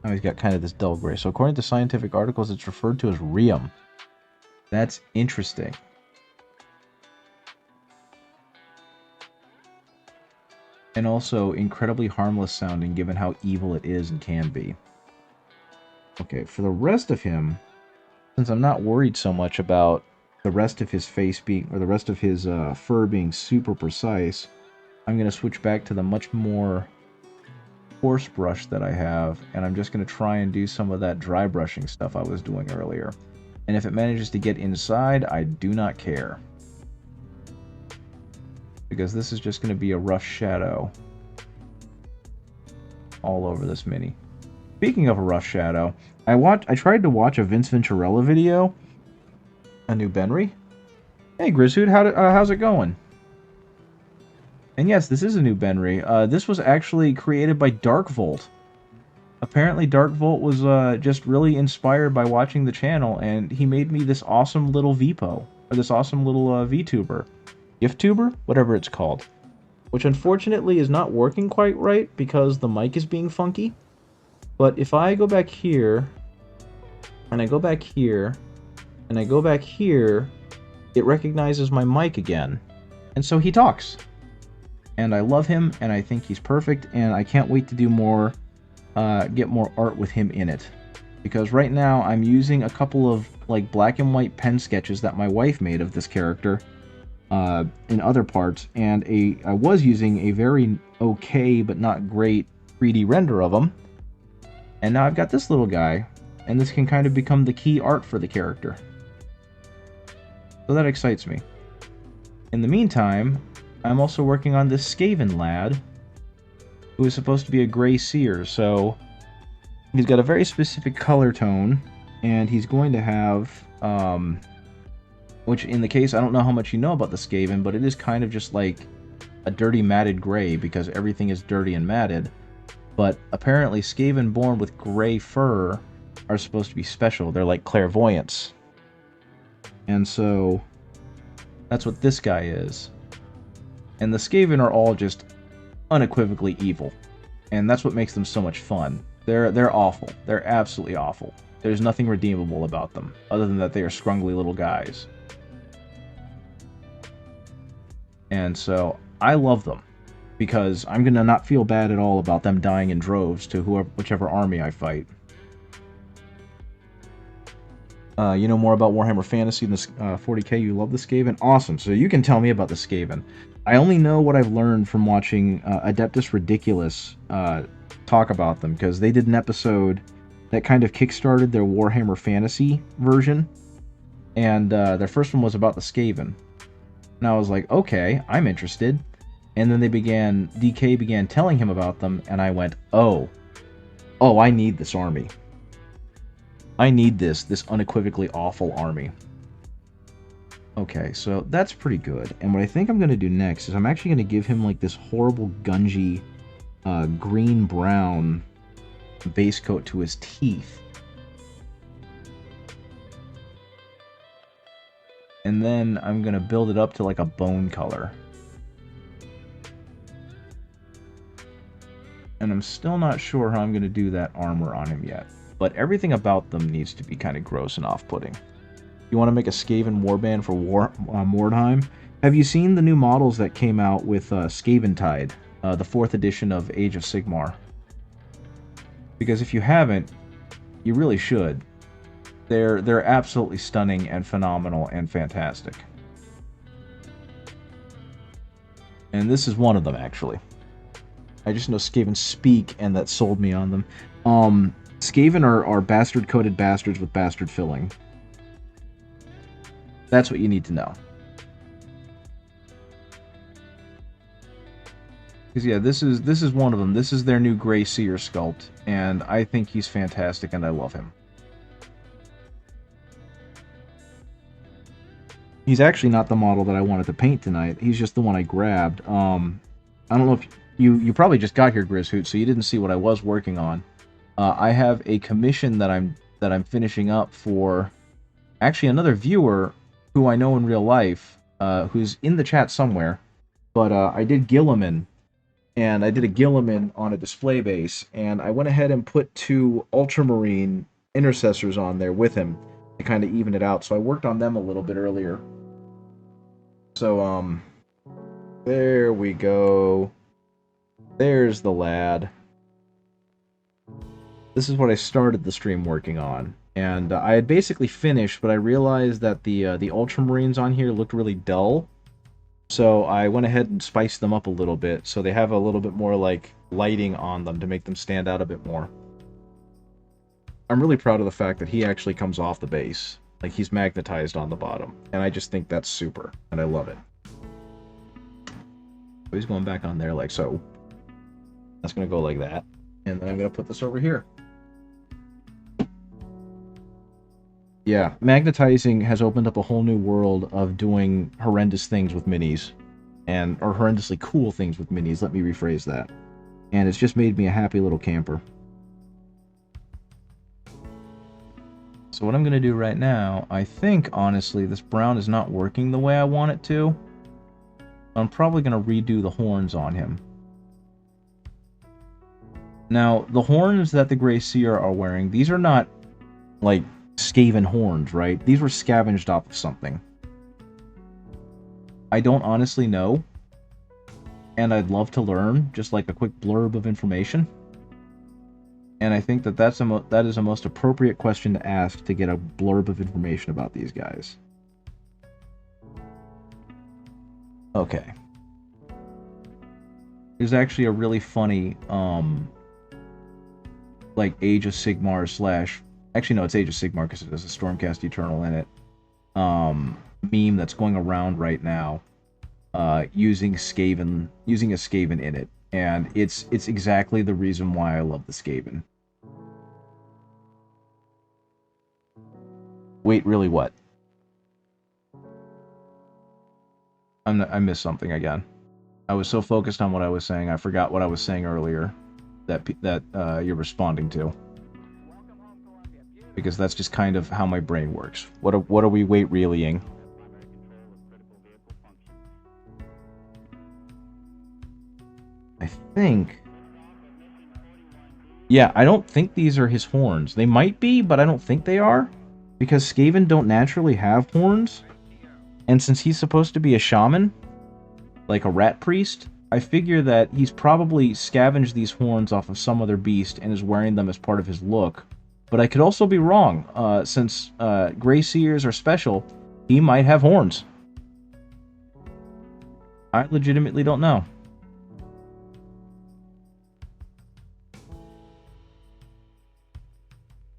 [SPEAKER 2] Now he's got kind of this dull gray. So according to scientific articles, it's referred to as rheum. That's interesting. And also incredibly harmless sounding given how evil it is and can be. Okay, for the rest of him, since I'm not worried so much about the rest of his face being, or the rest of his fur being super precise, I'm going to switch back to the much more coarse brush that I have, and I'm just going to try and do some of that dry brushing stuff I was doing earlier. And if it manages to get inside, I do not care. Because this is just going to be a rough shadow all over this mini. Speaking of a rough shadow, I tried to watch a Vince Venturella video, a new Benry. Hey Grizhood, how's it going? And yes, this is a new Benry. This was actually created by Dark Volt. Apparently Dark Volt was just really inspired by watching the channel, and he made me this awesome little VPO, or this awesome little VTuber. GIFTuber? Whatever it's called. Which unfortunately is not working quite right because the mic is being funky. But if I go back here, and I go back here, and I go back here, it recognizes my mic again. And so he talks. And I love him, and I think he's perfect, and I can't wait to do more, get more art with him in it. Because right now I'm using a couple of like black and white pen sketches that my wife made of this character in other parts, and I was using a very okay but not great 3D render of him. And now I've got this little guy, and this can kind of become the key art for the character. So that excites me. In the meantime, I'm also working on this Skaven lad, who is supposed to be a gray seer, so he's got a very specific color tone, and he's going to have, which in the case, I don't know how much you know about the Skaven, but it is kind of just like a dirty matted gray, because everything is dirty and matted. But apparently Skaven born with gray fur are supposed to be special. They're like clairvoyants. And so that's what this guy is. And the Skaven are all just unequivocally evil. And that's what makes them so much fun. They're awful. They're absolutely awful. There's nothing redeemable about them, other than that they are scrungly little guys. And so I love them, because I'm going to not feel bad at all about them dying in droves to whichever army I fight. You know more about Warhammer Fantasy than 40k, you love the Skaven? Awesome, so you can tell me about the Skaven. I only know what I've learned from watching Adeptus Ridiculous talk about them, because they did an episode that kind of kickstarted their Warhammer Fantasy version, and their first one was about the Skaven. And I was like, okay, I'm interested. And then DK began telling him about them, and I went, oh, I need this army. I need this unequivocally awful army. Okay, so that's pretty good. And what I think I'm going to do next is I'm actually going to give him like this horrible gungy green-brown base coat to his teeth. And then I'm going to build it up to like a bone color. And I'm still not sure how I'm going to do that armor on him yet. But everything about them needs to be kind of gross and off-putting. You want to make a Skaven warband for Mordheim? Have you seen the new models that came out with Skaventide, the 4th edition of Age of Sigmar? Because if you haven't, you really should. They're absolutely stunning and phenomenal and fantastic. And this is one of them, actually. I just know Skaven speak, and that sold me on them. Skaven are bastard-coated bastards with bastard filling. That's what you need to know. Because yeah, this is one of them. This is their new Grey Seer sculpt, and I think he's fantastic, and I love him. He's actually not the model that I wanted to paint tonight. He's just the one I grabbed. I don't know if you probably just got here, Grizzhoot, so you didn't see what I was working on. I have a commission that I'm finishing up for actually another viewer who I know in real life, who's in the chat somewhere. But I did Guilliman, and I did a Guilliman on a display base, and I went ahead and put 2 Ultramarine Intercessors on there with him to kind of even it out. So I worked on them a little bit earlier. So, there we go. There's the lad. This is what I started the stream working on. And I had basically finished, but I realized that the Ultramarines on here looked really dull. So I went ahead and spiced them up a little bit, so they have a little bit more, like, lighting on them to make them stand out a bit more. I'm really proud of the fact that he actually comes off the base. Like, he's magnetized on the bottom. And I just think that's super, and I love it. So he's going back on there like so. That's going to go like that. And then I'm going to put this over here. Yeah, magnetizing has opened up a whole new world of doing horrendous things with minis. Or horrendously cool things with minis, let me rephrase that. And it's just made me a happy little camper. So what I'm going to do right now, I think, honestly, this brown is not working the way I want it to. I'm probably going to redo the horns on him. Now, the horns that the Grey Seer are wearing, these are not, like, Skaven horns, right? These were scavenged off of something. I don't honestly know. And I'd love to learn, just like a quick blurb of information. And I think that that is a most appropriate question to ask to get a blurb of information about these guys. Okay. There's actually a really funny, like, Age of Sigmar / actually, no, it's Age of Sigmar because it has a Stormcast Eternal in it. Meme that's going around right now, using a Skaven in it. And it's exactly the reason why I love the Skaven. Wait, really what? I missed something again. I was so focused on what I was saying, I forgot what I was saying earlier that you're responding to. Because that's just kind of how my brain works. What are we wait reallying? I think... Yeah, I don't think these are his horns. They might be, but I don't think they are. Because Skaven don't naturally have horns. And since he's supposed to be a shaman, like a rat priest, I figure that he's probably scavenged these horns off of some other beast and is wearing them as part of his look. But I could also be wrong, since Grey Seers are special, he might have horns. I legitimately don't know.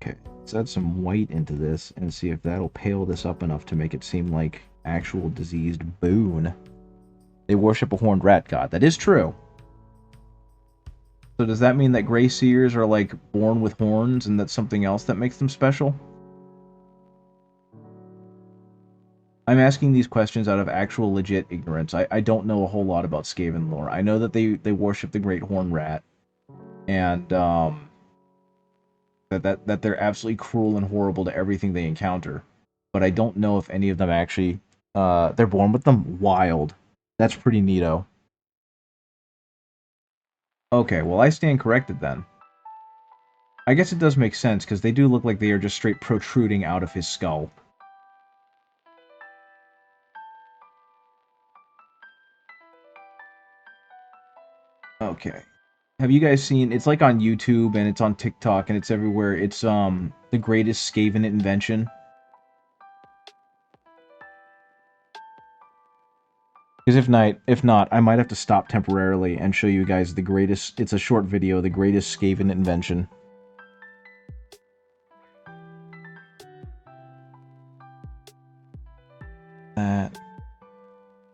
[SPEAKER 2] Okay, let's add some white into this and see if that'll pale this up enough to make it seem like actual diseased boon. They worship a horned rat god. That is true. So does that mean that Grey Seers are, like, born with horns and that's something else that makes them special? I'm asking these questions out of actual legit ignorance. I don't know a whole lot about Skaven lore. I know that they worship the Great Horned Rat. And, that they're absolutely cruel and horrible to everything they encounter. But I don't know if any of them actually... they're born with them? Wild. That's pretty neato. Okay, well, I stand corrected then. I guess it does make sense, because they do look like they are just straight protruding out of his skull. Okay. Have you guys seen, it's like on YouTube and it's on TikTok and it's everywhere. It's the greatest Skaven invention. Because if not, I might have to stop temporarily and show you guys the greatest, it's a short video, the greatest Skaven invention.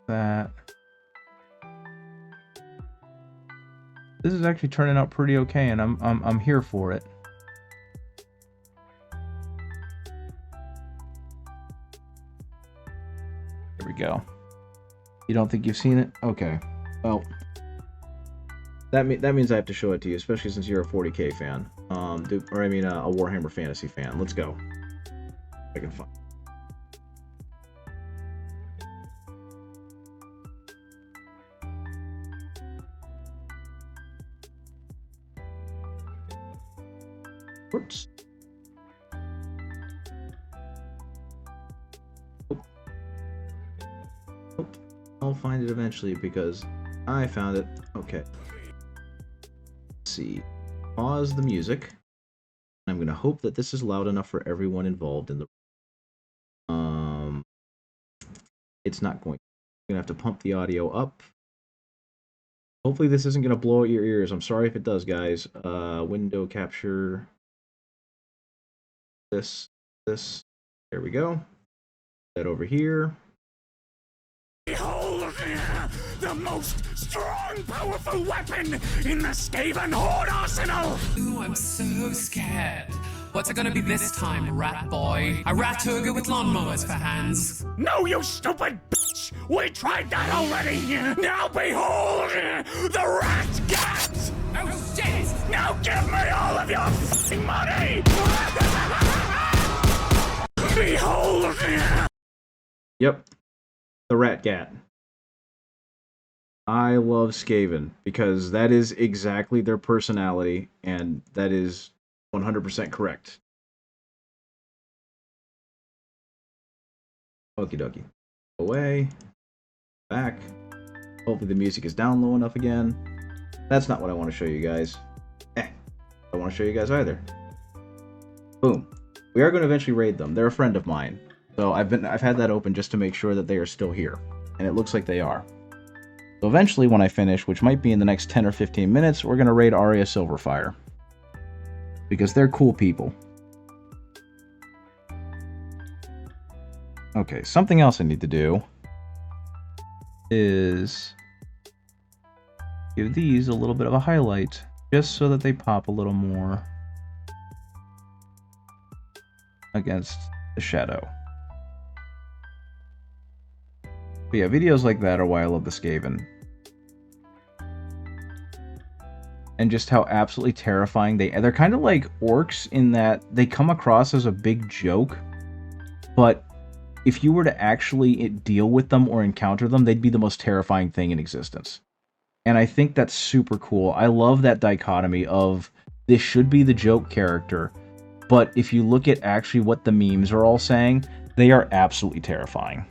[SPEAKER 2] That. This is actually turning out pretty okay, and I'm here for it. There we go. You don't think you've seen it? Okay. Well, that means I have to show it to you, especially since you're a 40K fan. A Warhammer Fantasy fan. Let's go. I can find. Whoops. I'll find it eventually because I found it. Okay. Let's see. Pause the music. I'm going to hope that this is loud enough for everyone involved in the it's not going. I'm going to have to pump the audio up. Hopefully this isn't going to blow out your ears. I'm sorry if it does, guys. Window capture. This. There we go. That over here.
[SPEAKER 3] Behold, the most strong, powerful weapon in the Skaven Horde arsenal!
[SPEAKER 4] Ooh, I'm so scared. What's it gonna be this time, rat boy? A rat ogre with lawnmowers for hands?
[SPEAKER 3] No, you stupid bitch! We tried that already! Now behold, the rat gat!
[SPEAKER 4] Oh shit!
[SPEAKER 3] Now give me all of your f***ing money! Behold!
[SPEAKER 1] Yep. The Rat Gat. I love Skaven because that is exactly their personality, and that is 100% correct. Okie dokie. Away. Back. Hopefully the music is down low enough again. That's not what I want to show you guys. I don't want to show you guys either. Boom. We are going to eventually raid them. They're a friend of mine. So I've had that open just to make sure that they are still here. And it looks like they are. So eventually when I finish, which might be in the next 10 or 15 minutes, we're going to raid Arya Silverfire. Because they're cool people. Okay, something else I need to do is give these a little bit of a highlight, just so that they pop a little more against the shadow. But yeah, videos like that are why I love the Skaven. And just how absolutely terrifying they're kind of like orcs in that they come across as a big joke, but if you were to actually deal with them or encounter them, they'd be the most terrifying thing in existence. And I think that's super cool. I love that dichotomy of this should be the joke character, but if you look at actually what the memes are all saying, they are absolutely terrifying.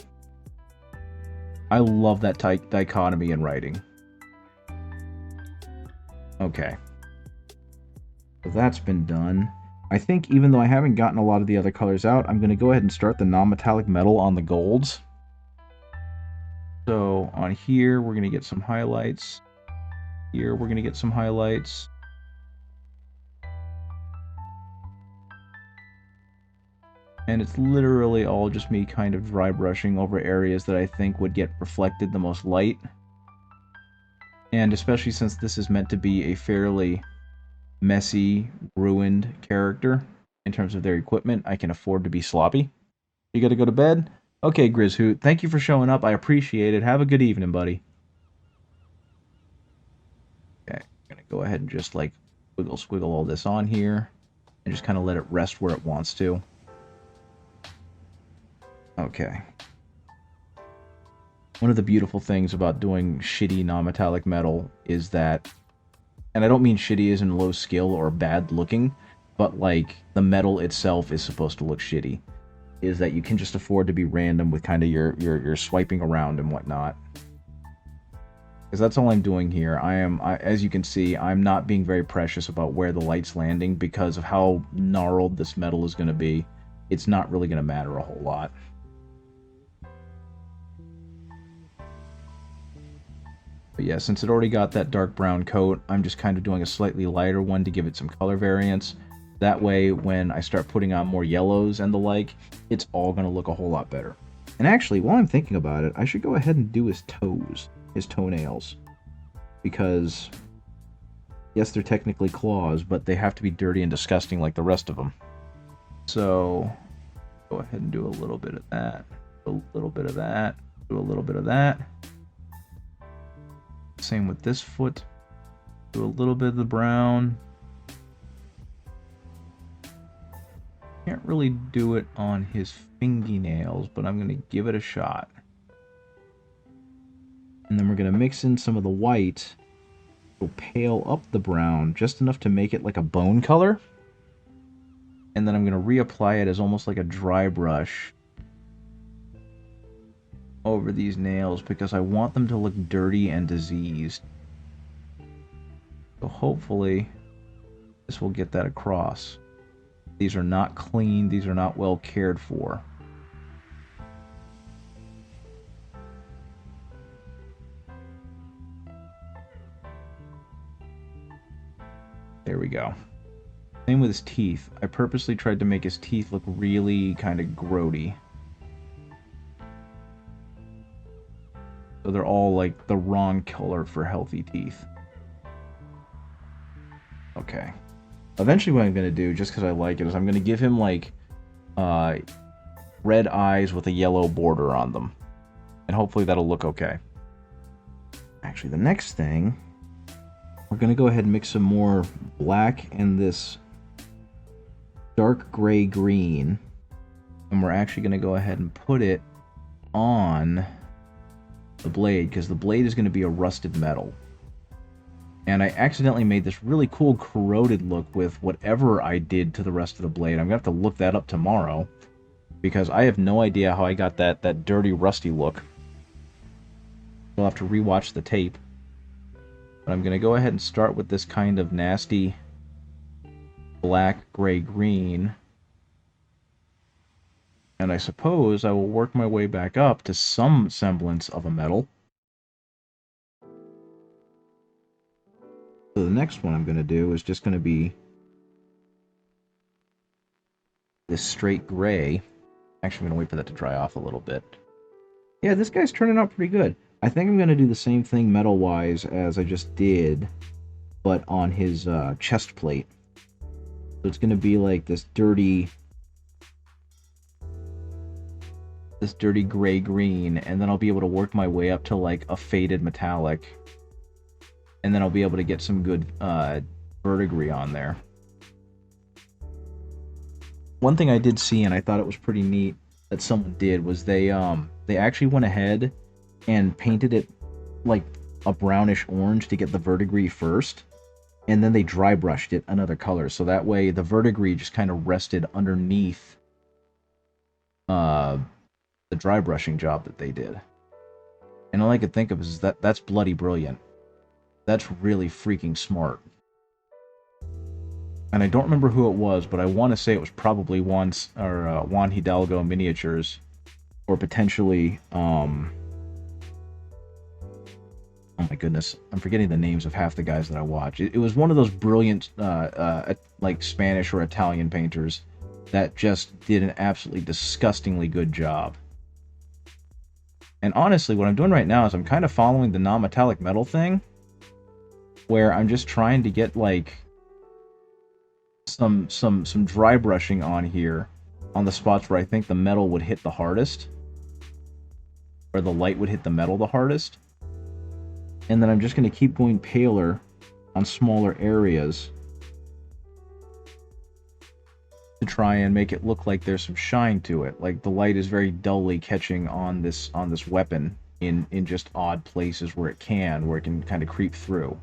[SPEAKER 1] I love that dichotomy in writing. Okay. So that's been done. I think even though I haven't gotten a lot of the other colors out, I'm going to go ahead and start the non-metallic metal on the golds. So on here, we're going to get some highlights. Here, we're going to get some highlights. And it's literally all just me kind of dry brushing over areas that I think would get reflected the most light. And especially since this is meant to be a fairly messy, ruined character in terms of their equipment, I can afford to be sloppy. You gotta go to bed? Okay, Grizzhoot, thank you for showing up. I appreciate it. Have a good evening, buddy. Okay, I'm gonna go ahead and just like squiggle all this on here and just kind of let it rest where it wants to. Okay. One of the beautiful things about doing shitty non-metallic metal is that, and I don't mean shitty as in low skill or bad looking, but like the metal itself is supposed to look shitty, is that you can just afford to be random with kind of your swiping around and whatnot.
[SPEAKER 2] Because that's all I'm doing here. As you can see, I'm not being very precious about where the light's landing because of how gnarled this metal is going to be. It's not really going to matter a whole lot. But yeah, since it already got that dark brown coat, I'm just kind of doing a slightly lighter one to give it some color variance. That way, when I start putting on more yellows and the like, it's all going to look a whole lot better. And actually, while I'm thinking about it, I should go ahead and do his toes, his toenails. Because, yes, they're technically claws, but they have to be dirty and disgusting like the rest of them. So, go ahead and do a little bit of that, a little bit of that, do a little bit of that. Same with this foot. Do a little bit of the brown. Can't really do it on his fingernails, but I'm going to give it a shot. And then we're going to mix in some of the white. We'll pale up the brown just enough to make it like a bone color. And then I'm going to reapply it as almost like a dry brush over these nails because I want them to look dirty and diseased. So hopefully this will get that across. These are not clean, these are not well cared for. There we go. Same with his teeth. I purposely tried to make his teeth look really kind of grody. So they're all like the wrong color for healthy teeth. Okay. Eventually what I'm going to do, just because I like it, is I'm going to give him like red eyes with a yellow border on them. And hopefully that'll look okay. Actually, the next thing, we're going to go ahead and mix some more black and this dark gray green. And we're actually going to go ahead and put it on the blade, because the blade is going to be a rusted metal. And I accidentally made this really cool corroded look with whatever I did to the rest of the blade. I'm going to have to look that up tomorrow, because I have no idea how I got that dirty, rusty look. I'll have to rewatch the tape. But I'm going to go ahead and start with this kind of nasty black, gray, green. And I suppose I will work my way back up to some semblance of a metal. So the next one I'm going to do is just going to be this straight gray. Actually, I'm going to wait for that to dry off a little bit. Yeah, this guy's turning out pretty good. I think I'm going to do the same thing metal-wise as I just did, but on his chest plate. So it's going to be like this dirty gray-green, and then I'll be able to work my way up to like a faded metallic. And then I'll be able to get some good verdigris on there. One thing I did see, and I thought it was pretty neat that someone did, was they actually went ahead and painted it like a brownish orange to get the verdigris first, and then they dry brushed it another color, so that way the verdigris just kind of rested underneath the dry brushing job that they did. And all I could think of is that's bloody brilliant. That's really freaking smart. And I don't remember who it was, but I want to say it was probably Juan Hidalgo Miniatures, or potentially oh my goodness, I'm forgetting the names of half the guys that I watch. It was one of those brilliant like Spanish or Italian painters that just did an absolutely disgustingly good job. And honestly, what I'm doing right now is I'm kind of following the non-metallic metal thing, where I'm just trying to get like some dry brushing on here on the spots where I think the metal would hit the hardest, or the light would hit the metal the hardest. And then I'm just going to keep going paler on smaller areas to try and make it look like there's some shine to it. Like the light is very dully catching on this weapon in just odd places where it can kind of creep through.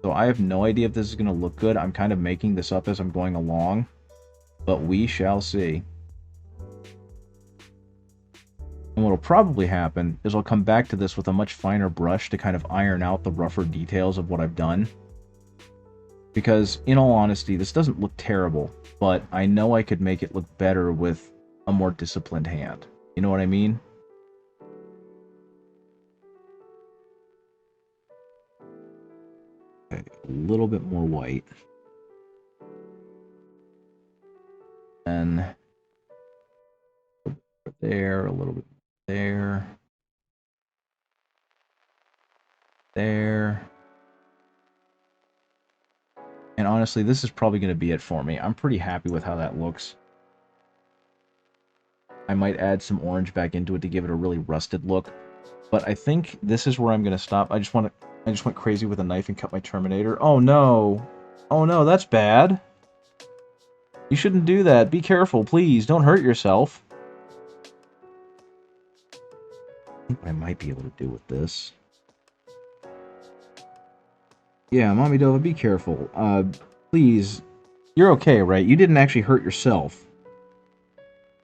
[SPEAKER 2] So I have no idea if this is going to look good. I'm kind of making this up as I'm going along, but we shall see. And what'll probably happen is I'll come back to this with a much finer brush to kind of iron out the rougher details of what I've done. Because, in all honesty, this doesn't look terrible, but I know I could make it look better with a more disciplined hand. You know what I mean? Okay, a little bit more white. Then there, a little bit there. There. And honestly, this is probably going to be it for me. I'm pretty happy with how that looks. I might add some orange back into it to give it a really rusted look. But I think this is where I'm going to stop. I just went crazy with a knife and cut my Terminator. Oh no. Oh no, that's bad. You shouldn't do that. Be careful, please. Don't hurt yourself. I think what I might be able to do with this. Yeah, Mommy Dova, be careful. Please. You're okay, right? You didn't actually hurt yourself.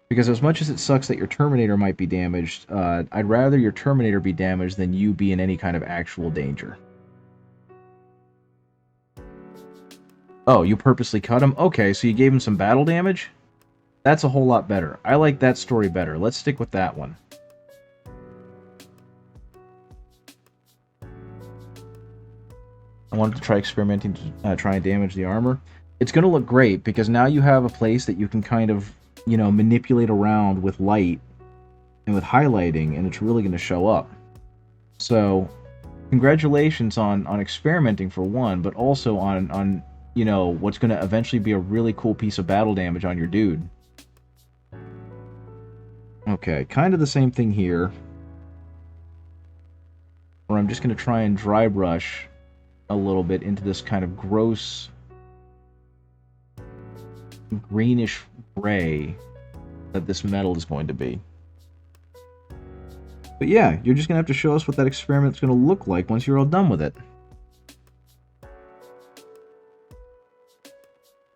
[SPEAKER 2] Because as much as it sucks that your Terminator might be damaged, I'd rather your Terminator be damaged than you be in any kind of actual danger. Oh, you purposely cut him? Okay, so you gave him some battle damage? That's a whole lot better. I like that story better. Let's stick with that one. I wanted to try experimenting to try and damage the armor. It's going to look great, because now you have a place that you can kind of, you know, manipulate around with light and with highlighting, and it's really going to show up. So, congratulations on experimenting for one, but also on you know, what's going to eventually be a really cool piece of battle damage on your dude. Okay, kind of the same thing here. Where I'm just going to try and dry brush a little bit into this kind of gross greenish gray that this metal is going to be. But yeah, you're just going to have to show us what that experiment's going to look like once you're all done with it.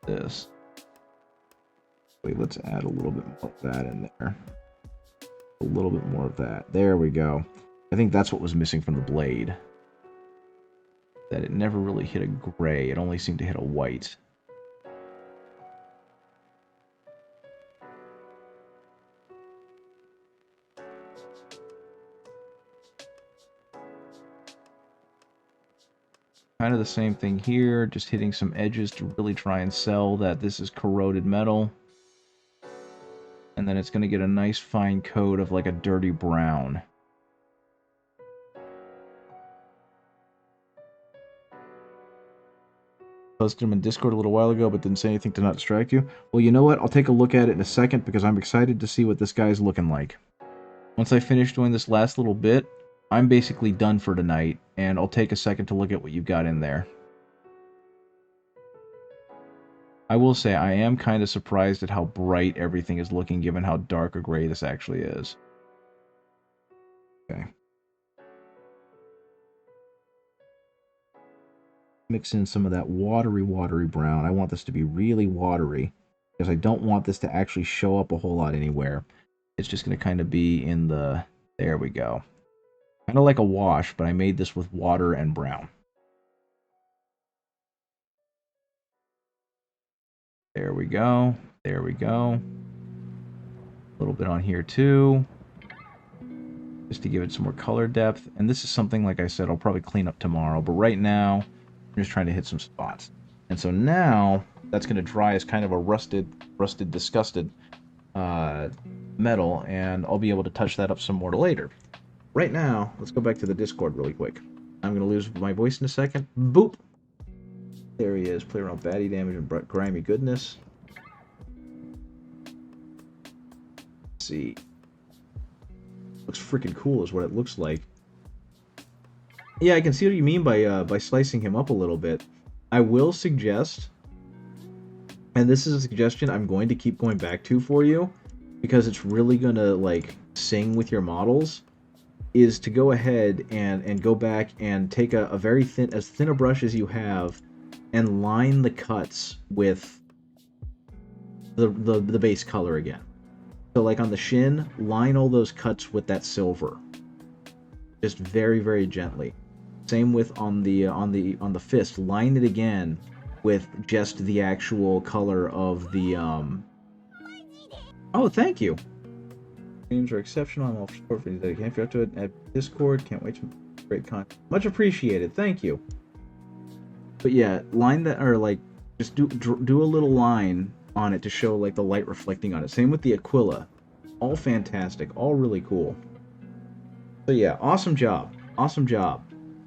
[SPEAKER 2] This. Wait, let's add a little bit more of that in there. A little bit more of that. There we go. I think that's what was missing from the blade. That it never really hit a gray. It only seemed to hit a white. Kind of the same thing here, just hitting some edges to really try and sell that this is corroded metal. And then it's going to get a nice fine coat of like a dirty brown. Posted him in Discord a little while ago, but didn't say anything to not distract you. Well, you know what? I'll take a look at it in a second, because I'm excited to see what this guy's looking like. Once I finish doing this last little bit, I'm basically done for tonight, and I'll take a second to look at what you've got in there. I will say I am kind of surprised at how bright everything is looking, given how dark a gray this actually is. Okay. Mix in some of that watery brown. I want this to be really watery, because I don't want this to actually show up a whole lot anywhere. It's just going to kind of be in the... There we go. Kind of like a wash, but I made this with water and brown. There we go. There we go. A little bit on here too. Just to give it some more color depth. And this is something, like I said, I'll probably clean up tomorrow. But right now, I'm just trying to hit some spots. And so now, that's going to dry as kind of a rusted, disgusted metal. And I'll be able to touch that up some more later. Right now, let's go back to the Discord really quick. I'm going to lose my voice in a second. Boop! There he is. Play around baddie damage and grimy goodness. Let's see. Looks freaking cool is what it looks like. Yeah, I can see what you mean by slicing him up a little bit. I will suggest, and this is a suggestion I'm going to keep going back to for you, because it's really going to, like, sing with your models, is to go ahead and go back and take a very thin, as thin a brush as you have, and line the cuts with the base color again. So like on the shin, line all those cuts with that silver. Just very, very gently. Same with on the fist. Line it again with just the actual color of the Oh, thank you. Streams are exceptional. I'm all for these. I can't forget to it at Discord. Can't wait to great content. Much appreciated. Thank you. But yeah, line that, or like just do a little line on it to show like the light reflecting on it. Same with the Aquila. All fantastic. All really cool. So yeah, awesome job. Awesome job.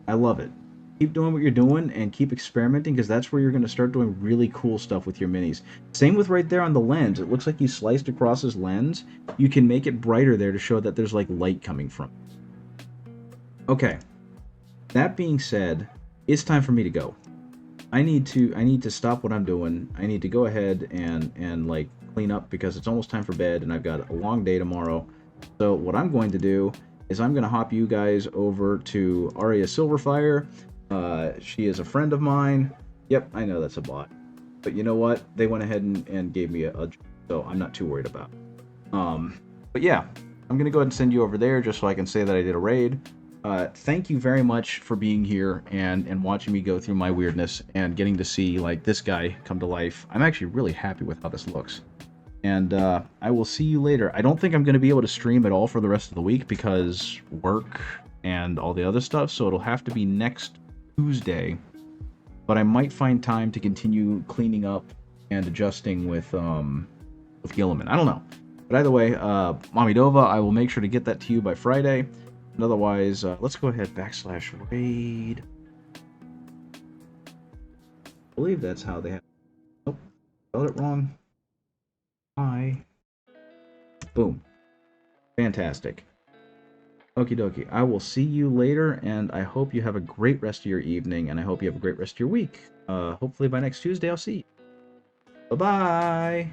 [SPEAKER 2] I love it. Keep doing what you're doing and keep experimenting, because that's where you're going to start doing really cool stuff with your minis. Same with right there on the lens. It looks like you sliced across his lens. You can make it brighter there to show that there's like light coming from it. Okay. That being said, it's time for me to go. I need to stop what I'm doing. I need to go ahead and like clean up, because it's almost time for bed and I've got a long day tomorrow. So what I'm going to do is I'm going to hop you guys over to Aria Silverfire. She is a friend of mine. Yep, I know that's a bot. But you know what? They went ahead and gave me a so I'm not too worried about it. But yeah, I'm going to go ahead and send you over there just so I can say that I did a raid. Thank you very much for being here and watching me go through my weirdness and getting to see like this guy come to life. I'm actually really happy with how this looks. And I will see you later. I don't think I'm going to be able to stream at all for the rest of the week because work and all the other stuff, so it'll have to be next Tuesday. But I might find time to continue cleaning up and adjusting with Guilliman. I don't know. But either way, Mommy Dova, I will make sure to get that to you by Friday. And otherwise, let's go ahead /raid. I believe that's how they have. Nope, spelled it wrong. Hi. Boom. Fantastic. Okie dokie. I will see you later, and I hope you have a great rest of your evening, and I hope you have a great rest of your week. Hopefully by next Tuesday I'll see you. Bye-bye!